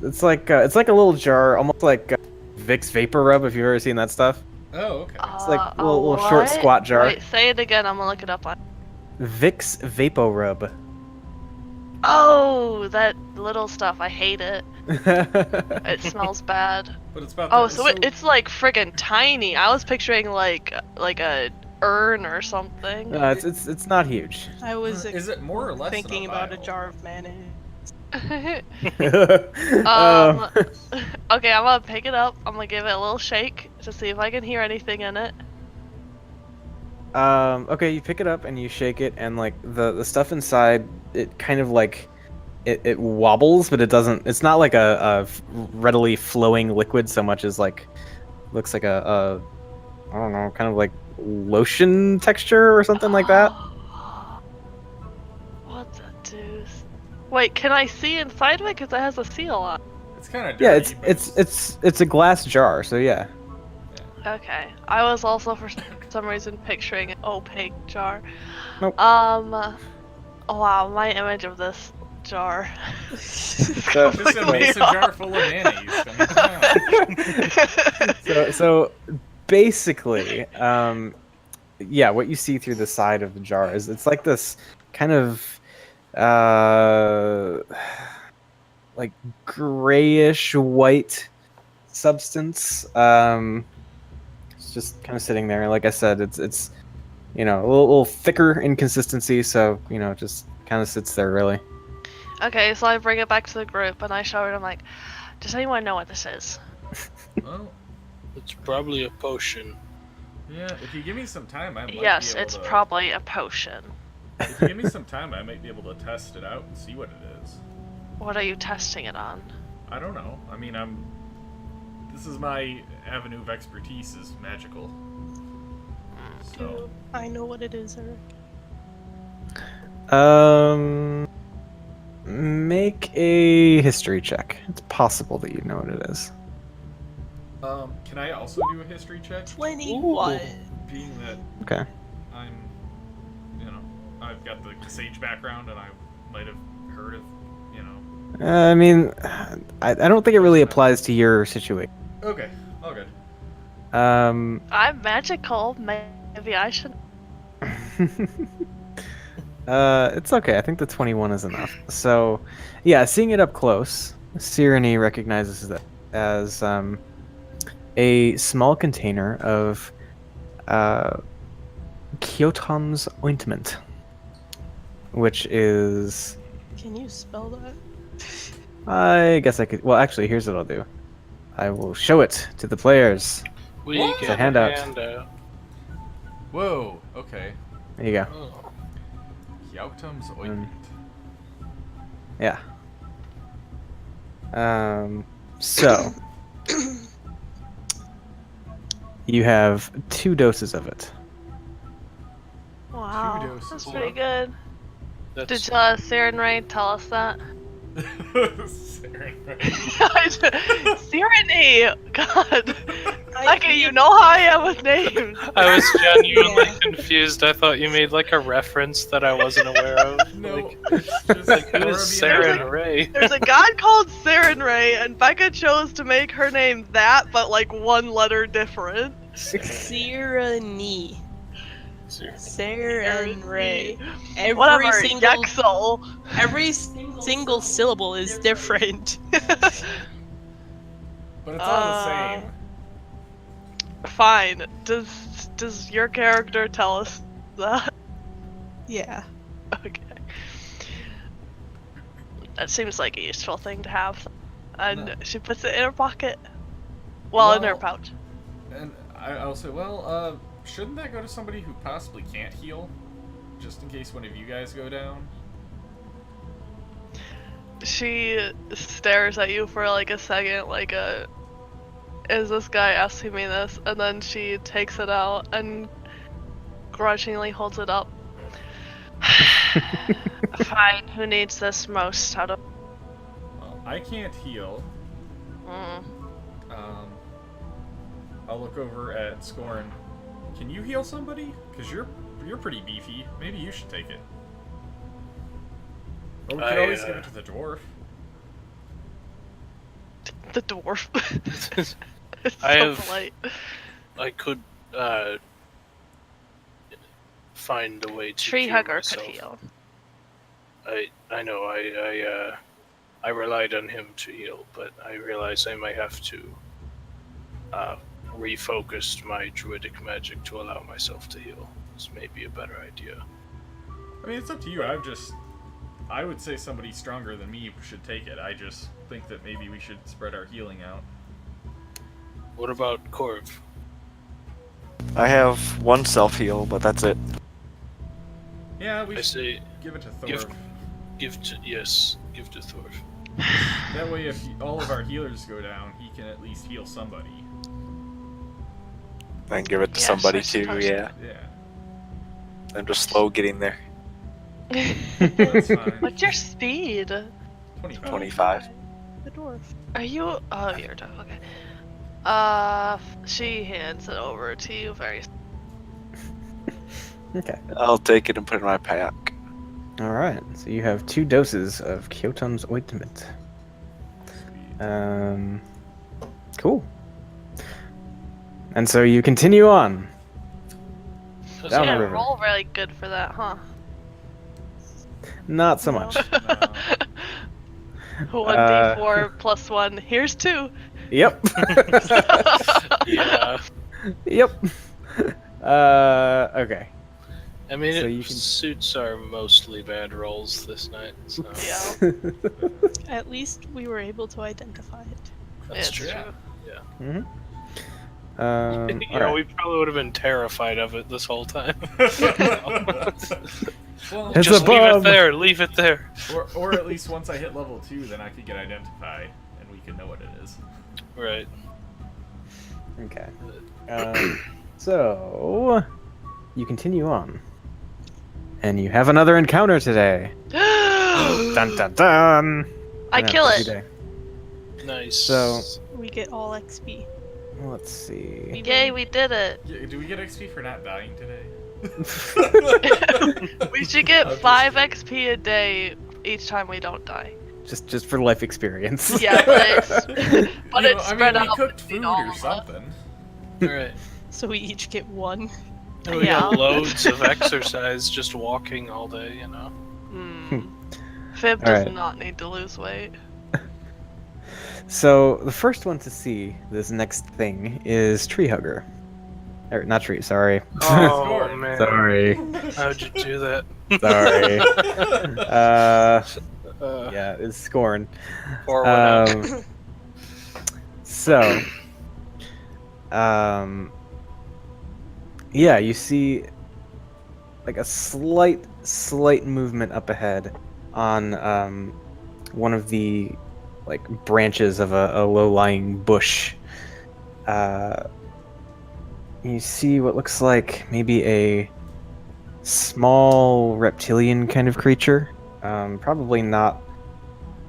[SPEAKER 1] It's like a little jar, almost like Vicks Vapor Rub. If you've ever seen that stuff,
[SPEAKER 3] Oh, okay.
[SPEAKER 1] It's like a little short,
[SPEAKER 2] what?
[SPEAKER 1] squat jar.
[SPEAKER 2] Wait, say it again. I'm gonna look it up on.
[SPEAKER 1] Vicks Vapor Rub.
[SPEAKER 2] Oh, that little stuff. I hate it. It smells bad.
[SPEAKER 3] But it's about.
[SPEAKER 2] Oh,
[SPEAKER 3] that.
[SPEAKER 2] so it's like friggin' tiny. I was picturing like a urn or something.
[SPEAKER 1] It's not huge.
[SPEAKER 4] I was
[SPEAKER 3] Is it more or less than
[SPEAKER 4] thinking
[SPEAKER 3] a
[SPEAKER 4] about a
[SPEAKER 3] vial?
[SPEAKER 4] jar of mayonnaise.
[SPEAKER 1] Um,
[SPEAKER 2] Okay, I'm gonna pick it up. I'm gonna give it a little shake to see if I can hear anything in it.
[SPEAKER 1] okay, you pick it up and you shake it, and like the stuff inside, it kind of like it wobbles, but it doesn't. It's not like a readily flowing liquid so much as like looks like a I don't know, kind of like lotion texture or something like that.
[SPEAKER 2] What the deuce? Wait, can I see inside of it? Cause it has a seal on.
[SPEAKER 3] It's kind of.
[SPEAKER 1] Yeah, it's a glass jar, so yeah.
[SPEAKER 2] Okay, I was also for some reason picturing an opaque jar.
[SPEAKER 1] Nope.
[SPEAKER 2] Oh wow, my image of this jar.
[SPEAKER 1] So,
[SPEAKER 3] Just a mason jar full of mayonnaise. I mean,
[SPEAKER 1] so basically, yeah, what you see through the side of the jar is it's like this kind of like grayish white substance. It's just kind of sitting there. Like I said, it's a little thicker in consistency, so it just kind of sits there really.
[SPEAKER 2] Okay, so I bring it back to the group and I show it. I'm like, does anyone know what this is?
[SPEAKER 3] well,
[SPEAKER 5] It's probably a potion.
[SPEAKER 3] yeah. If you give me some time, I might.
[SPEAKER 2] Yes,
[SPEAKER 3] be able
[SPEAKER 2] it's
[SPEAKER 3] to,
[SPEAKER 2] probably a potion.
[SPEAKER 3] If you give me some time, I might be able to test it out and see what it is.
[SPEAKER 2] What are you testing it on?
[SPEAKER 3] I don't know. I mean, This is my avenue of expertise is magical. So.
[SPEAKER 4] I know what it is, Eric.
[SPEAKER 1] Make a history check. It's possible that you know what it is.
[SPEAKER 3] Can I also do a history check?
[SPEAKER 4] 21.
[SPEAKER 3] Being that
[SPEAKER 1] Okay.
[SPEAKER 3] I'm, I've got the sage background and I might have heard of,
[SPEAKER 1] I mean, I don't think it really applies to your situation.
[SPEAKER 3] Okay, all good.
[SPEAKER 1] Um,
[SPEAKER 2] I'm magical. Maybe I should.
[SPEAKER 1] it's okay. I think the 21 is enough. So, yeah, seeing it up close, Sirene recognizes that as a small container of Kyotom's ointment, which is.
[SPEAKER 4] Can you spell that?
[SPEAKER 1] I guess I could. Well, actually, here's what I'll do. I will show it to the players.
[SPEAKER 5] We
[SPEAKER 3] What?
[SPEAKER 5] get
[SPEAKER 1] a handout.
[SPEAKER 3] Whoa, okay.
[SPEAKER 1] There you go.
[SPEAKER 5] Oh.
[SPEAKER 3] Yautum's ointment.
[SPEAKER 1] Yeah. So you have 2 doses of it.
[SPEAKER 2] Wow,
[SPEAKER 3] doses.
[SPEAKER 2] that's pretty good.
[SPEAKER 5] That's
[SPEAKER 2] Did Saren Ray tell us that? Sirene! God! Micah, you know how I am with names.
[SPEAKER 5] I was genuinely confused. I thought you made like a reference that I wasn't aware of.
[SPEAKER 3] No,
[SPEAKER 5] Like,
[SPEAKER 3] it's just
[SPEAKER 5] like who is
[SPEAKER 3] Arabian.
[SPEAKER 5] Saren Ray?
[SPEAKER 2] There's a god called Saren Ray, and Becca chose to make her name that, but like 1 letter different.
[SPEAKER 4] Sirene. Saren Ray. Every
[SPEAKER 2] Whatever,
[SPEAKER 4] single
[SPEAKER 2] Yexel.
[SPEAKER 4] every single syllable is different.
[SPEAKER 3] But it's all the same.
[SPEAKER 2] Fine. Does your character tell us that?
[SPEAKER 4] Yeah.
[SPEAKER 2] Okay. That seems like a useful thing to have. And
[SPEAKER 3] No.
[SPEAKER 2] she puts it in her pocket. Well, in her
[SPEAKER 3] Well-
[SPEAKER 2] pouch.
[SPEAKER 3] And I'll say, well, shouldn't that go to somebody who possibly can't heal? Just in case one of you guys go down?
[SPEAKER 2] She stares at you for like a second, like is this guy asking me this? And then she takes it out and grudgingly holds it up. Fine, who needs this most out of...
[SPEAKER 3] Well, I can't heal.
[SPEAKER 2] Mm.
[SPEAKER 3] I'll look over at Scorn. Can you heal somebody? Because you're pretty beefy. Maybe you should take it. Or we could always give it to the dwarf.
[SPEAKER 2] The dwarf. It's
[SPEAKER 5] I
[SPEAKER 2] so
[SPEAKER 5] have-
[SPEAKER 2] polite.
[SPEAKER 5] I could find a way to
[SPEAKER 2] Tree
[SPEAKER 5] cure
[SPEAKER 2] hugger
[SPEAKER 5] myself.
[SPEAKER 2] could heal.
[SPEAKER 5] I know I relied on him to heal, but I realize I might have to refocus my druidic magic to allow myself to heal. This may be a better idea.
[SPEAKER 3] I mean, it's up to you. I would say somebody stronger than me should take it. I just think that maybe we should spread our healing out.
[SPEAKER 5] What about Corv?
[SPEAKER 6] I have 1 self heal, but that's it.
[SPEAKER 3] Yeah, we
[SPEAKER 5] I
[SPEAKER 3] should
[SPEAKER 5] say
[SPEAKER 3] give it to Thor.
[SPEAKER 5] give to Thor.
[SPEAKER 3] That way, if all of our healers go down, he can at least heal somebody.
[SPEAKER 6] Then give it to
[SPEAKER 2] Yeah,
[SPEAKER 6] somebody
[SPEAKER 2] sure,
[SPEAKER 6] too,
[SPEAKER 2] sure.
[SPEAKER 6] yeah.
[SPEAKER 3] Yeah,
[SPEAKER 6] I'm just slow getting there.
[SPEAKER 3] that's fine.
[SPEAKER 2] What's your speed?
[SPEAKER 3] 25.
[SPEAKER 6] 25.
[SPEAKER 4] The dwarf.
[SPEAKER 2] Are you? Oh, you're done. Okay. She hands it over to you very.
[SPEAKER 1] Okay.
[SPEAKER 6] I'll take it and put it in my pack.
[SPEAKER 1] All right. So you have 2 doses of Kyotom's ointment. Cool. And so you continue on.
[SPEAKER 5] That's
[SPEAKER 1] Down
[SPEAKER 2] Yeah,
[SPEAKER 1] the river.
[SPEAKER 2] roll really good for that, huh?
[SPEAKER 1] Not so much.
[SPEAKER 3] No.
[SPEAKER 2] 1d4 plus 1. Here's 2.
[SPEAKER 1] Yep.
[SPEAKER 5] Yeah.
[SPEAKER 1] Yep. Okay.
[SPEAKER 5] I mean,
[SPEAKER 1] So
[SPEAKER 5] it
[SPEAKER 1] you can-
[SPEAKER 5] suits our mostly bad rolls this night. So
[SPEAKER 2] Yeah.
[SPEAKER 4] At least we were able to identify it.
[SPEAKER 5] that's
[SPEAKER 2] It's
[SPEAKER 5] true.
[SPEAKER 3] Yeah.
[SPEAKER 1] Mhm.
[SPEAKER 5] You
[SPEAKER 1] All
[SPEAKER 5] know,
[SPEAKER 1] right.
[SPEAKER 5] we probably would have been terrified of it this whole time.
[SPEAKER 3] Well,
[SPEAKER 1] It's
[SPEAKER 5] Just
[SPEAKER 1] a
[SPEAKER 5] leave it
[SPEAKER 1] bomb.
[SPEAKER 5] there. Leave it there.
[SPEAKER 3] or at least once I hit level 2, then I could get identify, and we can know what it is.
[SPEAKER 5] Right.
[SPEAKER 1] Okay. So you continue on, and you have another encounter today. Dun dun dun.
[SPEAKER 2] I
[SPEAKER 1] Yeah,
[SPEAKER 2] kill
[SPEAKER 1] busy
[SPEAKER 2] it.
[SPEAKER 1] day.
[SPEAKER 5] Nice.
[SPEAKER 1] So-
[SPEAKER 4] We get all XP.
[SPEAKER 1] let's see.
[SPEAKER 2] Yay, we did it.
[SPEAKER 3] Yeah, do we get XP for not dying today?
[SPEAKER 2] We should get 5 XP a day each time we don't die.
[SPEAKER 1] Just for life experience.
[SPEAKER 2] Yeah, but it's, but
[SPEAKER 3] You know,
[SPEAKER 2] it's
[SPEAKER 3] I
[SPEAKER 2] spread
[SPEAKER 3] mean, we
[SPEAKER 2] out
[SPEAKER 3] cooked
[SPEAKER 2] between
[SPEAKER 3] food
[SPEAKER 2] all
[SPEAKER 3] or
[SPEAKER 2] of us.
[SPEAKER 3] something.
[SPEAKER 5] Alright.
[SPEAKER 4] So we each get 1.
[SPEAKER 5] And we
[SPEAKER 2] Yeah.
[SPEAKER 5] got loads of exercise just walking all day, you know.
[SPEAKER 2] Fib does
[SPEAKER 1] Alright.
[SPEAKER 2] not need to lose weight.
[SPEAKER 1] So the first one to see this next thing is Tree Hugger. Or not tree, sorry.
[SPEAKER 5] Oh
[SPEAKER 3] Score.
[SPEAKER 5] man.
[SPEAKER 1] Sorry.
[SPEAKER 5] How'd you do that?
[SPEAKER 1] Sorry.
[SPEAKER 5] Uh,
[SPEAKER 1] Yeah, it's Scorn.
[SPEAKER 5] Or whatever.
[SPEAKER 1] So, yeah, you see like a slight movement up ahead on one of the like branches of a low-lying bush. You see what looks like maybe a small reptilian kind of creature. Probably not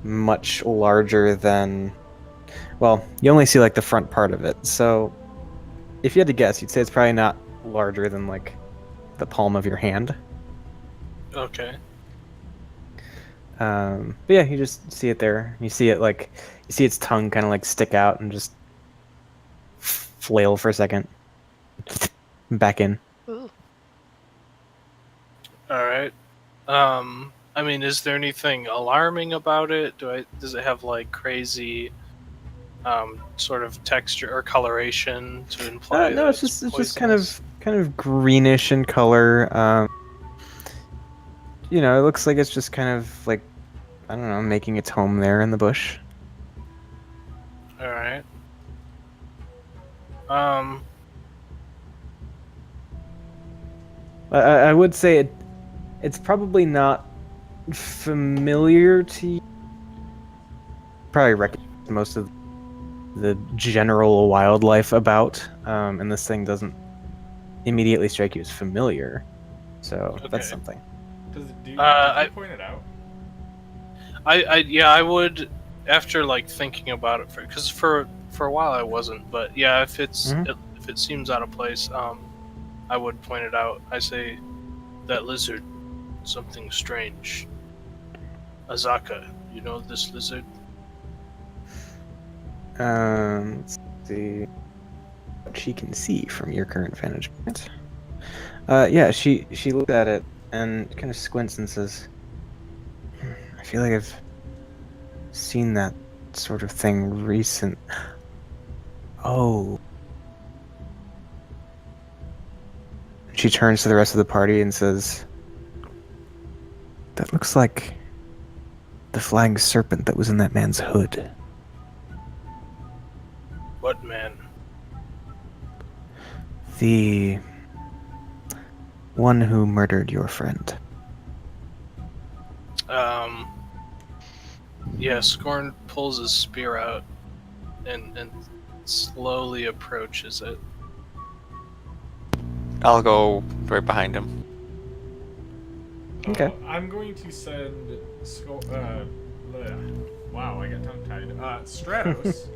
[SPEAKER 1] much larger than. Well, you only see like the front part of it. So, if you had to guess, you'd say it's probably not larger than like the palm of your hand.
[SPEAKER 5] Okay.
[SPEAKER 1] But yeah, you just see it there. You see it like you see its tongue kind of like stick out and just flail for a second. Back in.
[SPEAKER 2] Ooh.
[SPEAKER 5] Alright. I mean, is there anything alarming about it? Does it have like crazy sort of texture or coloration to imply
[SPEAKER 1] No,
[SPEAKER 5] that
[SPEAKER 1] it's just
[SPEAKER 5] poisonous?
[SPEAKER 1] kind of greenish in color. You know, it looks like it's just kind of like I don't know, making its home there in the bush.
[SPEAKER 5] Alright.
[SPEAKER 1] I would say it's probably not familiar to you. Probably recognize most of the general wildlife about, and this thing doesn't immediately strike you as familiar. So that's
[SPEAKER 5] Okay.
[SPEAKER 1] something.
[SPEAKER 3] Does it do?
[SPEAKER 5] I-
[SPEAKER 3] Did you point it out?
[SPEAKER 5] I would after like thinking about it because for a while I wasn't, but yeah, if if it seems out of place, I would point it out. I say that lizard, something strange. Azaka, you know this lizard?
[SPEAKER 1] Let's see what she can see from your current vantage point. Yeah, she looked at it and kind of squints and says, "I feel like I've seen that sort of thing recent. Oh." She turns to the rest of the party and says, "That looks like the flying serpent that was in that man's hood."
[SPEAKER 5] What man?
[SPEAKER 1] The one who murdered your friend.
[SPEAKER 5] Yeah, Scorn pulls his spear out and slowly approaches it.
[SPEAKER 6] I'll go right behind him.
[SPEAKER 1] Okay.
[SPEAKER 3] I'm going to send. Wow, I got tongue tied. Stratos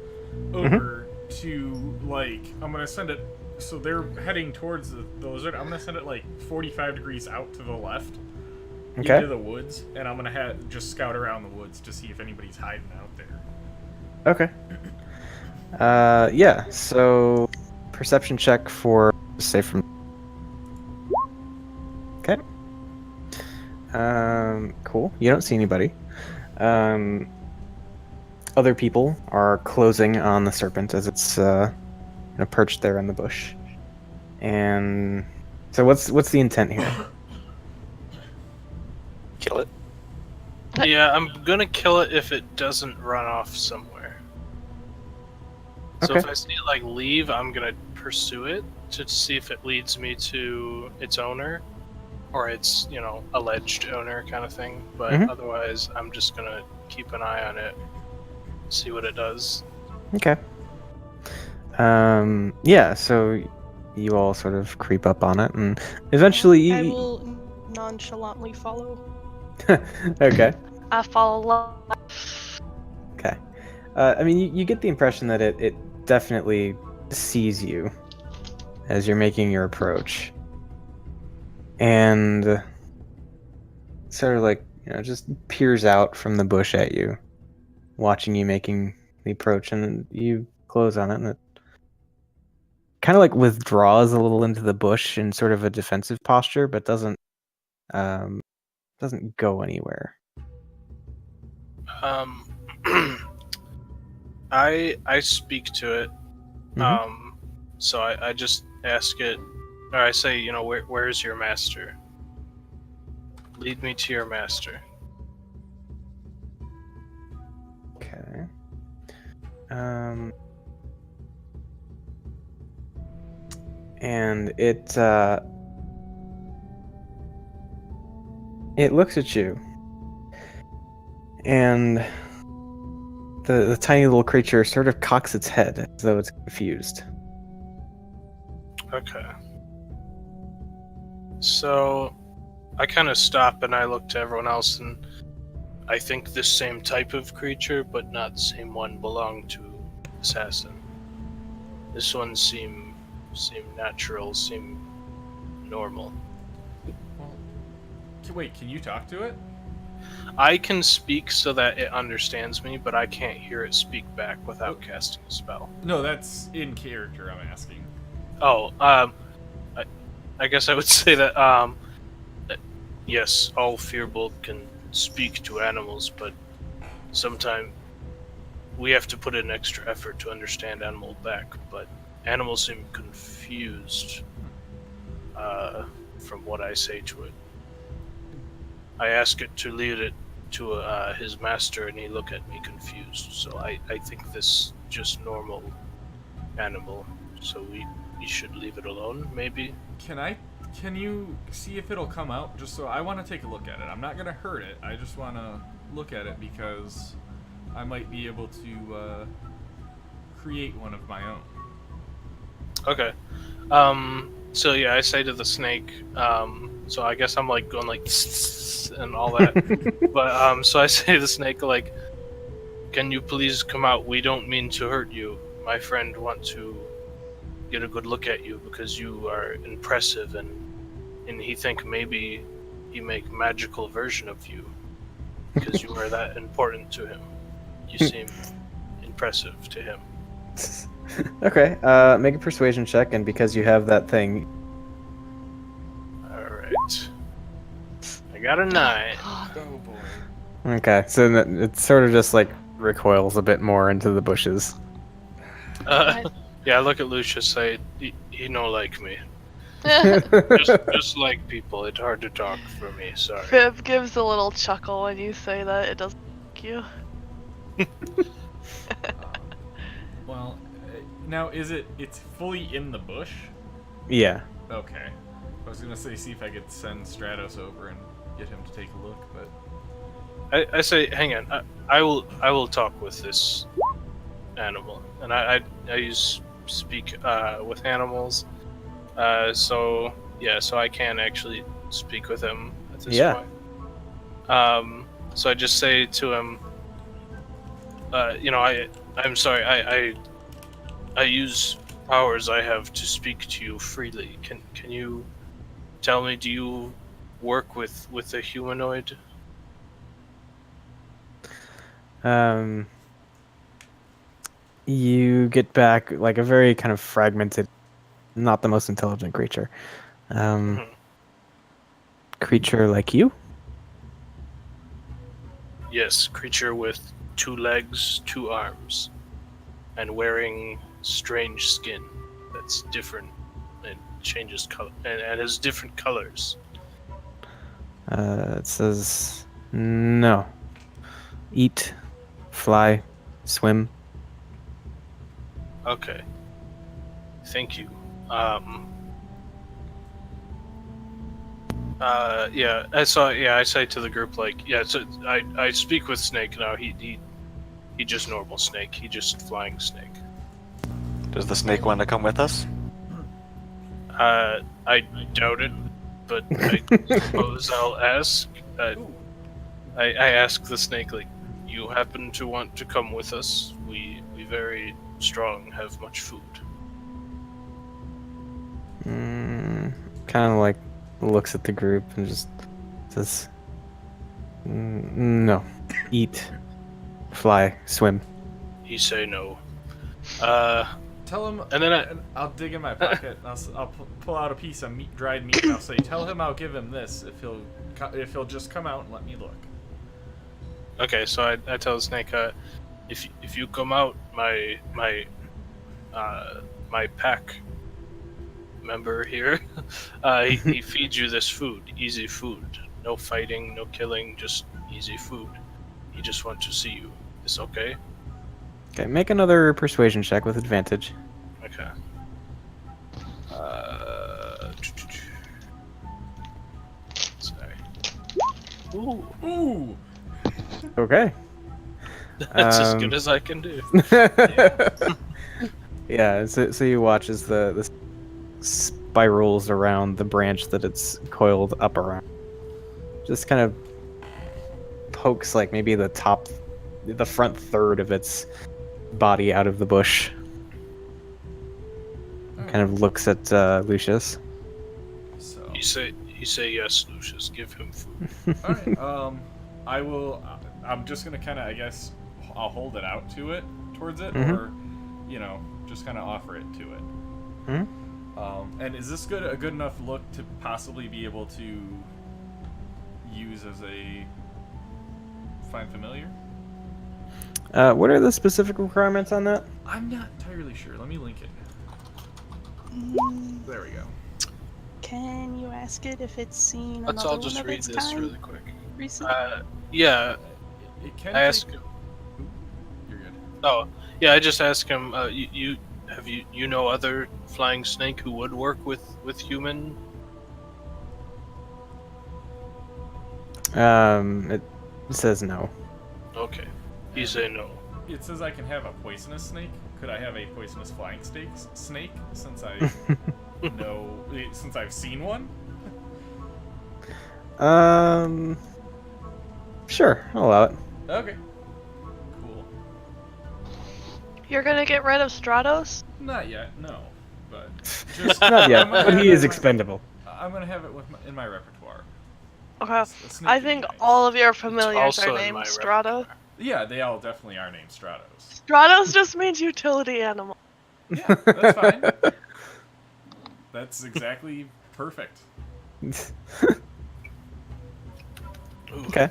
[SPEAKER 3] over to like. I'm gonna send it. So they're heading towards the lizard. I'm gonna send it like 45 degrees out to the left,
[SPEAKER 1] Okay.
[SPEAKER 3] into the woods, and I'm gonna just scout around the woods to see if anybody's hiding out there.
[SPEAKER 1] Okay. Yeah, so perception check for safe from. Okay. Cool. You don't see anybody. Other people are closing on the serpent as it's perched there in the bush. And so what's the intent here?
[SPEAKER 6] Kill it.
[SPEAKER 5] Yeah, I'm gonna kill it if it doesn't run off somewhere. So
[SPEAKER 1] Okay.
[SPEAKER 5] if I see it like leave, I'm gonna pursue it to see if it leads me to its owner, or its alleged owner kind of thing. But
[SPEAKER 1] Mhm.
[SPEAKER 5] otherwise, I'm just gonna keep an eye on it, see what it does.
[SPEAKER 1] Okay. Yeah, so you all sort of creep up on it, and eventually
[SPEAKER 4] I
[SPEAKER 1] you...
[SPEAKER 4] will nonchalantly follow.
[SPEAKER 1] Okay.
[SPEAKER 2] I follow.
[SPEAKER 1] Okay. I mean, you get the impression that it definitely sees you as you're making your approach, and sort of like, just peers out from the bush at you, watching you making the approach, and then you close on it, and it kind of like withdraws a little into the bush in sort of a defensive posture, but doesn't go anywhere.
[SPEAKER 5] Um, I speak to it.
[SPEAKER 1] Mhm.
[SPEAKER 5] So I just ask it, or I say, where's your master? Lead me to your master.
[SPEAKER 1] Okay. And it looks at you, and the tiny little creature sort of cocks its head as though it's confused.
[SPEAKER 5] Okay. So I kind of stop and I look to everyone else, and I think this same type of creature, but not the same one, belonged to Assassin. This one seem natural, seem normal.
[SPEAKER 3] Well, wait, can you talk to it?
[SPEAKER 5] I can speak so that it understands me, but I can't hear it speak back without casting a spell.
[SPEAKER 3] No, that's in character, I'm asking.
[SPEAKER 5] Oh, I guess I would say that, yes, all Firbolg can speak to animals, but sometimes we have to put in extra effort to understand animal back, but animals seem confused, from what I say to it. I ask it to lead it to his master, and he look at me confused, so I think this just normal animal, so we should leave it alone, maybe?
[SPEAKER 3] Can you see if it'll come out? Just so I want to take a look at it. I'm not gonna hurt it. I just want to look at it because I might be able to create one of my own.
[SPEAKER 5] Okay. So yeah, I say to the snake, so I guess I'm like going like and all that. But so I say to the snake, like, can you please come out? We don't mean to hurt you. My friend wants to get a good look at you because you are impressive, and he think maybe he make magical version of you because you are that important to him. You seem impressive to him.
[SPEAKER 1] Okay, make a persuasion check, and because you have that thing,
[SPEAKER 5] Alright. I got a 9.
[SPEAKER 3] Oh boy.
[SPEAKER 1] okay, so it sort of just like recoils a bit more into the bushes.
[SPEAKER 5] Yeah, I look at Lucius, say, he no like me. Just like people, it's hard to talk for me, sorry.
[SPEAKER 2] Fib gives a little chuckle when you say that. It doesn't like you.
[SPEAKER 3] Well, now it's fully in the bush?
[SPEAKER 1] Yeah.
[SPEAKER 3] Okay. I was gonna say see if I could send Stratos over and get him to take a look, but
[SPEAKER 5] I say, hang on, I will talk with this animal, and I use speak with animals, so I can actually speak with him at this point. So I just say to him, I'm sorry, I use powers I have to speak to you freely. Can you tell me, do you work with a humanoid?
[SPEAKER 1] You get back like a very kind of fragmented, not the most intelligent creature. Creature like you?
[SPEAKER 5] Yes, creature with 2 legs, 2 arms, and wearing strange skin that's different and changes color and has different colors.
[SPEAKER 1] It says no. Eat, fly, swim.
[SPEAKER 5] Okay. Thank you. I say to the group, like, yeah, so I speak with Snake now. He just normal Snake. He just flying Snake.
[SPEAKER 6] Does the snake want to come with us?
[SPEAKER 5] I doubt it, but I suppose I'll ask. I ask the Snake, like, you happen to want to come with us? We very strong, have much food.
[SPEAKER 1] kind of like looks at the group and just says, "No, eat, fly, swim."
[SPEAKER 5] He say no.
[SPEAKER 3] Tell him,
[SPEAKER 5] And then
[SPEAKER 3] I'll dig in my pocket. I'll pull out a piece of dried meat, and I'll say, "Tell him I'll give him this if he'll just come out and let me look."
[SPEAKER 5] Okay, so I tell the snake, if you come out, my pack member here, he feeds you this food, easy food, no fighting, no killing, just easy food. He just wants to see you. It's okay?
[SPEAKER 1] Okay, make another persuasion check with advantage.
[SPEAKER 5] Okay. Sorry. Ooh,
[SPEAKER 3] Ooh.
[SPEAKER 1] Okay.
[SPEAKER 5] that's as
[SPEAKER 1] Um,
[SPEAKER 5] good as I can do.
[SPEAKER 1] Yeah, so you watch as the spirals around the branch that it's coiled up around. Just kind of pokes like maybe the front third of its body out of the bush. Kind of looks at Lucius.
[SPEAKER 3] So,
[SPEAKER 5] You say yes, Lucius. Give him food.
[SPEAKER 3] all right. I will. I'm just gonna kind of, I guess, I'll hold it out to it, towards it,
[SPEAKER 1] Mhm.
[SPEAKER 3] or, just kind of offer it to it.
[SPEAKER 1] Mhm.
[SPEAKER 3] And is this a good enough look to possibly be able to use as a find familiar?
[SPEAKER 1] What are the specific requirements on that?
[SPEAKER 3] I'm not entirely sure. Let me link it. There we go.
[SPEAKER 4] Can you ask it if it's seen
[SPEAKER 5] Let's
[SPEAKER 4] another
[SPEAKER 5] all just
[SPEAKER 4] one of
[SPEAKER 5] read
[SPEAKER 4] its
[SPEAKER 5] this
[SPEAKER 4] kind
[SPEAKER 5] really quick.
[SPEAKER 4] recently?
[SPEAKER 5] Yeah,
[SPEAKER 3] It can.
[SPEAKER 5] I ask.
[SPEAKER 3] Take... Oop, you're good.
[SPEAKER 5] Oh, yeah. I just asked him. You know other flying snake who would work with human?
[SPEAKER 1] It says no.
[SPEAKER 5] Okay. He say no.
[SPEAKER 3] It says I can have a poisonous snake. Could I have a poisonous flying snake since I since I've seen one?
[SPEAKER 1] Sure, I'll allow it.
[SPEAKER 3] Okay. Cool.
[SPEAKER 2] You're gonna get rid of Stratos?
[SPEAKER 3] Not yet, no. But just
[SPEAKER 1] Not yet,
[SPEAKER 3] I'm gonna
[SPEAKER 1] but
[SPEAKER 3] have
[SPEAKER 1] he
[SPEAKER 3] it
[SPEAKER 1] is
[SPEAKER 3] in my-
[SPEAKER 1] expendable.
[SPEAKER 3] I'm gonna have it in my repertoire.
[SPEAKER 2] Okay.
[SPEAKER 3] A snake
[SPEAKER 2] I
[SPEAKER 3] would be
[SPEAKER 2] think
[SPEAKER 3] nice.
[SPEAKER 2] all of your familiars
[SPEAKER 5] also
[SPEAKER 2] are
[SPEAKER 5] in
[SPEAKER 2] named
[SPEAKER 5] my
[SPEAKER 2] Stratos.
[SPEAKER 5] repertoire.
[SPEAKER 3] Yeah, they all definitely are named Stratos.
[SPEAKER 2] Stratos just means utility animal.
[SPEAKER 3] Yeah, that's fine. That's exactly perfect.
[SPEAKER 5] Ooh.
[SPEAKER 1] Okay.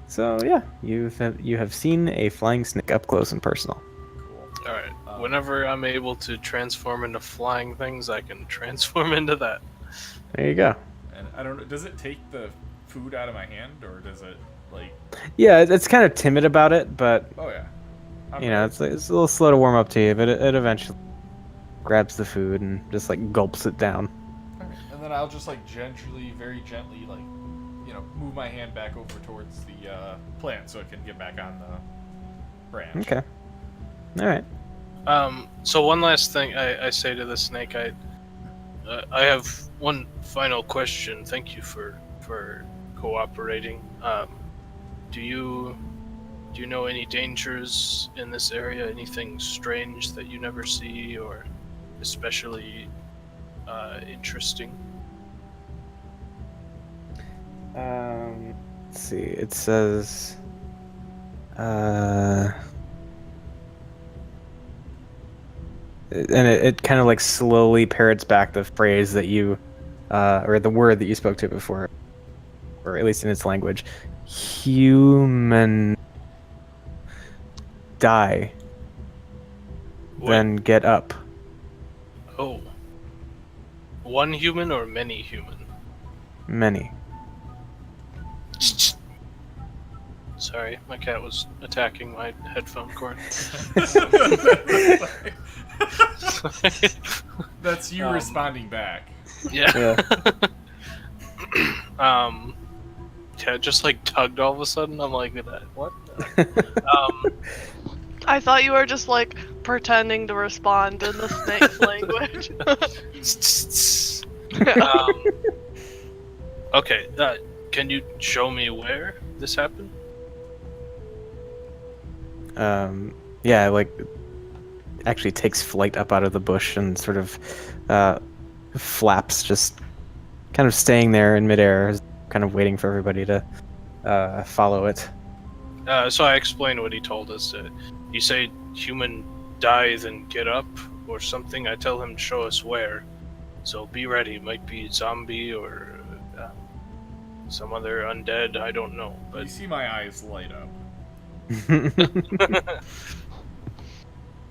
[SPEAKER 1] So yeah, you have seen a flying snake up close and personal.
[SPEAKER 3] Cool.
[SPEAKER 5] All right. Whenever I'm able to transform into flying things, I can transform into that.
[SPEAKER 1] There you go.
[SPEAKER 3] And I don't know, does it take the food out of my hand, or does it, like...
[SPEAKER 1] Yeah, it's kind of timid about it, but
[SPEAKER 3] Oh, yeah. I'm
[SPEAKER 1] you know,
[SPEAKER 3] ready.
[SPEAKER 1] it's a little slow to warm up to you, but it eventually grabs the food and just like gulps it down.
[SPEAKER 3] Alright, and then I'll just, like, very gently, like, move my hand back over towards the plant so it can get back on the branch.
[SPEAKER 1] Okay. All right.
[SPEAKER 5] So one last thing I say to the snake, I have one final question. Thank you for cooperating. Do you know any dangers in this area? Anything strange that you never see, or especially interesting?
[SPEAKER 1] Let's see. It says, and it kind of like slowly parrots back the phrase that you, or the word that you spoke to before, or at least in its language. Human die,
[SPEAKER 5] What?
[SPEAKER 1] then get up.
[SPEAKER 5] Oh. One human or many human?
[SPEAKER 1] Many.
[SPEAKER 5] Sorry, my cat was attacking my headphone cord.
[SPEAKER 3] That's you responding back.
[SPEAKER 5] Yeah.
[SPEAKER 1] Yeah.
[SPEAKER 5] Yeah, just like tugged all of a sudden. I'm like, what?
[SPEAKER 2] I thought you were just like pretending to respond in the snake's language.
[SPEAKER 5] Okay, can you show me where this happened?
[SPEAKER 1] Yeah, like actually takes flight up out of the bush and sort of flaps, just kind of staying there in midair, kind of waiting for everybody to follow it.
[SPEAKER 5] So I explained what he told us. You say human die then get up or something. I tell him to show us where. So be ready. Might be zombie or some other undead. I don't know.
[SPEAKER 3] You
[SPEAKER 5] But
[SPEAKER 3] see my eyes light up.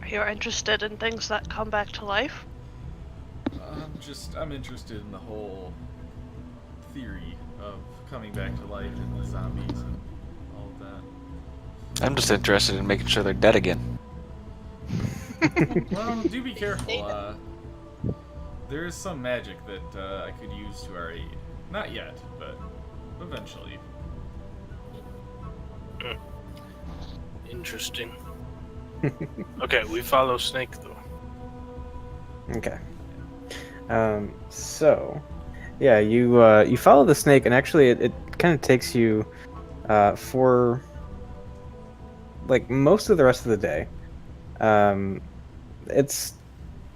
[SPEAKER 2] You're interested in things that come back to life?
[SPEAKER 3] I'm interested in the whole theory of coming back to life and the zombies and all of that.
[SPEAKER 6] I'm just interested in making sure they're dead again.
[SPEAKER 3] Well, do be careful. There is some magic that I could use to our aid. Not yet, but eventually.
[SPEAKER 5] interesting. Okay, we follow Snake though.
[SPEAKER 1] Okay. So, yeah, you follow the snake, and actually, it kind of takes you for like most of the rest of the day. It's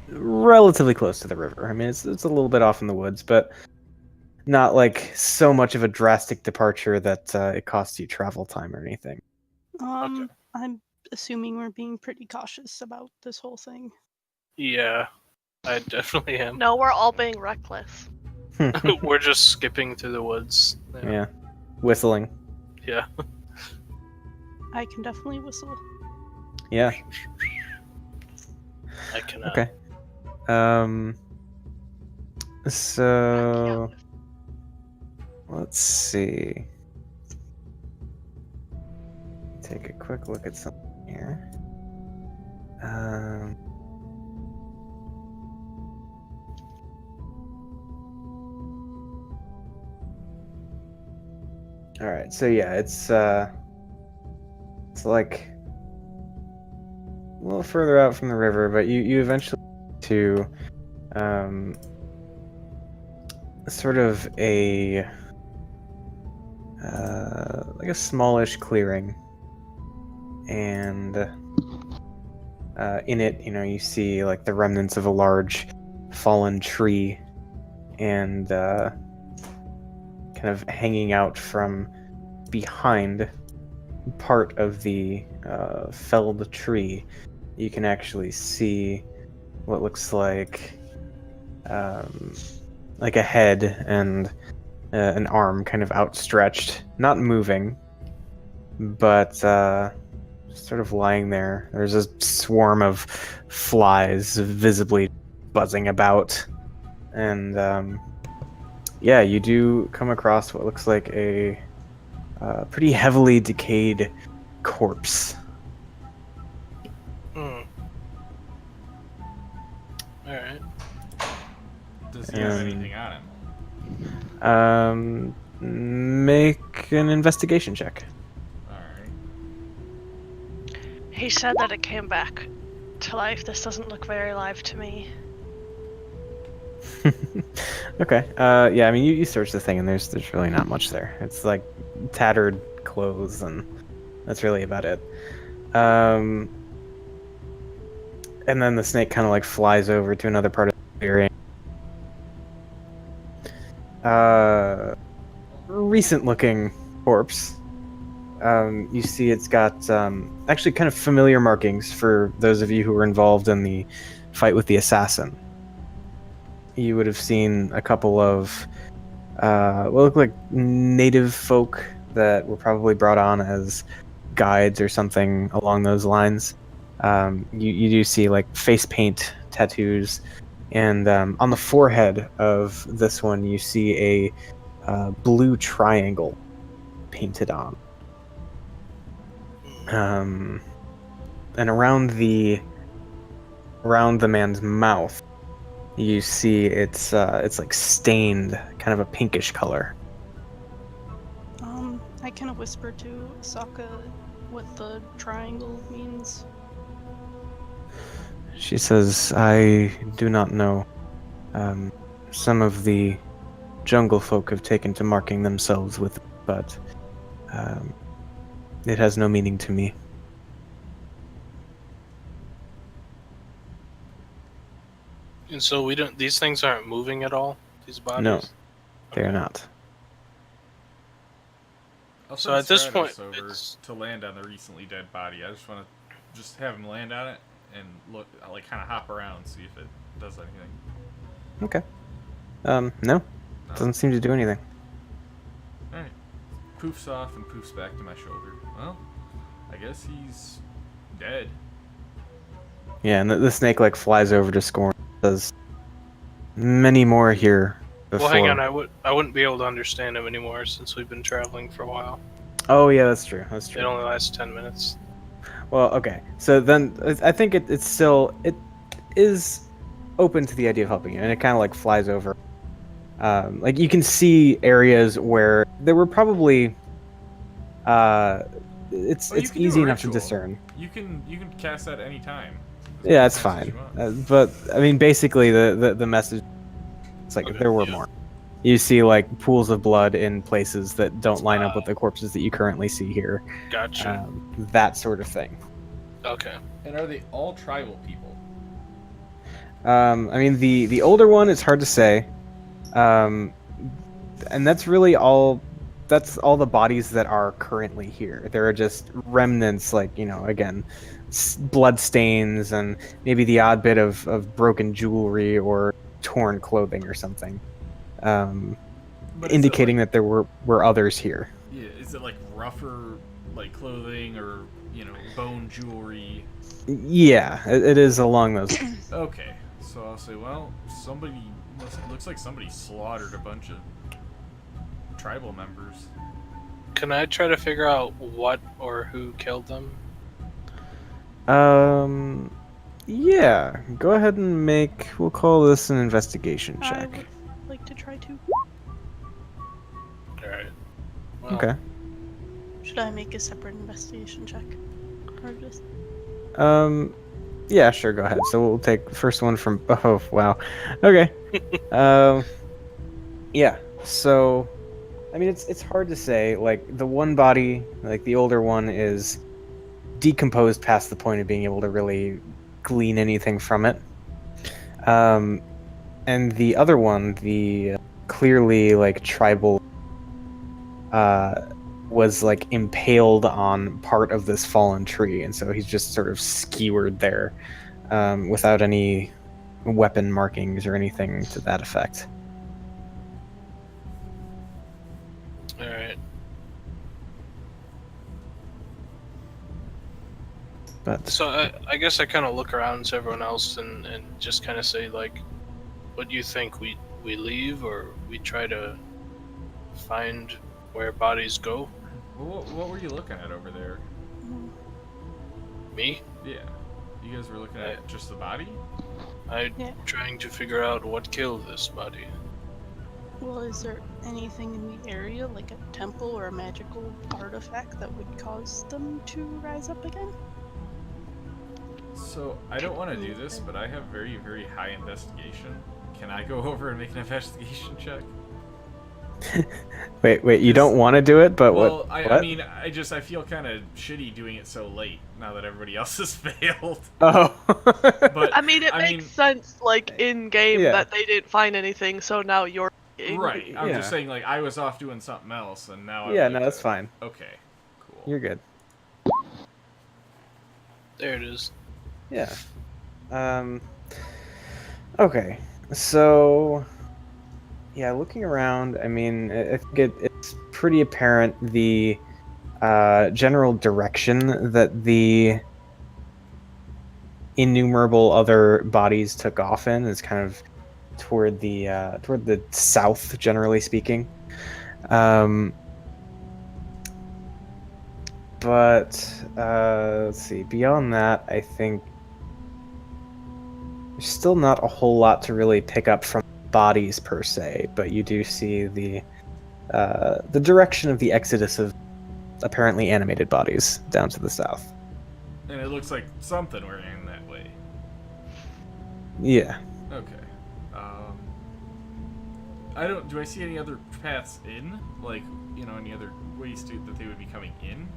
[SPEAKER 1] relatively close to the river. I mean, it's a little bit off in the woods, but not like so much of a drastic departure that it costs you travel time or anything.
[SPEAKER 4] I'm assuming we're being pretty cautious about this whole thing.
[SPEAKER 5] Yeah, I definitely am.
[SPEAKER 2] No, we're all being reckless.
[SPEAKER 5] We're just skipping through the woods.
[SPEAKER 1] Yeah, whistling.
[SPEAKER 5] Yeah.
[SPEAKER 4] I can definitely whistle.
[SPEAKER 1] Yeah.
[SPEAKER 5] I cannot.
[SPEAKER 1] Okay. So let's see. Take a quick look at something here. All right. So yeah, it's like a little further out from the river, but you eventually get to sort of a like a smallish clearing, and in it, you see like the remnants of a large fallen tree, and kind of hanging out from behind part of the felled tree, you can actually see what looks like a head and an arm kind of outstretched, not moving, but sort of lying there. There's a swarm of flies visibly buzzing about, and yeah, you do come across what looks like a pretty heavily decayed corpse.
[SPEAKER 5] Alright.
[SPEAKER 3] Does he have anything on him?
[SPEAKER 1] Make an investigation check.
[SPEAKER 3] Alright.
[SPEAKER 2] He said that it came back to life. This doesn't look very live to me.
[SPEAKER 1] Okay. Yeah, I mean, you search the thing, and there's really not much there. It's like tattered clothes, and that's really about it. And then the snake kind of like flies over to another part of the clearing. Recent-looking corpse. You see it's got actually kind of familiar markings for those of you who were involved in the fight with the assassin. You would have seen a couple of what look like native folk that were probably brought on as guides or something along those lines. You do see like face paint tattoos, and on the forehead of this one you see a blue triangle painted on. And around the man's mouth, you see it's like stained, kind of a pinkish color.
[SPEAKER 4] I kind of whisper to Sokka what the triangle means.
[SPEAKER 1] She says, "I do not know. Some of the jungle folk have taken to marking themselves with it, but it has no meaning to me."
[SPEAKER 5] And so we don't. These things aren't moving at all. These bodies.
[SPEAKER 1] No, they are
[SPEAKER 5] Okay.
[SPEAKER 1] not.
[SPEAKER 3] I'll
[SPEAKER 5] So
[SPEAKER 3] send
[SPEAKER 5] at this
[SPEAKER 3] Stratos
[SPEAKER 5] point,
[SPEAKER 3] over
[SPEAKER 5] it's-
[SPEAKER 3] to land on the recently dead body. I just want to just have him land on it and look, like, kind of hop around, see if it does anything.
[SPEAKER 1] Okay. No,
[SPEAKER 3] No?
[SPEAKER 1] doesn't seem to do anything.
[SPEAKER 3] All right. Poofs off and poofs back to my shoulder. Well, I guess he's dead.
[SPEAKER 1] Yeah, and the snake like flies over to Scorn. Says, "Many more here before."
[SPEAKER 5] Well, hang on. I wouldn't be able to understand him anymore since we've been traveling for a while.
[SPEAKER 1] Oh yeah, that's true. That's
[SPEAKER 5] It
[SPEAKER 1] true.
[SPEAKER 5] only lasts 10 minutes.
[SPEAKER 1] Well, okay. So then I think it is open to the idea of helping you, and it kind of like flies over. Like you can see areas where there were probably. It's
[SPEAKER 3] Oh, you
[SPEAKER 1] it's
[SPEAKER 3] can do a
[SPEAKER 1] easy enough to
[SPEAKER 3] ritual.
[SPEAKER 1] discern.
[SPEAKER 3] You can cast that any time.
[SPEAKER 1] Yeah, it's fine. But I mean, basically, the message. It's like
[SPEAKER 5] Okay,
[SPEAKER 1] there were
[SPEAKER 5] yeah.
[SPEAKER 1] more. You see like pools of blood in places that don't line up with the corpses that you currently see here.
[SPEAKER 5] Gotcha.
[SPEAKER 1] That sort of thing.
[SPEAKER 5] Okay.
[SPEAKER 3] And are they all tribal people?
[SPEAKER 1] I mean, the older one is hard to say, and that's really all. That's all the bodies that are currently here. There are just remnants, like again, blood stains and maybe the odd bit of broken jewelry or torn clothing or something,
[SPEAKER 3] But is it,
[SPEAKER 1] indicating
[SPEAKER 3] like,
[SPEAKER 1] that there were others here.
[SPEAKER 3] Yeah, is it like rougher, like clothing or bone jewelry?
[SPEAKER 1] Yeah, it is along those.
[SPEAKER 3] Okay, so I'll say, well, looks like somebody slaughtered a bunch of tribal members.
[SPEAKER 5] Can I try to figure out what or who killed them?
[SPEAKER 1] Yeah. Go ahead and make. We'll call this an investigation
[SPEAKER 4] I
[SPEAKER 1] check.
[SPEAKER 4] would like to try to.
[SPEAKER 5] All right. Well,
[SPEAKER 1] Okay.
[SPEAKER 4] Should I make a separate investigation check? Or just.
[SPEAKER 1] Yeah, sure. Go ahead. So we'll take the first one from. Oh, wow. Okay. Yeah. So, I mean, it's hard to say. Like the one body, like the older one, is decomposed past the point of being able to really glean anything from it. And the other one, the clearly like tribal, was like impaled on part of this fallen tree, and so he's just sort of skewered there, without any weapon markings or anything to that effect.
[SPEAKER 5] all right.
[SPEAKER 1] But
[SPEAKER 5] So I guess I kind of look around to everyone else and just kind of say, like, what do you think? We leave or we try to find where bodies go?
[SPEAKER 3] Well, what were you looking at over there?
[SPEAKER 5] Me?
[SPEAKER 3] Yeah, you guys were looking at just the body?
[SPEAKER 5] I'm
[SPEAKER 4] Yeah.
[SPEAKER 5] trying to figure out what killed this body.
[SPEAKER 4] Well, is there anything in the area, like a temple or a magical artifact, that would cause them to rise up again?
[SPEAKER 3] So I don't want to do this, but I have very, very high investigation. Can I go over and make an investigation check?
[SPEAKER 1] wait, you don't want to do it, but
[SPEAKER 3] Well,
[SPEAKER 1] what?
[SPEAKER 3] I mean, I feel kind of shitty doing it so late now that everybody else has failed.
[SPEAKER 1] Oh.
[SPEAKER 3] But
[SPEAKER 2] I mean, it
[SPEAKER 3] I
[SPEAKER 2] makes
[SPEAKER 3] mean-
[SPEAKER 2] sened like in game
[SPEAKER 1] Yeah.
[SPEAKER 2] that they didn't find anything, so now you're
[SPEAKER 3] Right, I'm
[SPEAKER 1] Yeah.
[SPEAKER 3] just saying, like, I was off doing something else, and now
[SPEAKER 1] Yeah,
[SPEAKER 3] I'm
[SPEAKER 1] no,
[SPEAKER 3] like,
[SPEAKER 1] that's fine.
[SPEAKER 3] Okay, cool.
[SPEAKER 1] You're good.
[SPEAKER 5] There it is.
[SPEAKER 1] Yeah. Okay. So, yeah, looking around, I mean, I think it's pretty apparent the general direction that the innumerable other bodies took off in is kind of toward the south, generally speaking. But let's see. Beyond that, I think there's still not a whole lot to really pick up from bodies per se. But you do see the direction of the exodus of apparently animated bodies down to the south.
[SPEAKER 3] And it looks like something we're in that way.
[SPEAKER 1] Yeah.
[SPEAKER 3] Okay. Do I see any other paths in? Like, any other ways that they would be coming in?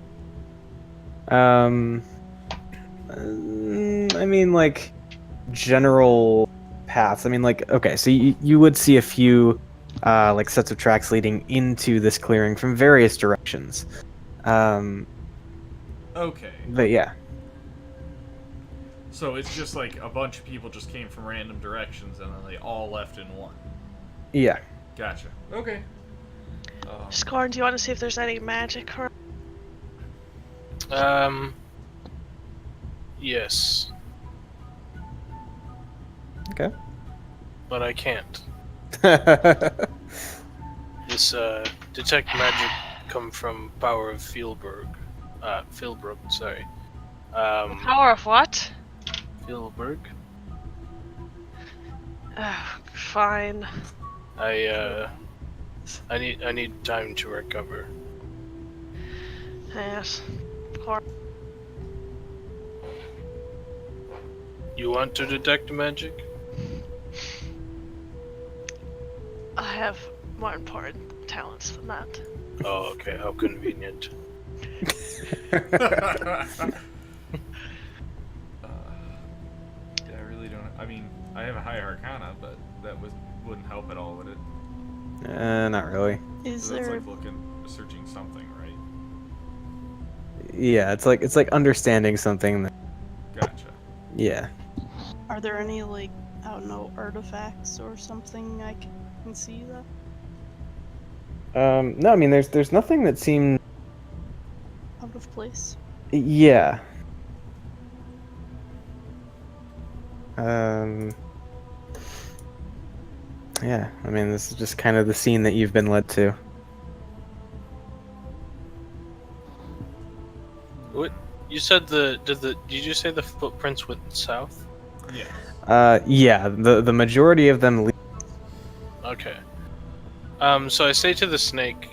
[SPEAKER 1] I mean, like general paths. I mean, like, okay, so you would see a few like sets of tracks leading into this clearing from various directions.
[SPEAKER 3] Okay.
[SPEAKER 1] But yeah.
[SPEAKER 3] So it's just like a bunch of people just came from random directions and then they all left in one.
[SPEAKER 1] Yeah.
[SPEAKER 3] Gotcha. Okay.
[SPEAKER 2] Scorn, do you want to see if there's any magic around?
[SPEAKER 5] Yes,
[SPEAKER 1] Okay.
[SPEAKER 5] but I can't. This detect magic come from power of Philbrook, sorry.
[SPEAKER 2] Power of what?
[SPEAKER 5] Philbrook.
[SPEAKER 2] Fine.
[SPEAKER 5] I need time to recover.
[SPEAKER 2] Yes. Of course.
[SPEAKER 5] You want to detect magic?
[SPEAKER 2] I have more important talents than that.
[SPEAKER 5] Oh, okay. How convenient.
[SPEAKER 3] Yeah, I really don't. I mean, I have a high arcana, but that wouldn't help at all, would it?
[SPEAKER 1] Not really.
[SPEAKER 4] Is
[SPEAKER 3] So that's
[SPEAKER 4] there?
[SPEAKER 3] like searching something, right?
[SPEAKER 1] Yeah, it's like understanding something.
[SPEAKER 3] Gotcha.
[SPEAKER 1] Yeah.
[SPEAKER 4] Are there any like I don't know artifacts or something I can see that
[SPEAKER 1] No, I mean, there's nothing that seemed.
[SPEAKER 4] out of place?
[SPEAKER 1] Yeah. Yeah, I mean, this is just kind of the scene that you've been led to.
[SPEAKER 5] What? You said did you say the footprints went south?
[SPEAKER 3] Yeah.
[SPEAKER 1] Yeah, the majority of them lead.
[SPEAKER 5] Okay. So I say to the snake,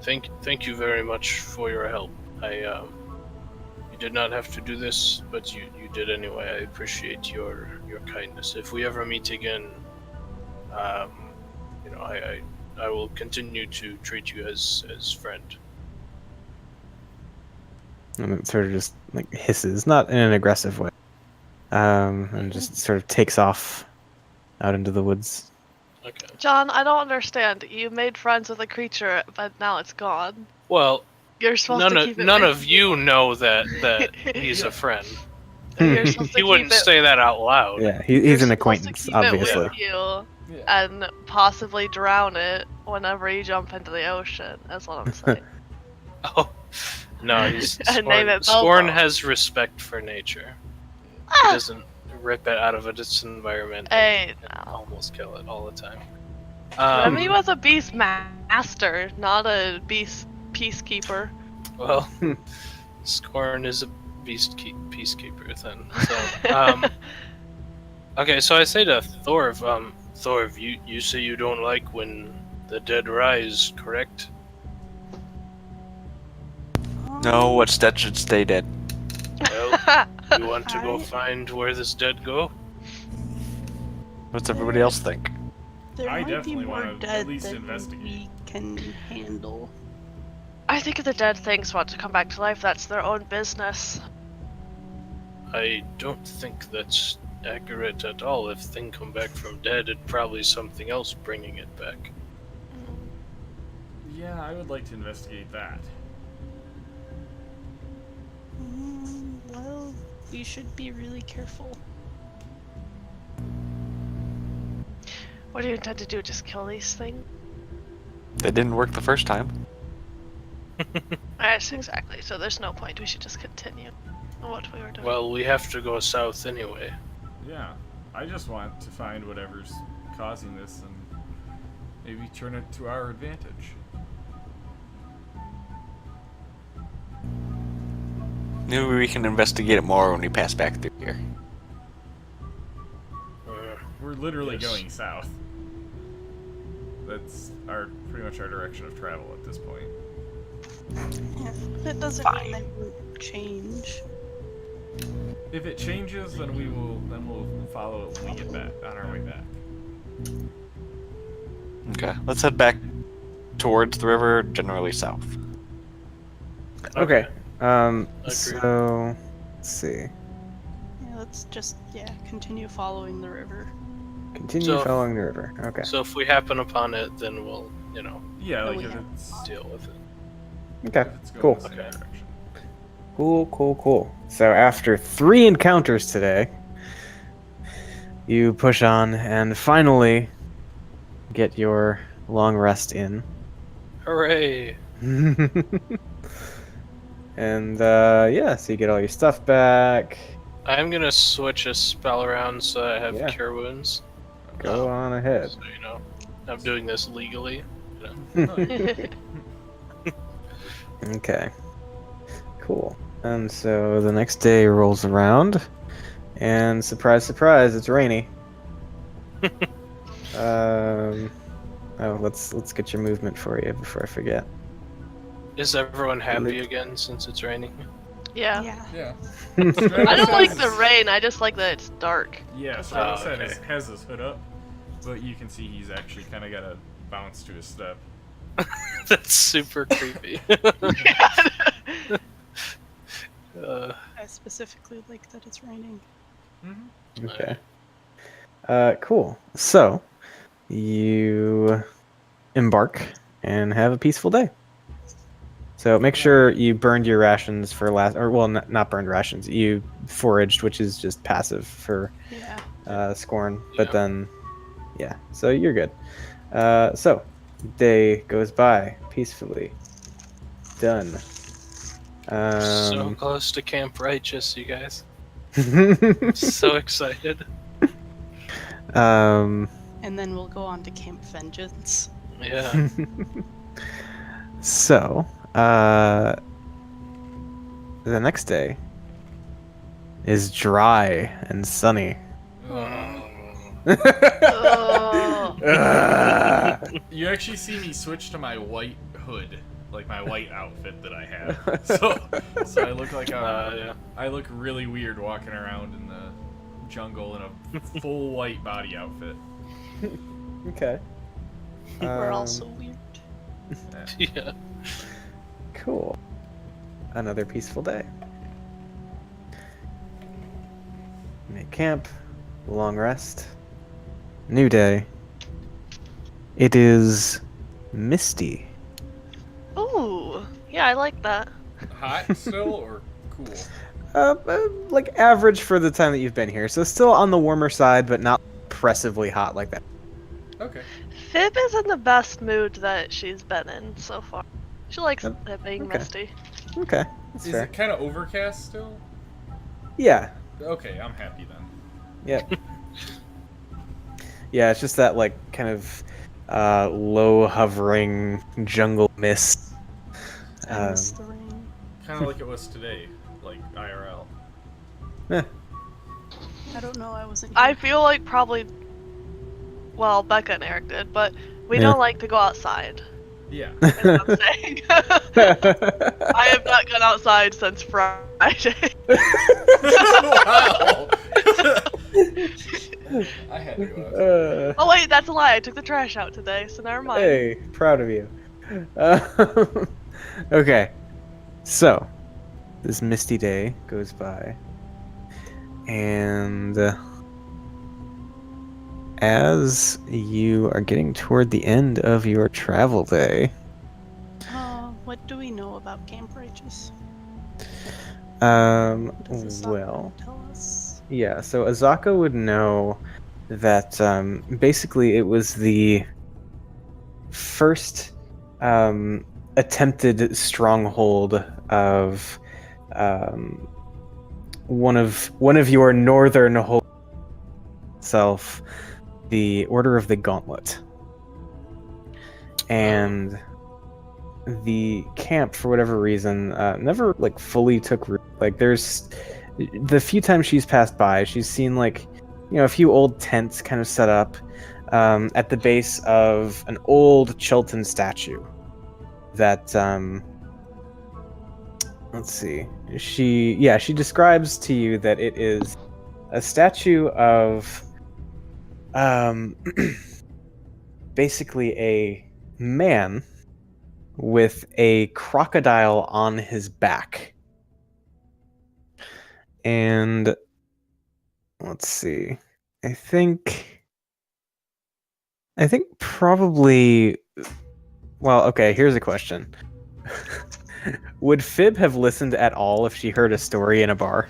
[SPEAKER 5] thank you very much for your help. You did not have to do this, but you did anyway. I appreciate your kindness. If we ever meet again, you know, I will continue to treat you as friend.
[SPEAKER 1] And it sort of just like hisses, not in an aggressive way. And just sort of takes off out into the woods.
[SPEAKER 5] Okay.
[SPEAKER 2] John, I don't understand. You made friends with a creature, but now it's gone.
[SPEAKER 5] Well,
[SPEAKER 2] You're supposed
[SPEAKER 5] none
[SPEAKER 2] to
[SPEAKER 5] of
[SPEAKER 2] keep it
[SPEAKER 5] none
[SPEAKER 2] with
[SPEAKER 5] of you know that he's a friend.
[SPEAKER 2] You're supposed to
[SPEAKER 5] He wouldn't
[SPEAKER 2] keep it,
[SPEAKER 5] say that out loud.
[SPEAKER 1] Yeah,
[SPEAKER 2] you're
[SPEAKER 1] he's an
[SPEAKER 2] supposed to
[SPEAKER 1] acquaintance,
[SPEAKER 2] keep it with
[SPEAKER 1] obviously.
[SPEAKER 2] you
[SPEAKER 3] Yeah.
[SPEAKER 2] and possibly drown it whenever you jump into the ocean. That's what I'm saying.
[SPEAKER 5] Oh, no, he's
[SPEAKER 2] And name it
[SPEAKER 5] Scorn
[SPEAKER 2] Bobo.
[SPEAKER 5] has respect for nature. He doesn't rip it out of its environment
[SPEAKER 2] Hey,
[SPEAKER 5] and
[SPEAKER 2] no.
[SPEAKER 5] almost kill it all the time.
[SPEAKER 2] He was a beast master, not a beast peacekeeper.
[SPEAKER 5] Well, Scorn is a peacekeeper then. So, okay, so I say to Thorv, Thorv, you say you don't like when the dead rise, correct?
[SPEAKER 6] No, what's dead should stay dead.
[SPEAKER 5] Well, you want to go
[SPEAKER 4] I-
[SPEAKER 5] find where this dead go?
[SPEAKER 6] What's everybody else think?
[SPEAKER 4] There
[SPEAKER 3] I
[SPEAKER 4] might be
[SPEAKER 3] definitely
[SPEAKER 4] more
[SPEAKER 3] wanna at
[SPEAKER 4] dead
[SPEAKER 3] least
[SPEAKER 4] than
[SPEAKER 3] investigate.
[SPEAKER 4] we can handle.
[SPEAKER 2] I think if the dead things want to come back to life, that's their own business.
[SPEAKER 5] I don't think that's accurate at all. If thing come back from dead, it probably something else bringing it back.
[SPEAKER 3] Yeah, I would like to investigate that.
[SPEAKER 4] Well, we should be really careful.
[SPEAKER 2] What do you intend to do? Just kill these things?
[SPEAKER 6] They didn't work the first time.
[SPEAKER 2] Yes, exactly. So there's no point. We should just continue on what we were doing.
[SPEAKER 5] Well, we have to go south anyway.
[SPEAKER 3] Yeah, I just want to find whatever's causing this and maybe turn it to our advantage.
[SPEAKER 6] Maybe we can investigate it more when we pass back through here.
[SPEAKER 3] We're literally
[SPEAKER 5] Yes.
[SPEAKER 3] going south. That's pretty much our direction of travel at this point.
[SPEAKER 4] Yeah, that doesn't
[SPEAKER 6] Fine.
[SPEAKER 4] mean that won't change.
[SPEAKER 3] If it changes, then we'll follow it when we get back on our way back.
[SPEAKER 6] Okay, let's head back towards the river, generally south.
[SPEAKER 1] Okay.
[SPEAKER 5] Agreed.
[SPEAKER 1] So let's see.
[SPEAKER 4] Yeah, let's just continue following the river.
[SPEAKER 1] Continue
[SPEAKER 5] So-
[SPEAKER 1] following the river. Okay.
[SPEAKER 5] So if we happen upon it, then we'll,
[SPEAKER 3] Yeah,
[SPEAKER 4] Oh,
[SPEAKER 3] like
[SPEAKER 4] yeah.
[SPEAKER 3] if it's,
[SPEAKER 5] deal with it.
[SPEAKER 1] Okay.
[SPEAKER 3] if it's going
[SPEAKER 1] Cool.
[SPEAKER 3] in the same
[SPEAKER 5] Okay.
[SPEAKER 3] direction.
[SPEAKER 1] Cool. So after 3 encounters today, you push on and finally get your long rest in.
[SPEAKER 5] Hooray!
[SPEAKER 1] And so you get all your stuff back.
[SPEAKER 5] I'm gonna switch a spell around so I have
[SPEAKER 1] Yeah.
[SPEAKER 5] cure wounds.
[SPEAKER 1] Go on ahead.
[SPEAKER 5] So I'm doing this legally.
[SPEAKER 1] Okay. Cool. And so the next day rolls around, and surprise, surprise, it's rainy. Let's get your movement for you before I forget.
[SPEAKER 5] Is everyone happy
[SPEAKER 1] Lit-
[SPEAKER 5] again since it's raining?
[SPEAKER 2] Yeah.
[SPEAKER 3] Yeah.
[SPEAKER 2] I don't like the rain. I just like that it's dark.
[SPEAKER 3] Yeah, so
[SPEAKER 5] Oh,
[SPEAKER 3] Stratos
[SPEAKER 5] okay.
[SPEAKER 3] has his hood up, but you can see he's actually kind of got a bounce to his step.
[SPEAKER 5] That's super creepy. uh,
[SPEAKER 4] I specifically like that it's raining.
[SPEAKER 1] Okay. Cool. So, you embark and have a peaceful day. So make sure you burned your rations for not burned rations. You foraged, which is just passive for
[SPEAKER 4] Yeah.
[SPEAKER 1] Scorn. But
[SPEAKER 5] Yeah.
[SPEAKER 1] then, so you're good. So, day goes by peacefully. Done.
[SPEAKER 5] so close to Camp Righteous, you guys. So excited.
[SPEAKER 1] um.
[SPEAKER 4] And then we'll go on to Camp Vengeance.
[SPEAKER 5] Yeah.
[SPEAKER 1] So, the next day is dry and sunny.
[SPEAKER 2] Oh.
[SPEAKER 3] You actually see me switch to my white hood, like my white outfit that I have. So I look like
[SPEAKER 5] Yeah.
[SPEAKER 3] I look really weird walking around in the jungle in a full white body outfit.
[SPEAKER 1] Okay.
[SPEAKER 4] We're also weird.
[SPEAKER 5] Yeah.
[SPEAKER 1] Cool. Another peaceful day. Make camp. Long rest. New day. It is misty.
[SPEAKER 2] Ooh. Yeah, I like that.
[SPEAKER 3] Hot still or cool?
[SPEAKER 1] Like average for the time that you've been here. So still on the warmer side, but not oppressively hot like that.
[SPEAKER 3] Okay.
[SPEAKER 2] Fib is in the best mood that she's been in so far. She likes it being
[SPEAKER 1] okay.
[SPEAKER 2] misty.
[SPEAKER 1] Okay. That's
[SPEAKER 3] Is
[SPEAKER 1] fair.
[SPEAKER 3] it kind of overcast still?
[SPEAKER 1] Yeah.
[SPEAKER 3] Okay, I'm happy then.
[SPEAKER 1] Yep. Yeah, it's just that like kind of low hovering jungle mist.
[SPEAKER 4] I miss the rain.
[SPEAKER 3] Kind of like it was today, like IRL.
[SPEAKER 1] Eh.
[SPEAKER 4] I don't know, I wasn't
[SPEAKER 2] I
[SPEAKER 4] here.
[SPEAKER 2] feel like probably. Well, Becca and Eric did, but we
[SPEAKER 1] Yeah.
[SPEAKER 2] don't like to go outside.
[SPEAKER 3] Yeah.
[SPEAKER 2] Is what I'm saying. I have not gone outside since Friday.
[SPEAKER 3] Wow. I had to go outside.
[SPEAKER 2] Oh wait, that's a lie. I took the trash out today, so never mind.
[SPEAKER 1] Hey, proud of you. Okay, so this misty day goes by, and as you are getting toward the end of your travel day,
[SPEAKER 4] What do we know about Camp Righteous? Does Asaka
[SPEAKER 1] well,
[SPEAKER 4] tell us?
[SPEAKER 1] yeah, so Azaka would know that basically it was the first attempted stronghold of one of your northern hold self, the Order of the Gauntlet. And the camp, for whatever reason, never like fully took root. Like there's the few times she's passed by, she's seen like a few old tents kind of set up at the base of an old Chilton statue that let's see, she describes to you that it is a statue of basically a man with a crocodile on his back. And let's see. I think probably. Well, okay. Here's a question. Would Fib have listened at all if she heard a story in a bar?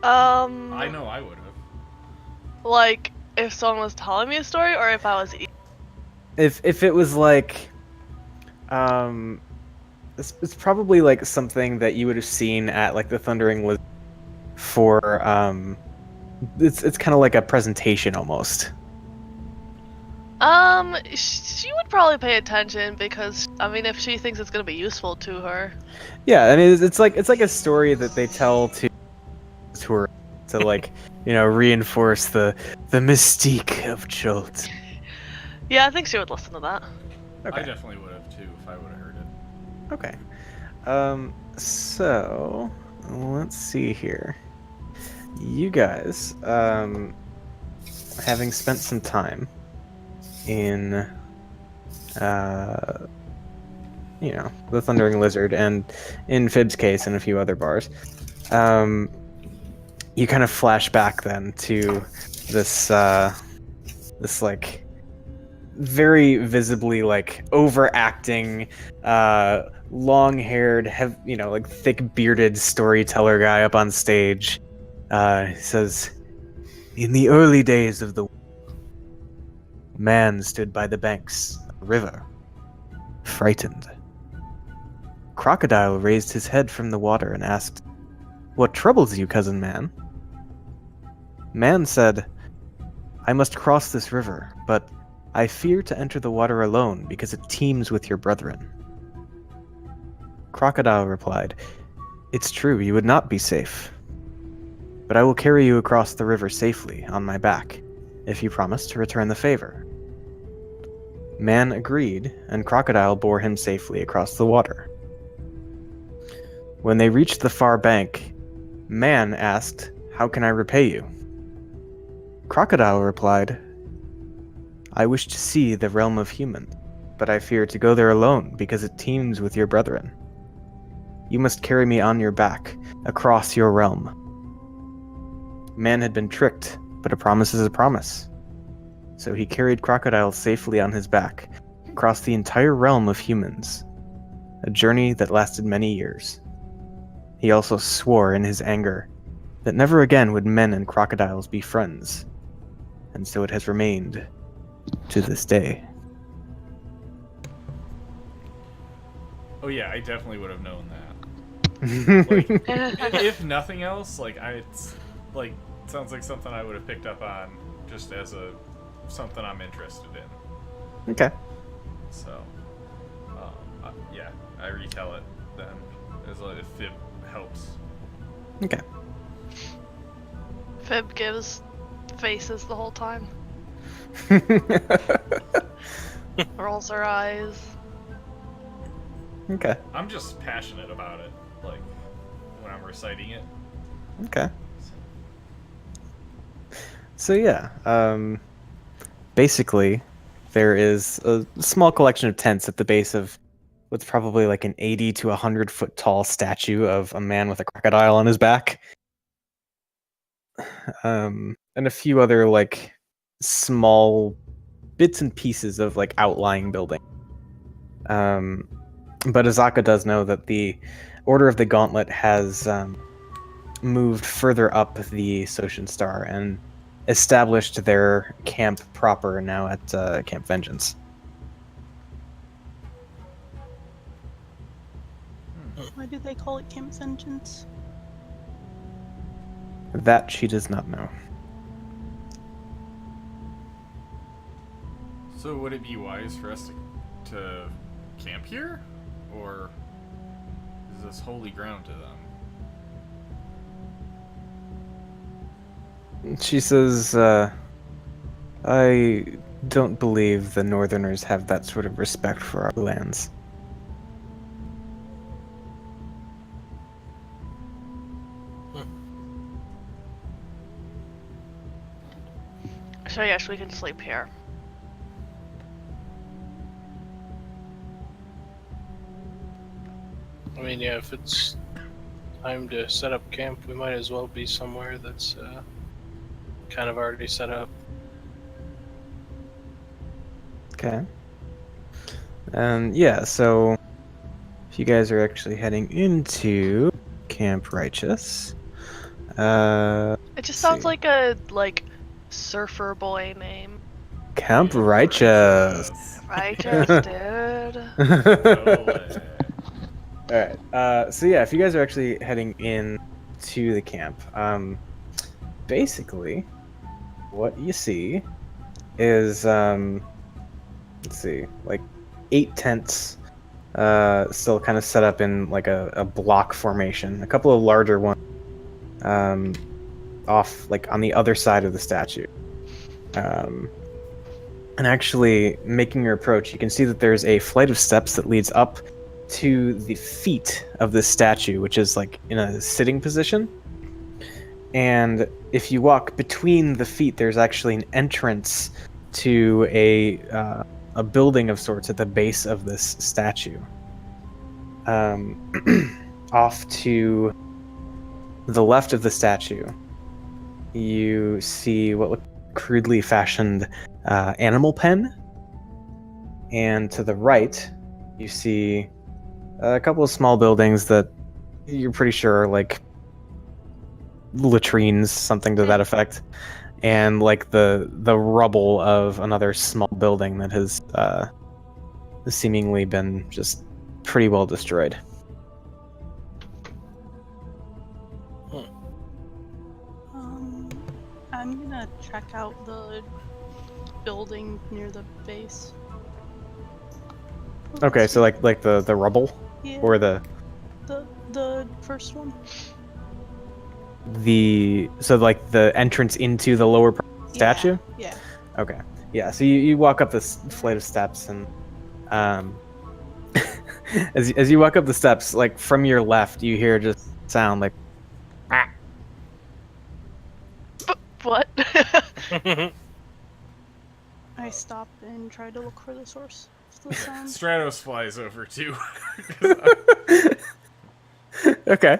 [SPEAKER 3] I know I would have.
[SPEAKER 2] Like if someone was telling me a story, or if I was eating.
[SPEAKER 1] If it was like, it's probably like something that you would have seen at like the Thundering Lizard for it's kind of like a presentation almost.
[SPEAKER 2] She would probably pay attention because I mean, if she thinks it's gonna be useful to her.
[SPEAKER 1] Yeah, I mean it's like a story that they tell to her to like reinforce the mystique of Jolt.
[SPEAKER 2] Yeah, I think she would listen to that.
[SPEAKER 1] Okay.
[SPEAKER 3] I definitely would have too if I would have heard it.
[SPEAKER 1] Okay. So let's see here. You guys, having spent some time in, the Thundering Lizard, and in Fib's case, and a few other bars, you kind of flash back then to this like very visibly like overacting, long-haired, like thick-bearded storyteller guy up on stage. He says, "In the early days of the man stood by the banks of the river, frightened. Crocodile raised his head from the water and asked, 'What troubles you, cousin man?' Man said, 'I must cross this river, but I fear to enter the water alone because it teems with your brethren.' Crocodile replied, 'It's true, you would not be safe. But I will carry you across the river safely on my back, if you promise to return the favor.' Man agreed, and Crocodile bore him safely across the water. When they reached the far bank, Man asked, 'How can I repay you?' Crocodile replied, 'I wish to see the realm of human, but I fear to go there alone because it teems with your brethren. You must carry me on your back, across your realm.' Man had been tricked, but a promise is a promise. So he carried Crocodile safely on his back, across the entire realm of humans, a journey that lasted many years. He also swore in his anger that never again would men and crocodiles be friends, and so it has remained to this day."
[SPEAKER 3] Oh yeah, I definitely would have known that. Like, if nothing else, like it's like sounds like something I would have picked up on just as something I'm interested in.
[SPEAKER 1] Okay.
[SPEAKER 3] So, yeah, I retell it then as if Fib helps.
[SPEAKER 1] Okay.
[SPEAKER 2] Fib gives faces the whole time. Rolls her eyes.
[SPEAKER 1] Okay.
[SPEAKER 3] I'm just passionate about it, like when I'm reciting it.
[SPEAKER 1] Okay. So yeah, basically, there is a small collection of tents at the base of what's probably like an 80 to 100 foot tall statue of a man with a crocodile on his back, and a few other like small bits and pieces of like outlying building. But Azaka does know that the Order of the Gauntlet has moved further up the Soshin Star and established their camp proper now at Camp Vengeance.
[SPEAKER 4] Why do they call it Camp Vengeance?
[SPEAKER 1] That she does not know.
[SPEAKER 3] So would it be wise for us to camp here, or is this holy ground to them?
[SPEAKER 1] She says, I don't believe the Northerners have that sort of respect for our lands.
[SPEAKER 2] So yes, we can sleep here.
[SPEAKER 5] I mean, yeah, if it's time to set up camp, we might as well be somewhere that's kind of already set up.
[SPEAKER 1] Okay. Yeah, so if you guys are actually heading into Camp Righteous,
[SPEAKER 2] It just sounds
[SPEAKER 1] see.
[SPEAKER 2] like a surfer boy name.
[SPEAKER 1] Camp Righteous.
[SPEAKER 2] Righteous, dude.
[SPEAKER 1] Alright, so yeah, if you guys are actually heading in to the camp, basically, what you see is, let's see, like 8 tents, still kind of set up in like a block formation. A couple of larger ones, off like on the other side of the statue. And actually, making your approach, you can see that there's a flight of steps that leads up to the feet of this statue, which is like in a sitting position. And if you walk between the feet, there's actually an entrance to a building of sorts at the base of this statue. Off to the left of the statue, you see what look crudely fashioned animal pen, and to the right, you see a couple of small buildings that you're pretty sure are like latrines, something to that effect, and like the rubble of another small building that has seemingly been just pretty well destroyed.
[SPEAKER 4] I'm gonna check out the building near the base.
[SPEAKER 1] Okay, so like the rubble,
[SPEAKER 4] Yeah,
[SPEAKER 1] or the
[SPEAKER 4] first one.
[SPEAKER 1] so like the entrance into the lower part of the statue.
[SPEAKER 4] Yeah.
[SPEAKER 1] Okay, yeah. So you walk up this flight of steps, and as you walk up the steps, like from your left, you hear just sound like
[SPEAKER 2] What?
[SPEAKER 4] I stop and try to look for the source of the sound.
[SPEAKER 3] Stratos flies over too.
[SPEAKER 1] Okay.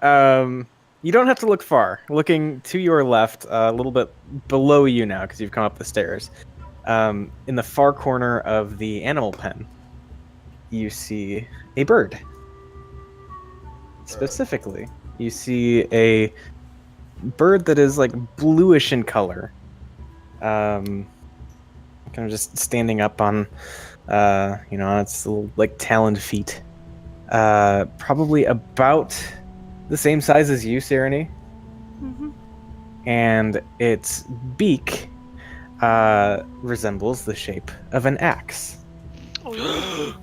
[SPEAKER 1] You don't have to look far. Looking to your left, a little bit below you now, because you've come up the stairs. In the far corner of the animal pen, you see a bird. Specifically, you see a bird that is like bluish in color. Kind of just standing up on, on its little like taloned feet. Probably about the same size as you, Serenity.
[SPEAKER 4] Mm-hmm.
[SPEAKER 1] And its beak resembles the shape of an axe.
[SPEAKER 4] Oh,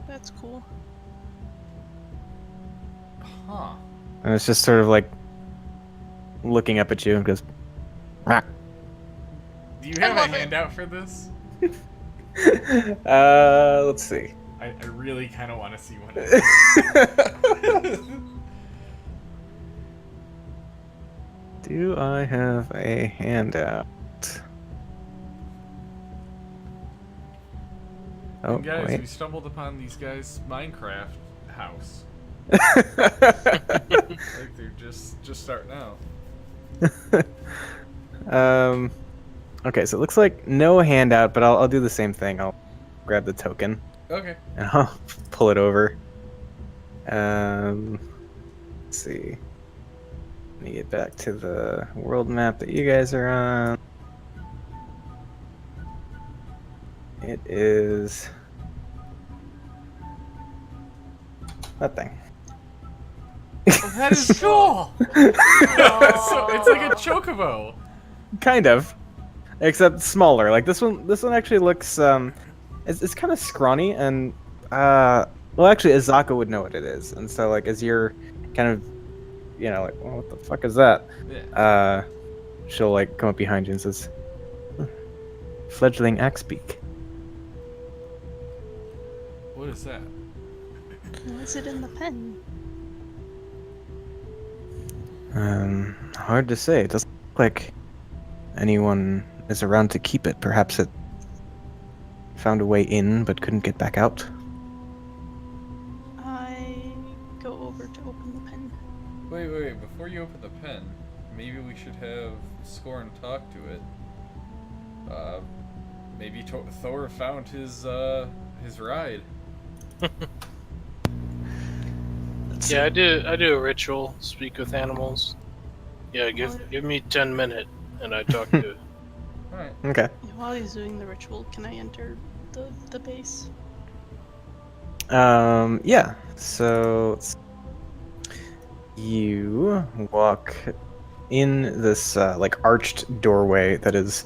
[SPEAKER 4] that's cool.
[SPEAKER 3] Huh.
[SPEAKER 1] And it's just sort of like looking up at you and goes, "Rah."
[SPEAKER 3] Do you have a handout for this?
[SPEAKER 1] Let's see.
[SPEAKER 3] I really kind of want to see one.
[SPEAKER 1] Do I have a handout? Oh,
[SPEAKER 3] And guys,
[SPEAKER 1] wait.
[SPEAKER 3] we stumbled upon these guys' Minecraft house. Like they're just starting out.
[SPEAKER 1] Okay, so it looks like no handout, but I'll do the same thing. I'll grab the token
[SPEAKER 3] Okay.
[SPEAKER 1] and I'll pull it over. Let's see. Let me get back to the world map that you guys are on. It is that thing.
[SPEAKER 3] That is cool. So it's like a chocobo.
[SPEAKER 1] Kind of, except smaller. Like this one actually looks it's kind of scrawny, and well, actually Azaka would know what it is, and so like as you're kind of like, well, what the fuck is that,
[SPEAKER 3] Yeah.
[SPEAKER 1] she'll like come up behind you and says, fledgling axe beak.
[SPEAKER 3] What is that?
[SPEAKER 4] Is it in the pen?
[SPEAKER 1] Hard to say. It doesn't look like anyone is around to keep it. Perhaps it found a way in but couldn't get back out.
[SPEAKER 4] I go over to open the pen.
[SPEAKER 7] open the pen, maybe we should have Scorn talk to it. Maybe Thor found his ride.
[SPEAKER 5] Yeah, I do a ritual. Speak with animals. Yeah, give me 10 minutes, and I talk to it.
[SPEAKER 7] Alright.
[SPEAKER 1] Okay.
[SPEAKER 4] While he's doing the ritual, can I enter the base?
[SPEAKER 1] Yeah. So you walk in this like arched doorway that is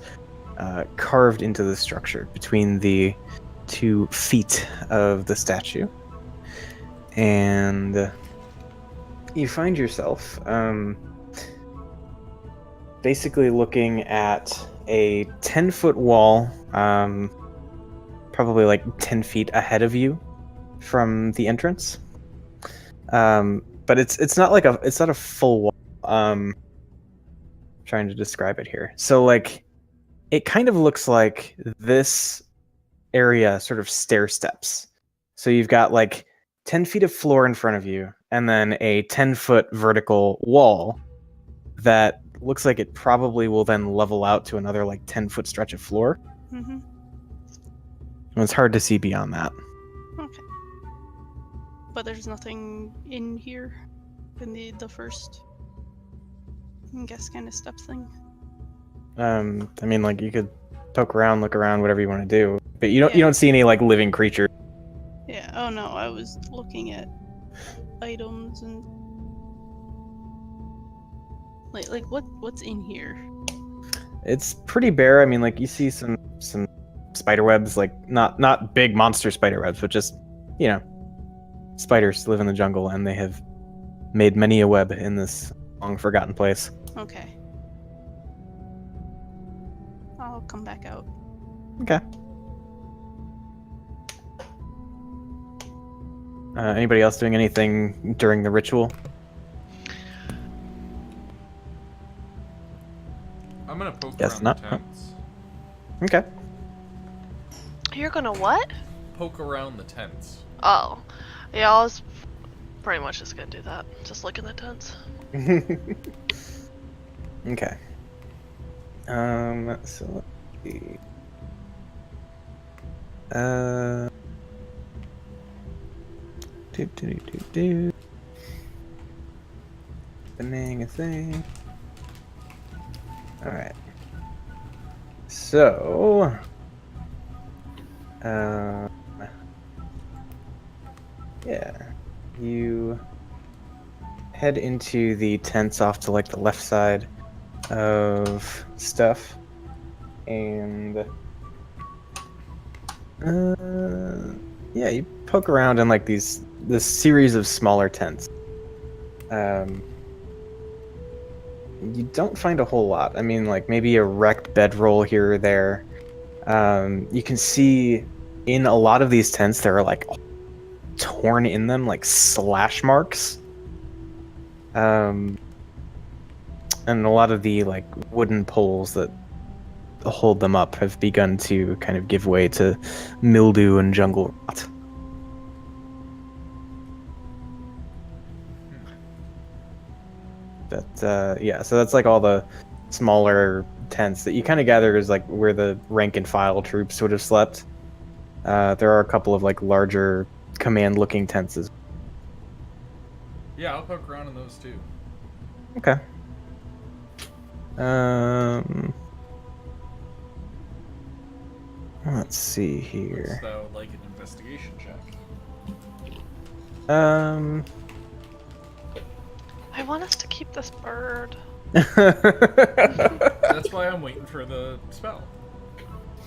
[SPEAKER 1] carved into the structure between the 2 feet of the statue, and you find yourself basically looking at a 10-foot wall, probably like 10 feet ahead of you from the entrance. But it's not like it's not a full wall. Trying to describe it here. So like it kind of looks like this area sort of stair steps. So you've got like 10 feet of floor in front of you, and then a 10-foot vertical wall that looks like it probably will then level out to another like 10-foot stretch of floor.
[SPEAKER 4] Mm-hmm.
[SPEAKER 1] And it's hard to see beyond that.
[SPEAKER 4] Okay. But there's nothing in here in the first, I guess, kind of steps thing.
[SPEAKER 1] I mean, like you could poke around, look around, whatever you want to do, but you don't see any like living creature.
[SPEAKER 4] Yeah. Oh no, I was looking at items and like what's in here.
[SPEAKER 1] It's pretty bare. I mean, like you see some spider webs, like not big monster spider webs, but just, you know, spiders live in the jungle, and they have made many a web in this long forgotten place.
[SPEAKER 4] Okay. I'll come back out.
[SPEAKER 1] Okay. Anybody else doing anything during the ritual?
[SPEAKER 7] I'm gonna poke
[SPEAKER 1] Guess
[SPEAKER 7] around
[SPEAKER 1] not.
[SPEAKER 7] the tents.
[SPEAKER 1] Okay.
[SPEAKER 2] You're gonna what?
[SPEAKER 7] Poke around the tents.
[SPEAKER 2] Oh. Yeah, I was pretty much just gonna do that. Just look in the tents.
[SPEAKER 1] Okay. So let's see. Do. Opening a thing. Alright. So. Yeah. You head into the tents off to like the left side of stuff. And. Yeah, you poke around in like this series of smaller tents. You don't find a whole lot. I mean, like maybe a wrecked bedroll here or there. You can see in a lot of these tents there are like torn in them like slash marks. And a lot of the like wooden poles that hold them up have begun to kind of give way to mildew and jungle rot. But yeah, so that's like all the smaller tents that you kind of gather is like where the rank and file troops would have slept. There are a couple of like larger command-looking tents as well.
[SPEAKER 7] Yeah, I'll poke around in those too.
[SPEAKER 1] Okay. Let's see here.
[SPEAKER 7] That would like an investigation check.
[SPEAKER 2] I want us to keep this bird.
[SPEAKER 7] That's why I'm waiting for the spell.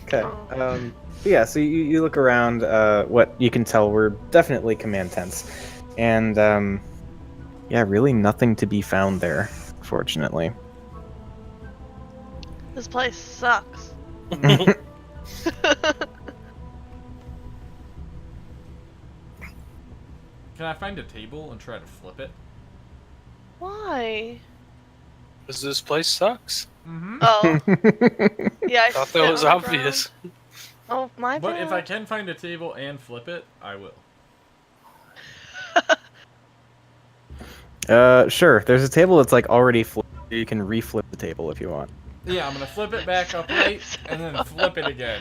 [SPEAKER 1] Okay. But yeah, so you look around. What you can tell were definitely command tents, and yeah, really nothing to be found there, fortunately.
[SPEAKER 2] This place sucks.
[SPEAKER 7] Can I find a table and try to flip it?
[SPEAKER 2] Why?
[SPEAKER 5] Because this place sucks.
[SPEAKER 7] Mm-hmm.
[SPEAKER 2] Oh. Yeah, I
[SPEAKER 5] Thought
[SPEAKER 2] spit
[SPEAKER 5] that was
[SPEAKER 2] on the
[SPEAKER 5] obvious.
[SPEAKER 2] ground. Oh, my
[SPEAKER 3] But
[SPEAKER 2] bad.
[SPEAKER 3] if I can find a table and flip it, I will.
[SPEAKER 1] Sure. There's a table that's like already flipped. You can reflip the table if you want.
[SPEAKER 7] Yeah, I'm gonna flip it back upright and then flip it again.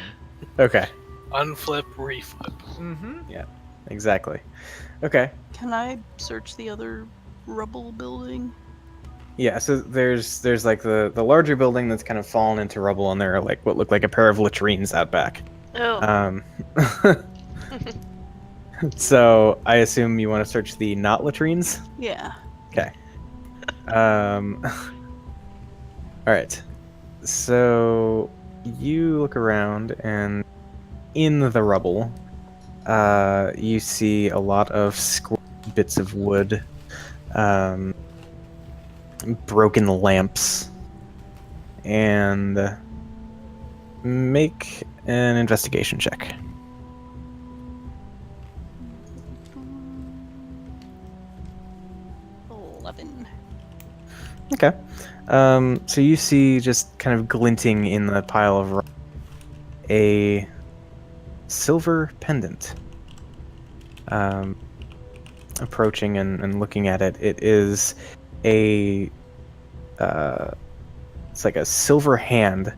[SPEAKER 1] Okay.
[SPEAKER 5] Unflip, reflip.
[SPEAKER 7] Mm-hmm.
[SPEAKER 1] Exactly. Okay.
[SPEAKER 4] Can I search the other rubble building?
[SPEAKER 1] Yeah. So there's like the larger building that's kind of fallen into rubble, and there are like what look like a pair of latrines out back.
[SPEAKER 2] Oh.
[SPEAKER 1] So I assume you want to search the not latrines.
[SPEAKER 4] Yeah.
[SPEAKER 1] Okay. All right. So you look around, and in the rubble, you see a lot of bits of wood, broken lamps, and make an investigation check.
[SPEAKER 4] 11.
[SPEAKER 1] Okay. So you see just kind of glinting in the pile of rock a silver pendant. Approaching and looking at it, it is a it's like a silver hand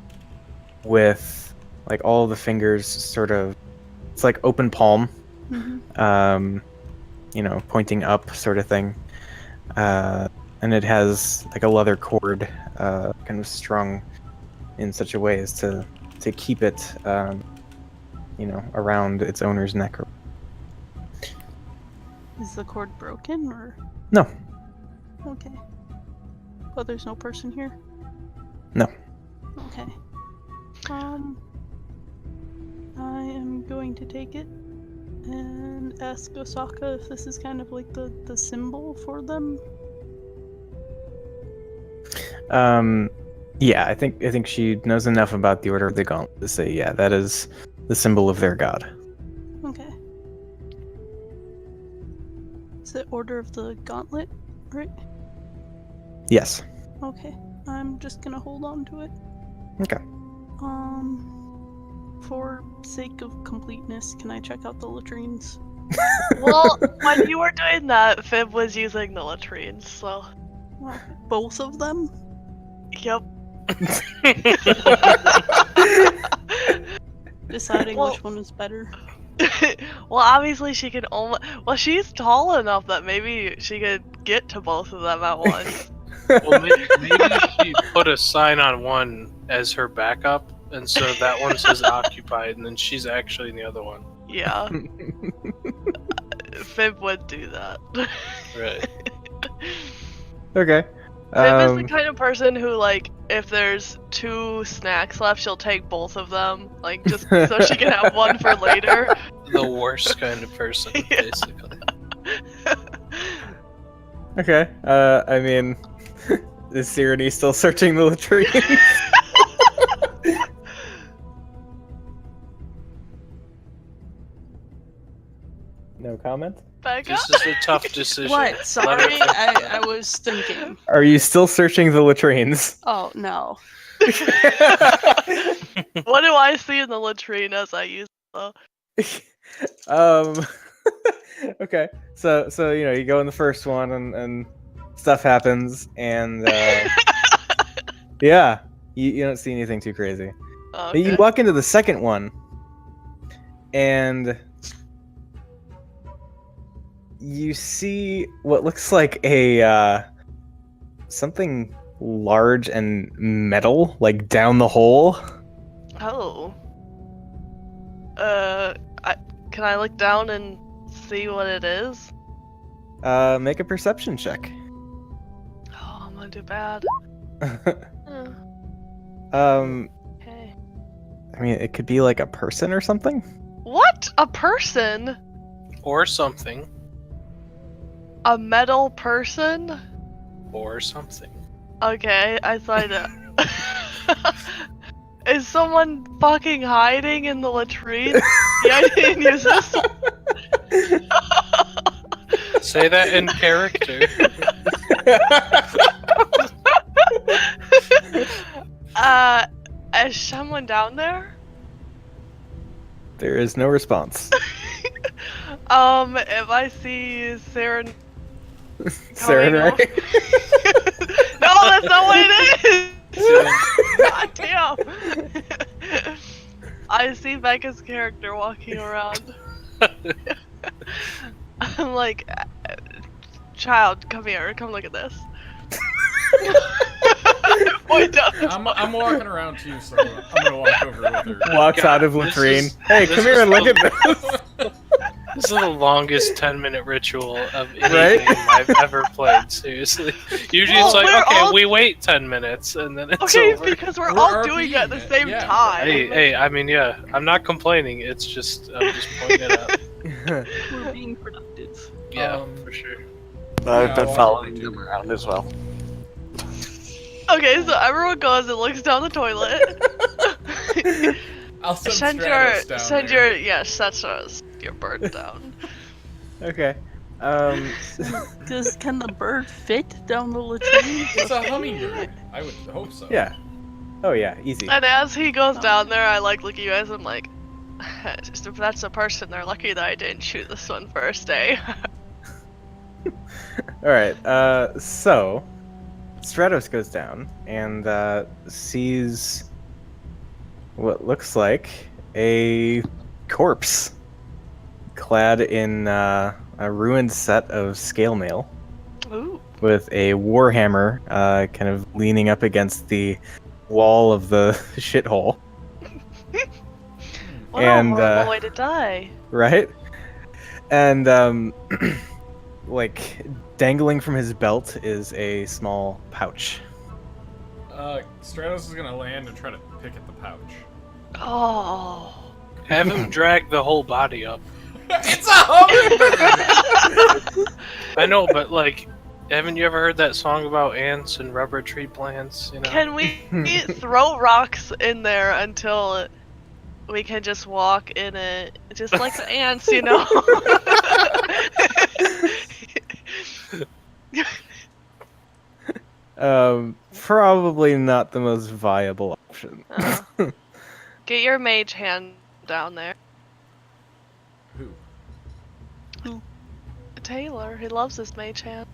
[SPEAKER 1] with like all the fingers sort of, it's like open palm, pointing up sort of thing. And it has like a leather cord kind of strung in such a way as to keep it around its owner's neck.
[SPEAKER 4] Is the cord broken or?
[SPEAKER 1] No.
[SPEAKER 4] Okay. But there's no person here?
[SPEAKER 1] No.
[SPEAKER 4] Okay. I am going to take it and ask Osaka if this is kind of like the symbol for them.
[SPEAKER 1] Yeah, I think she knows enough about the Order of the Gauntlet to say, yeah, that is the symbol of their god.
[SPEAKER 4] Okay. It's the Order of the Gauntlet, right?
[SPEAKER 1] Yes.
[SPEAKER 4] Okay. I'm just gonna hold on to it.
[SPEAKER 1] Okay.
[SPEAKER 4] For sake of completeness, can I check out the latrines?
[SPEAKER 2] Well, when you were doing that, Fib was using the latrines, so.
[SPEAKER 4] Well, both of them?
[SPEAKER 2] Yep.
[SPEAKER 4] Deciding
[SPEAKER 2] Well-
[SPEAKER 4] which one is better.
[SPEAKER 2] Well, obviously she can only. Well, she's tall enough that maybe she could get to both of them at once.
[SPEAKER 5] Well, maybe she put a sign on one as her backup, and so that one says occupied, and then she's actually in the other one.
[SPEAKER 2] Yeah. Fib would do that.
[SPEAKER 5] Right.
[SPEAKER 1] Okay.
[SPEAKER 2] Fib is the kind of person who, like, if there's 2 snacks left, she'll take both of them, like, just so she can have one for later.
[SPEAKER 5] The worst kind of person,
[SPEAKER 2] Yeah.
[SPEAKER 5] basically.
[SPEAKER 1] Okay. I mean, is Sirenny still searching the latrine? No comment?
[SPEAKER 2] Back up.
[SPEAKER 5] This is a tough decision.
[SPEAKER 4] What?
[SPEAKER 5] Let her
[SPEAKER 4] Sorry,
[SPEAKER 5] think about it.
[SPEAKER 4] I was thinking.
[SPEAKER 1] Are you still searching the latrines?
[SPEAKER 4] Oh, no.
[SPEAKER 2] What do I see in the latrine as I use it, though?
[SPEAKER 1] Okay. So you go in the first one and stuff happens, and yeah, you don't see anything too crazy. But you
[SPEAKER 2] Okay.
[SPEAKER 1] walk into the second one, and you see what looks like a something large and metal, like down the hole.
[SPEAKER 2] Oh. Can I look down and see what it is?
[SPEAKER 1] Make a perception check.
[SPEAKER 2] Oh, I'm gonna do bad. Okay.
[SPEAKER 1] I mean, it could be like a person or something.
[SPEAKER 2] What? A person?
[SPEAKER 5] Or something.
[SPEAKER 2] A metal person?
[SPEAKER 5] Or something.
[SPEAKER 2] Okay, I signed it. Is someone fucking hiding in the latrine? Yeah, I didn't use this.
[SPEAKER 5] Say that in character.
[SPEAKER 2] Is someone down there?
[SPEAKER 1] There is no response.
[SPEAKER 2] If I see Sarah,
[SPEAKER 1] Serenray?
[SPEAKER 2] No, that's not what it is! God damn! I see Becca's character walking around. I'm like, child, come here, come look at this. Point up.
[SPEAKER 3] I'm walking around too, so I'm gonna walk over with her.
[SPEAKER 1] Walks
[SPEAKER 5] God,
[SPEAKER 1] out of
[SPEAKER 5] this
[SPEAKER 1] latrine.
[SPEAKER 5] is-
[SPEAKER 1] Hey,
[SPEAKER 5] this
[SPEAKER 1] come here
[SPEAKER 5] is
[SPEAKER 1] and look
[SPEAKER 5] the-
[SPEAKER 1] at this.
[SPEAKER 5] This is the longest 10-minute ritual of anything
[SPEAKER 1] Right?
[SPEAKER 5] I've ever played, seriously. Usually it's
[SPEAKER 2] Well,
[SPEAKER 5] like,
[SPEAKER 2] we're
[SPEAKER 5] okay,
[SPEAKER 2] all-
[SPEAKER 5] we wait 10 minutes, and then it's
[SPEAKER 2] Okay,
[SPEAKER 5] over.
[SPEAKER 2] because we're
[SPEAKER 3] We're
[SPEAKER 2] all doing it at
[SPEAKER 3] RPing
[SPEAKER 2] the
[SPEAKER 3] it,
[SPEAKER 2] same
[SPEAKER 3] yeah.
[SPEAKER 2] time.
[SPEAKER 5] Hey, I mean, yeah, I'm not complaining, it's just, I'm just pointing it out.
[SPEAKER 4] We're being productive.
[SPEAKER 5] Yeah, for sure.
[SPEAKER 6] I've
[SPEAKER 3] Yeah,
[SPEAKER 6] been
[SPEAKER 3] I'll
[SPEAKER 6] following
[SPEAKER 3] watch
[SPEAKER 6] them around as well.
[SPEAKER 2] Okay, so everyone goes and looks down the toilet.
[SPEAKER 3] I'll send Stratos down there.
[SPEAKER 2] That's your bird down.
[SPEAKER 1] Okay.
[SPEAKER 4] Can the bird fit down the latrine?
[SPEAKER 3] It's a hummingbird. I would hope so.
[SPEAKER 1] Yeah. Oh yeah, easy.
[SPEAKER 2] And as he goes down there, I like look at you guys. I'm like, just if that's a person, they're lucky that I didn't shoot this one first, eh?
[SPEAKER 1] All right. So Stratos goes down and sees what looks like a corpse clad in a ruined set of scale mail
[SPEAKER 2] Ooh.
[SPEAKER 1] with a warhammer kind of leaning up against the wall of the shithole,
[SPEAKER 2] What
[SPEAKER 1] And,
[SPEAKER 2] a horrible way to die.
[SPEAKER 1] right? And like dangling from his belt is a small pouch.
[SPEAKER 3] Stratos is gonna land and try to pick at the pouch.
[SPEAKER 2] Oh.
[SPEAKER 5] Have him drag the whole body up.
[SPEAKER 3] It's a hummingbird!
[SPEAKER 5] I know, but like, haven't you ever heard that song about ants and rubber tree plants? You know.
[SPEAKER 2] Can we throw rocks in there until we can just walk in it, just like the ants, you know?
[SPEAKER 1] Probably not the most viable option.
[SPEAKER 2] Get your mage hand down there.
[SPEAKER 3] Who?
[SPEAKER 2] Taylor, he loves his mage hand.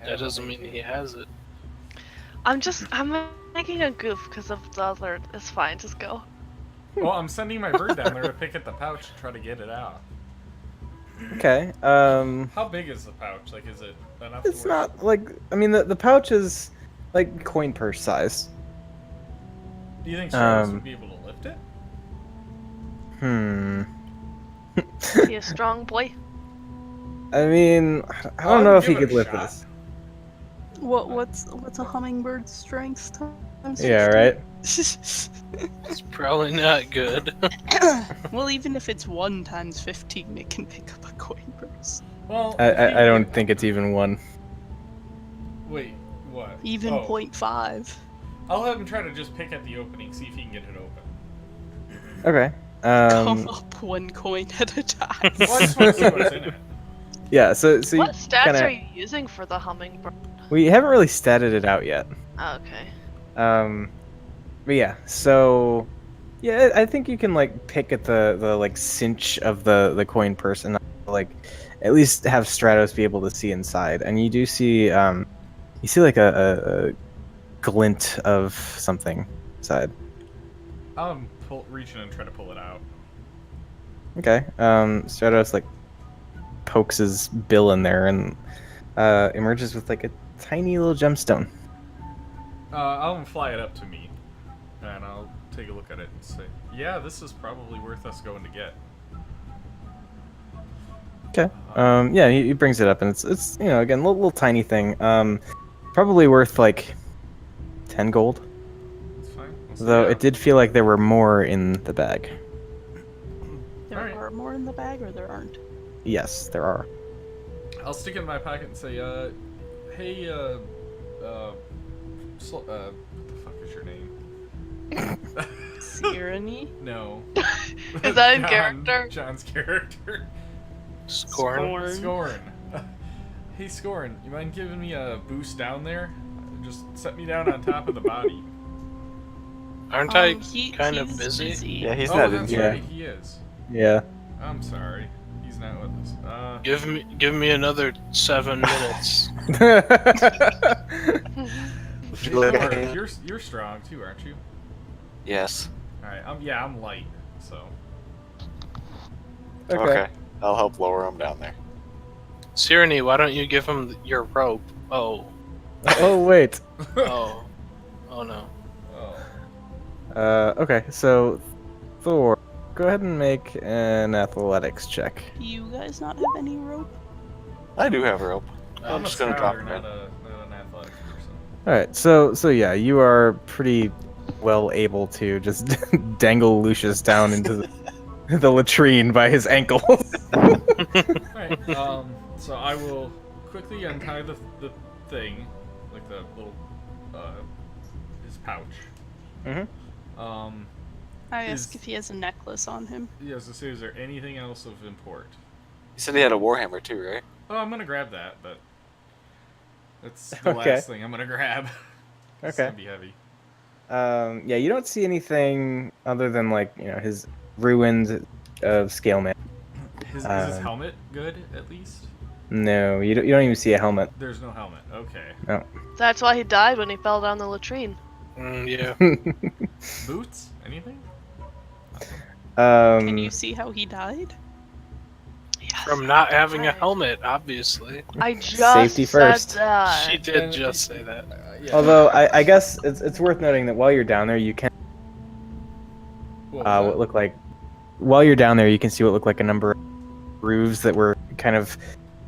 [SPEAKER 5] That doesn't mean he has it.
[SPEAKER 2] I'm making a goof because of the other. It's fine, just go.
[SPEAKER 3] Well, I'm sending my bird down there to pick at the pouch to try to get it out.
[SPEAKER 1] Okay.
[SPEAKER 3] How big is the pouch? Like, is it enough?
[SPEAKER 1] It's
[SPEAKER 3] to where-
[SPEAKER 1] not like, I mean, the pouch is like coin purse size.
[SPEAKER 3] Do you think Stratos
[SPEAKER 1] um,
[SPEAKER 3] would be able to lift it?
[SPEAKER 2] He a strong boy.
[SPEAKER 1] I mean, I don't
[SPEAKER 3] I'll
[SPEAKER 1] know if he
[SPEAKER 3] give it
[SPEAKER 1] could
[SPEAKER 3] a
[SPEAKER 1] lift
[SPEAKER 3] shot.
[SPEAKER 1] this.
[SPEAKER 4] What's a hummingbird's strength times?
[SPEAKER 1] Yeah, right.
[SPEAKER 4] 15?
[SPEAKER 5] It's probably not good.
[SPEAKER 4] Well, even if it's 1 times 15, it can pick up a coin purse.
[SPEAKER 3] Well,
[SPEAKER 1] I don't think it's even one.
[SPEAKER 3] Wait, what?
[SPEAKER 4] Even
[SPEAKER 3] Oh,
[SPEAKER 4] 0.5.
[SPEAKER 3] I'll have him try to just pick at the opening, see if he can get it open.
[SPEAKER 1] Okay.
[SPEAKER 4] Come up 1 coin at a time.
[SPEAKER 3] Well, I just want to see what's in it.
[SPEAKER 1] Yeah. So
[SPEAKER 2] What stats
[SPEAKER 1] kinda-
[SPEAKER 2] are you using for the hummingbird?
[SPEAKER 1] we haven't really statted it out yet.
[SPEAKER 2] Oh, okay.
[SPEAKER 1] But yeah. So yeah, I think you can like pick at the like cinch of the coin purse and like at least have Stratos be able to see inside. And you do see you see like a glint of something inside.
[SPEAKER 3] I'll reach in and try to pull it out.
[SPEAKER 1] Okay. Stratos like pokes his bill in there and emerges with like a tiny little gemstone.
[SPEAKER 3] I'll have him fly it up to me, and I'll take a look at it and say, yeah, this is probably worth us going to get.
[SPEAKER 1] Okay. Yeah, he brings it up and it's you know, again, little tiny thing. Probably worth like 10 gold.
[SPEAKER 3] It's fine. We'll see
[SPEAKER 1] Though
[SPEAKER 3] how-
[SPEAKER 1] it did feel like there were more in the bag.
[SPEAKER 4] There
[SPEAKER 3] Alright.
[SPEAKER 4] are more in the bag, or there aren't?
[SPEAKER 1] Yes, there are.
[SPEAKER 3] I'll stick it in my pocket and say, hey, what the fuck is your name?
[SPEAKER 4] Tyranny?
[SPEAKER 3] No.
[SPEAKER 2] Is that in
[SPEAKER 3] John-
[SPEAKER 2] character?
[SPEAKER 3] John's character.
[SPEAKER 5] Scorn.
[SPEAKER 3] Scorn. Hey, Scorn, you mind giving me a boost down there? Just set me down on top of the body.
[SPEAKER 5] Aren't I
[SPEAKER 4] He-
[SPEAKER 5] kind of
[SPEAKER 4] he's
[SPEAKER 5] busy?
[SPEAKER 6] Yeah, he's
[SPEAKER 3] Oh,
[SPEAKER 6] not in
[SPEAKER 3] that's
[SPEAKER 6] here.
[SPEAKER 3] right, he is.
[SPEAKER 1] Yeah.
[SPEAKER 3] I'm sorry. He's he's not with us.
[SPEAKER 5] Give me another 7 minutes.
[SPEAKER 6] Would you like a
[SPEAKER 3] Thor,
[SPEAKER 6] hand?
[SPEAKER 3] you're strong too, aren't you?
[SPEAKER 6] Yes.
[SPEAKER 3] All right. I'm light. So
[SPEAKER 6] Okay. I'll help lower him down there.
[SPEAKER 5] Sirenny, why don't you give him your rope? Oh.
[SPEAKER 1] Oh wait.
[SPEAKER 5] Oh. Oh no.
[SPEAKER 3] Oh.
[SPEAKER 1] Okay. So Thor, go ahead and make an athletics check.
[SPEAKER 4] Do you guys not have any rope?
[SPEAKER 6] I do have rope.
[SPEAKER 3] I'm
[SPEAKER 6] I'm
[SPEAKER 3] a
[SPEAKER 6] just gonna drop
[SPEAKER 3] scouter,
[SPEAKER 6] him
[SPEAKER 3] not
[SPEAKER 6] in.
[SPEAKER 3] an athletic person.
[SPEAKER 1] All right. So yeah, you are pretty well able to just dangle Lucius down into the latrine by his ankles.
[SPEAKER 3] Alright, so I will quickly untie the thing, like the little, his pouch.
[SPEAKER 1] Mm-hmm.
[SPEAKER 4] I
[SPEAKER 3] Is-
[SPEAKER 4] ask if he has a necklace on him.
[SPEAKER 3] Yeah, so say, is there anything else of import?
[SPEAKER 6] You said he had a warhammer too, right?
[SPEAKER 3] Oh, I'm gonna grab that, but that's the
[SPEAKER 1] Okay.
[SPEAKER 3] last thing I'm gonna grab. It's
[SPEAKER 1] Okay.
[SPEAKER 3] gonna be heavy.
[SPEAKER 1] Yeah, you don't see anything other than his ruins of Scaleman.
[SPEAKER 3] Is his
[SPEAKER 1] Um,
[SPEAKER 3] helmet good, at least?
[SPEAKER 1] No, you don't even see a helmet.
[SPEAKER 3] There's no helmet. Okay.
[SPEAKER 2] That's why he died when he fell down the latrine.
[SPEAKER 5] Yeah.
[SPEAKER 3] Boots? Anything?
[SPEAKER 4] Can you see how he died?
[SPEAKER 2] Yes.
[SPEAKER 5] From not having a
[SPEAKER 2] Right.
[SPEAKER 5] helmet, obviously.
[SPEAKER 2] I just
[SPEAKER 1] Safety
[SPEAKER 2] said
[SPEAKER 1] first.
[SPEAKER 2] that.
[SPEAKER 5] She did just say that.
[SPEAKER 3] Yeah.
[SPEAKER 1] Although I guess it's worth noting that while you're down there, you can
[SPEAKER 3] What was
[SPEAKER 1] what
[SPEAKER 3] that?
[SPEAKER 1] look like while you're down there, you can see what look like a number of grooves that were kind of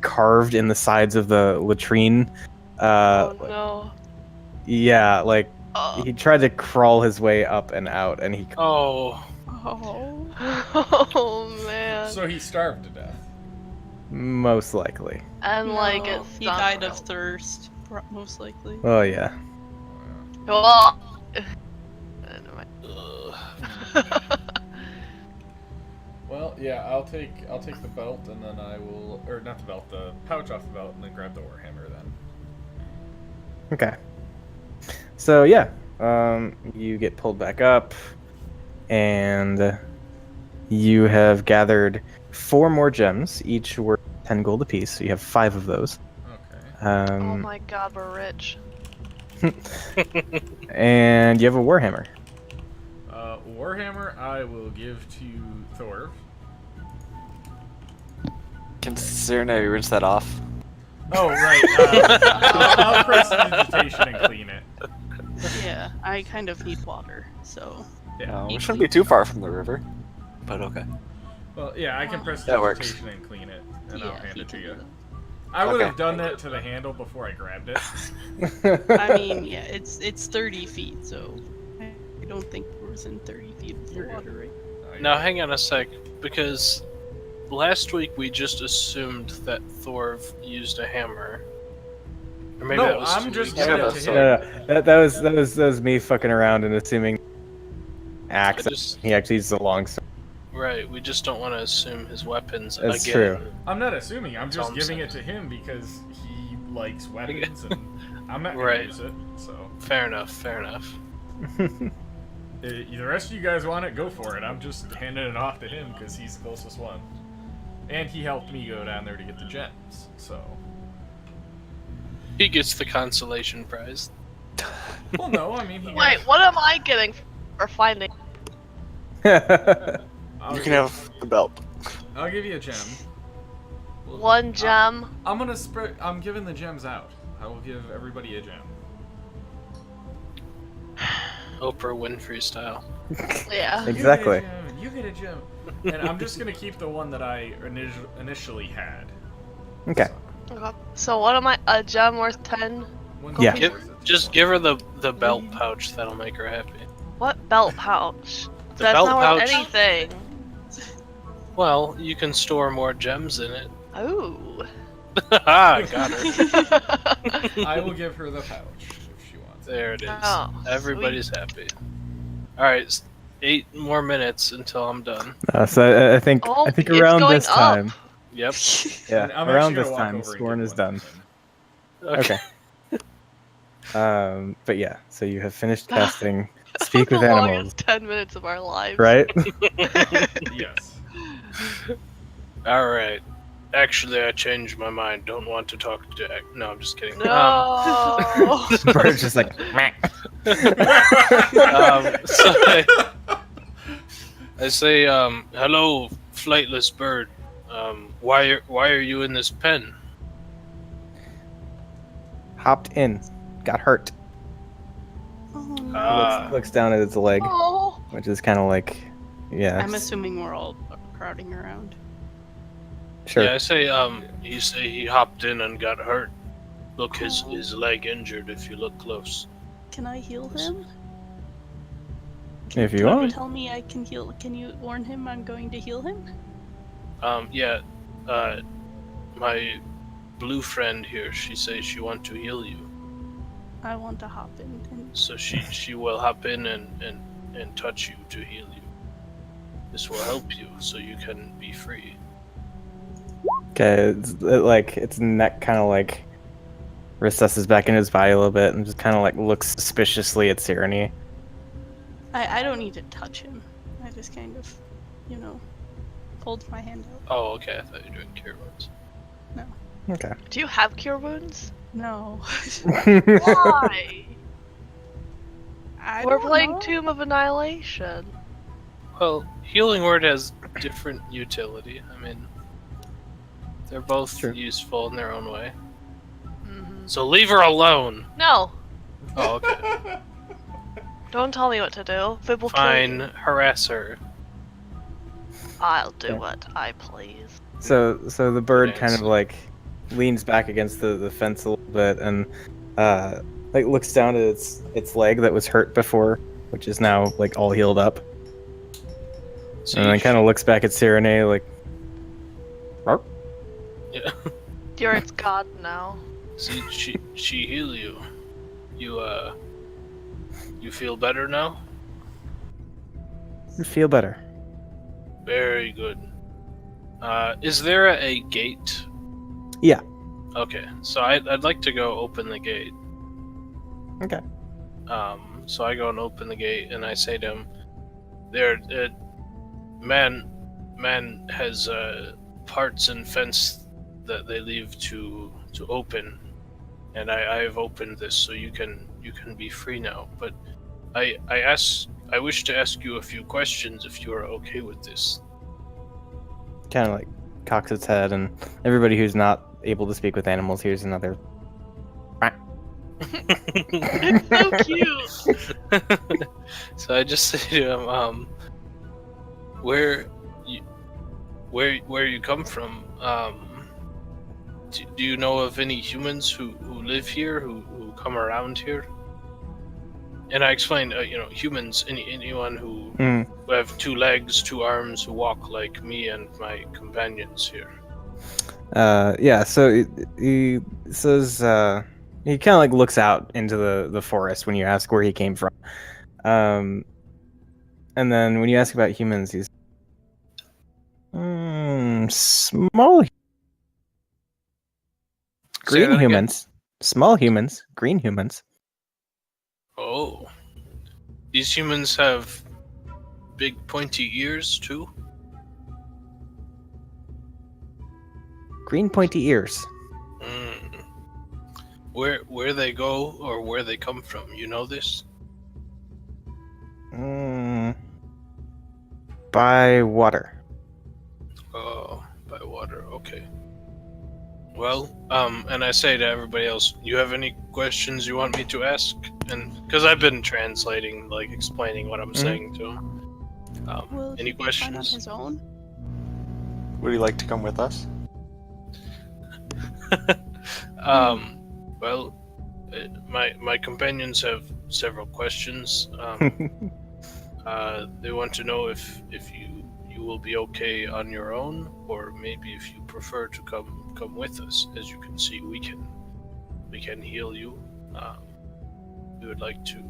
[SPEAKER 1] carved in the sides of the latrine.
[SPEAKER 2] Oh no.
[SPEAKER 1] Yeah, like
[SPEAKER 2] Oh.
[SPEAKER 1] he tried to crawl his way up and out, and he
[SPEAKER 5] Oh.
[SPEAKER 4] Oh.
[SPEAKER 2] Oh man.
[SPEAKER 3] So he starved to death.
[SPEAKER 1] most likely.
[SPEAKER 2] And like
[SPEAKER 4] No,
[SPEAKER 2] it's
[SPEAKER 4] he
[SPEAKER 2] not
[SPEAKER 4] died
[SPEAKER 2] real.
[SPEAKER 4] of thirst, most likely.
[SPEAKER 1] Oh yeah.
[SPEAKER 2] Well, never mind.
[SPEAKER 3] Well, yeah, I'll take the belt and then I will, or not the belt, the pouch off the belt, and then grab the warhammer then.
[SPEAKER 1] Okay. So yeah, you get pulled back up, and you have gathered 4 more gems, each worth 10 gold apiece. So you have 5 of those.
[SPEAKER 3] Okay.
[SPEAKER 2] Oh
[SPEAKER 1] Um,
[SPEAKER 2] my god, we're rich.
[SPEAKER 1] and you have a warhammer.
[SPEAKER 3] Warhammer, I will give to Thor.
[SPEAKER 6] Can Cyrano rinse that off?
[SPEAKER 3] Oh right. I'll press digitation and clean it.
[SPEAKER 4] Yeah, I kind of need water, so.
[SPEAKER 3] Yeah.
[SPEAKER 6] We shouldn't be too far from the river. But okay.
[SPEAKER 3] Well, yeah, I can press
[SPEAKER 6] That works.
[SPEAKER 3] digitation and clean it, and I'll
[SPEAKER 4] Yeah,
[SPEAKER 3] hand
[SPEAKER 4] he
[SPEAKER 3] it to
[SPEAKER 4] can
[SPEAKER 3] you.
[SPEAKER 4] do
[SPEAKER 3] I would have
[SPEAKER 6] Okay.
[SPEAKER 3] done that to the handle before I grabbed it.
[SPEAKER 4] I mean, yeah, it's 30 feet, so I don't think we're within 30 feet of the
[SPEAKER 3] You're good.
[SPEAKER 4] water, right?
[SPEAKER 5] Now hang on a sec, because last week we just assumed that Thorv used a hammer. Or maybe
[SPEAKER 3] No,
[SPEAKER 5] that was
[SPEAKER 3] I'm
[SPEAKER 5] 2
[SPEAKER 3] just
[SPEAKER 5] weeks
[SPEAKER 3] giving
[SPEAKER 5] ago.
[SPEAKER 3] it to
[SPEAKER 1] No,
[SPEAKER 3] him.
[SPEAKER 1] no, that was me fucking around and assuming axe.
[SPEAKER 5] I just-
[SPEAKER 1] He actually uses a long sword.
[SPEAKER 5] Right, we just don't want to assume his weapons
[SPEAKER 1] That's
[SPEAKER 5] again.
[SPEAKER 1] true.
[SPEAKER 3] I'm not assuming. I'm
[SPEAKER 5] That's
[SPEAKER 3] just
[SPEAKER 5] all I'm
[SPEAKER 3] giving
[SPEAKER 5] saying.
[SPEAKER 3] it to him because he likes weapons, and I'm not gonna
[SPEAKER 5] Right.
[SPEAKER 3] use it. So
[SPEAKER 5] Fair enough, fair enough.
[SPEAKER 3] the rest of you guys want it, go for it. I'm just handing it off to him because he's the closest one, and he helped me go down there to get the gems. So,
[SPEAKER 5] He gets the consolation prize.
[SPEAKER 3] well, no, I mean, he
[SPEAKER 2] Wait, what am I getting for finding?
[SPEAKER 3] I'll
[SPEAKER 6] You
[SPEAKER 3] give-
[SPEAKER 6] can have the belt.
[SPEAKER 3] I'll give you a gem.
[SPEAKER 2] One gem.
[SPEAKER 3] I'm gonna spread. I'm giving the gems out. I will give everybody a gem.
[SPEAKER 5] Oprah Winfrey style.
[SPEAKER 2] Yeah.
[SPEAKER 1] Exactly.
[SPEAKER 3] You get a gem. And I'm just gonna keep the one that I initially had.
[SPEAKER 1] Okay.
[SPEAKER 2] Okay. So what am I? A gem worth 10?
[SPEAKER 3] One
[SPEAKER 1] Yeah.
[SPEAKER 3] gold
[SPEAKER 5] Give,
[SPEAKER 3] worth it.
[SPEAKER 5] just give her the belt pouch. That'll make her happy.
[SPEAKER 2] What belt pouch?
[SPEAKER 5] The
[SPEAKER 2] That's
[SPEAKER 5] belt
[SPEAKER 2] not worth
[SPEAKER 5] pouch.
[SPEAKER 2] anything.
[SPEAKER 5] Well, you can store more gems in it.
[SPEAKER 2] Ooh.
[SPEAKER 5] Haha, got her.
[SPEAKER 3] I will give her the pouch if she wants it.
[SPEAKER 5] There it is.
[SPEAKER 2] Oh,
[SPEAKER 5] Everybody's happy. Alright, 8 more minutes until I'm done.
[SPEAKER 1] So I think
[SPEAKER 2] Oh, it's
[SPEAKER 1] around
[SPEAKER 2] going
[SPEAKER 1] this
[SPEAKER 2] up.
[SPEAKER 1] time,
[SPEAKER 5] Yep.
[SPEAKER 1] yeah,
[SPEAKER 3] And I'm
[SPEAKER 1] around
[SPEAKER 3] actually
[SPEAKER 1] this
[SPEAKER 3] gonna walk
[SPEAKER 1] time,
[SPEAKER 3] over and
[SPEAKER 1] Scorn
[SPEAKER 3] give
[SPEAKER 1] is
[SPEAKER 3] one
[SPEAKER 1] done.
[SPEAKER 3] to him.
[SPEAKER 1] Okay. But yeah, so you have finished casting Speak with
[SPEAKER 2] the
[SPEAKER 1] Animals,
[SPEAKER 2] longest 10 minutes of our lives.
[SPEAKER 1] right?
[SPEAKER 3] Yes.
[SPEAKER 5] Alright. Actually, I changed my mind. Don't want to talk to... No, I'm just kidding.
[SPEAKER 2] No.
[SPEAKER 1] Bird's just like, "Meh."
[SPEAKER 5] So I say, hello, flightless bird. Why are you in this pen?
[SPEAKER 1] Hopped in, got hurt.
[SPEAKER 4] Oh, no.
[SPEAKER 1] Looks down at its leg,
[SPEAKER 2] Oh.
[SPEAKER 1] which is kind of like, yeah.
[SPEAKER 4] I'm assuming we're all crowding around.
[SPEAKER 1] Sure.
[SPEAKER 5] Yeah, I say, you say he hopped in and got hurt. Look, his leg injured if you look close.
[SPEAKER 4] Can I heal him?
[SPEAKER 1] If you
[SPEAKER 4] Can
[SPEAKER 1] want.
[SPEAKER 4] tell me I can heal. Can you warn him I'm going to heal him?
[SPEAKER 5] Yeah, my blue friend here, she says she want to heal you.
[SPEAKER 4] I want to hop in. And
[SPEAKER 5] So she will hop in and touch you to heal you. This will help you so you can be free.
[SPEAKER 1] Okay, its neck kind of like recesses back into his body a little bit and just kind of like looks suspiciously at Sirenny.
[SPEAKER 4] I don't need to touch him. I just kind of, hold my hand out.
[SPEAKER 5] Oh, okay, I thought you were doing cure wounds.
[SPEAKER 1] Okay.
[SPEAKER 2] Do you have cure wounds?
[SPEAKER 4] No.
[SPEAKER 2] Why?
[SPEAKER 4] I
[SPEAKER 2] We're
[SPEAKER 4] don't
[SPEAKER 2] playing
[SPEAKER 4] know.
[SPEAKER 2] Tomb of Annihilation.
[SPEAKER 5] Well, healing word has different utility. I mean, they're both
[SPEAKER 1] True.
[SPEAKER 5] useful in their own way.
[SPEAKER 2] Mm-hmm.
[SPEAKER 5] So leave her alone.
[SPEAKER 2] No,
[SPEAKER 5] Oh, okay.
[SPEAKER 2] don't tell me what to do. Fib will kill
[SPEAKER 5] Fine,
[SPEAKER 2] you.
[SPEAKER 5] harass her.
[SPEAKER 2] I'll do
[SPEAKER 1] Okay.
[SPEAKER 2] what I please.
[SPEAKER 1] So the bird kind of
[SPEAKER 5] Yes.
[SPEAKER 1] like leans back against the fence a little bit and like looks down at its leg that was hurt before, which is now like all healed up,
[SPEAKER 5] See,
[SPEAKER 1] and then kind of looks back at Sirenny like, "Arr."
[SPEAKER 5] yeah.
[SPEAKER 2] You're its god now.
[SPEAKER 5] See, she heal you. You feel better now?
[SPEAKER 1] "You feel better."
[SPEAKER 5] Very good. Is there a gate?
[SPEAKER 1] Yeah.
[SPEAKER 5] Okay, so I'd like to go open the gate.
[SPEAKER 1] Okay.
[SPEAKER 5] So I go and open the gate, and I say to him, "There, man has parts and fence that they leave to open, and I have opened this so you can be free now. But I wish to ask you a few questions if you are okay with this."
[SPEAKER 1] Kind of like cocks its head, and everybody who's not able to speak with animals hears another.
[SPEAKER 2] It's so cute.
[SPEAKER 5] So I just say to him, where you come from? Do you know of any humans who live here, who come around here? And I explained, humans, anyone who have 2 legs, 2 arms, who walk like me and my companions here.
[SPEAKER 1] Yeah. So he says he kind of like looks out into the forest when you ask where he came from, and then when you ask about humans, he's small
[SPEAKER 5] Say that
[SPEAKER 1] green
[SPEAKER 5] again?
[SPEAKER 1] humans, small humans, green humans.
[SPEAKER 5] Oh, these humans have big pointy ears too.
[SPEAKER 1] Green pointy ears.
[SPEAKER 5] Mm. Where they go or where they come from? You know this?
[SPEAKER 1] By water.
[SPEAKER 5] Oh, by water. Okay. Well, and I say to everybody else, you have any questions you want me to ask? And because I've been translating, like explaining what I'm saying to him.
[SPEAKER 4] Will
[SPEAKER 5] Any
[SPEAKER 4] he be fine on
[SPEAKER 5] questions?
[SPEAKER 4] his own?
[SPEAKER 6] Would you like to come with us?
[SPEAKER 5] Well, my companions have several questions. They want to know if you will be okay on your own, or maybe if you prefer to come with us. As you can see, we can heal you. We would like to.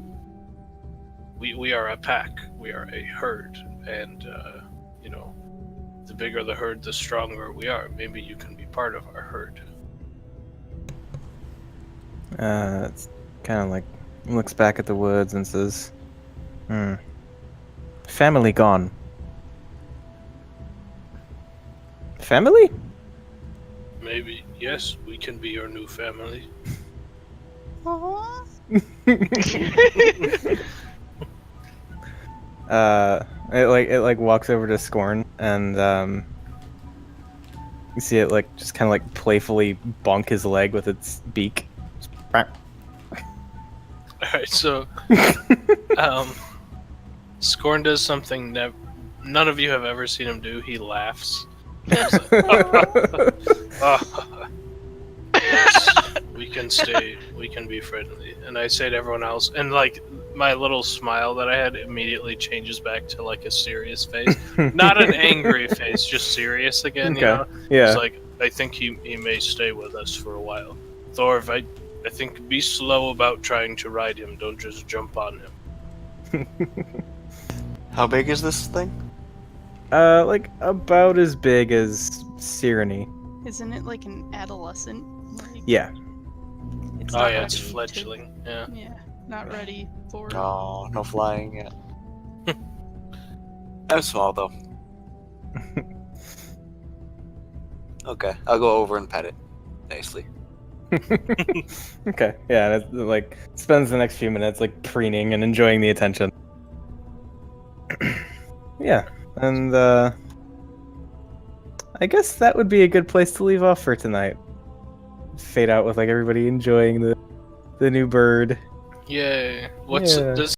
[SPEAKER 5] We are a pack. We are a herd, and the bigger the herd, the stronger we are. Maybe you can be part of our herd.
[SPEAKER 1] It's kind of like looks back at the woods and says, Family gone. family?
[SPEAKER 5] Maybe. Yes, we can be your new family.
[SPEAKER 4] Aww.
[SPEAKER 1] It walks over to Scorn, and you see it like just kind of like playfully bonk his leg with its beak.
[SPEAKER 5] Alright, so Scorn does something none of you have ever seen him do. He laughs. He's like, yes, we can stay, we can be friendly. And I say to everyone else, and like my little smile that I had immediately changes back to like a serious face. Not an angry face, just serious again, you know?
[SPEAKER 1] Yeah.
[SPEAKER 5] It's like, I think he may stay with us for a while. Thorv, I think be slow about trying to ride him, don't just jump on him.
[SPEAKER 6] How big is this thing?
[SPEAKER 1] Like about as big as Cyrene.
[SPEAKER 4] Isn't it like an adolescent? Like,
[SPEAKER 1] Yeah.
[SPEAKER 4] It's
[SPEAKER 5] Oh
[SPEAKER 4] not
[SPEAKER 5] yeah, it's
[SPEAKER 4] ready to-
[SPEAKER 5] fledgling. Yeah.
[SPEAKER 4] Yeah, not ready for.
[SPEAKER 6] No, no flying yet. I'm small though. Okay, I'll go over and pet it nicely.
[SPEAKER 1] Okay. Yeah, and it like spends the next few minutes like preening and enjoying the attention. Yeah, and I guess that would be a good place to leave off for tonight. Fade out with like everybody enjoying the new bird.
[SPEAKER 5] Yay. What's
[SPEAKER 1] Yeah.
[SPEAKER 5] does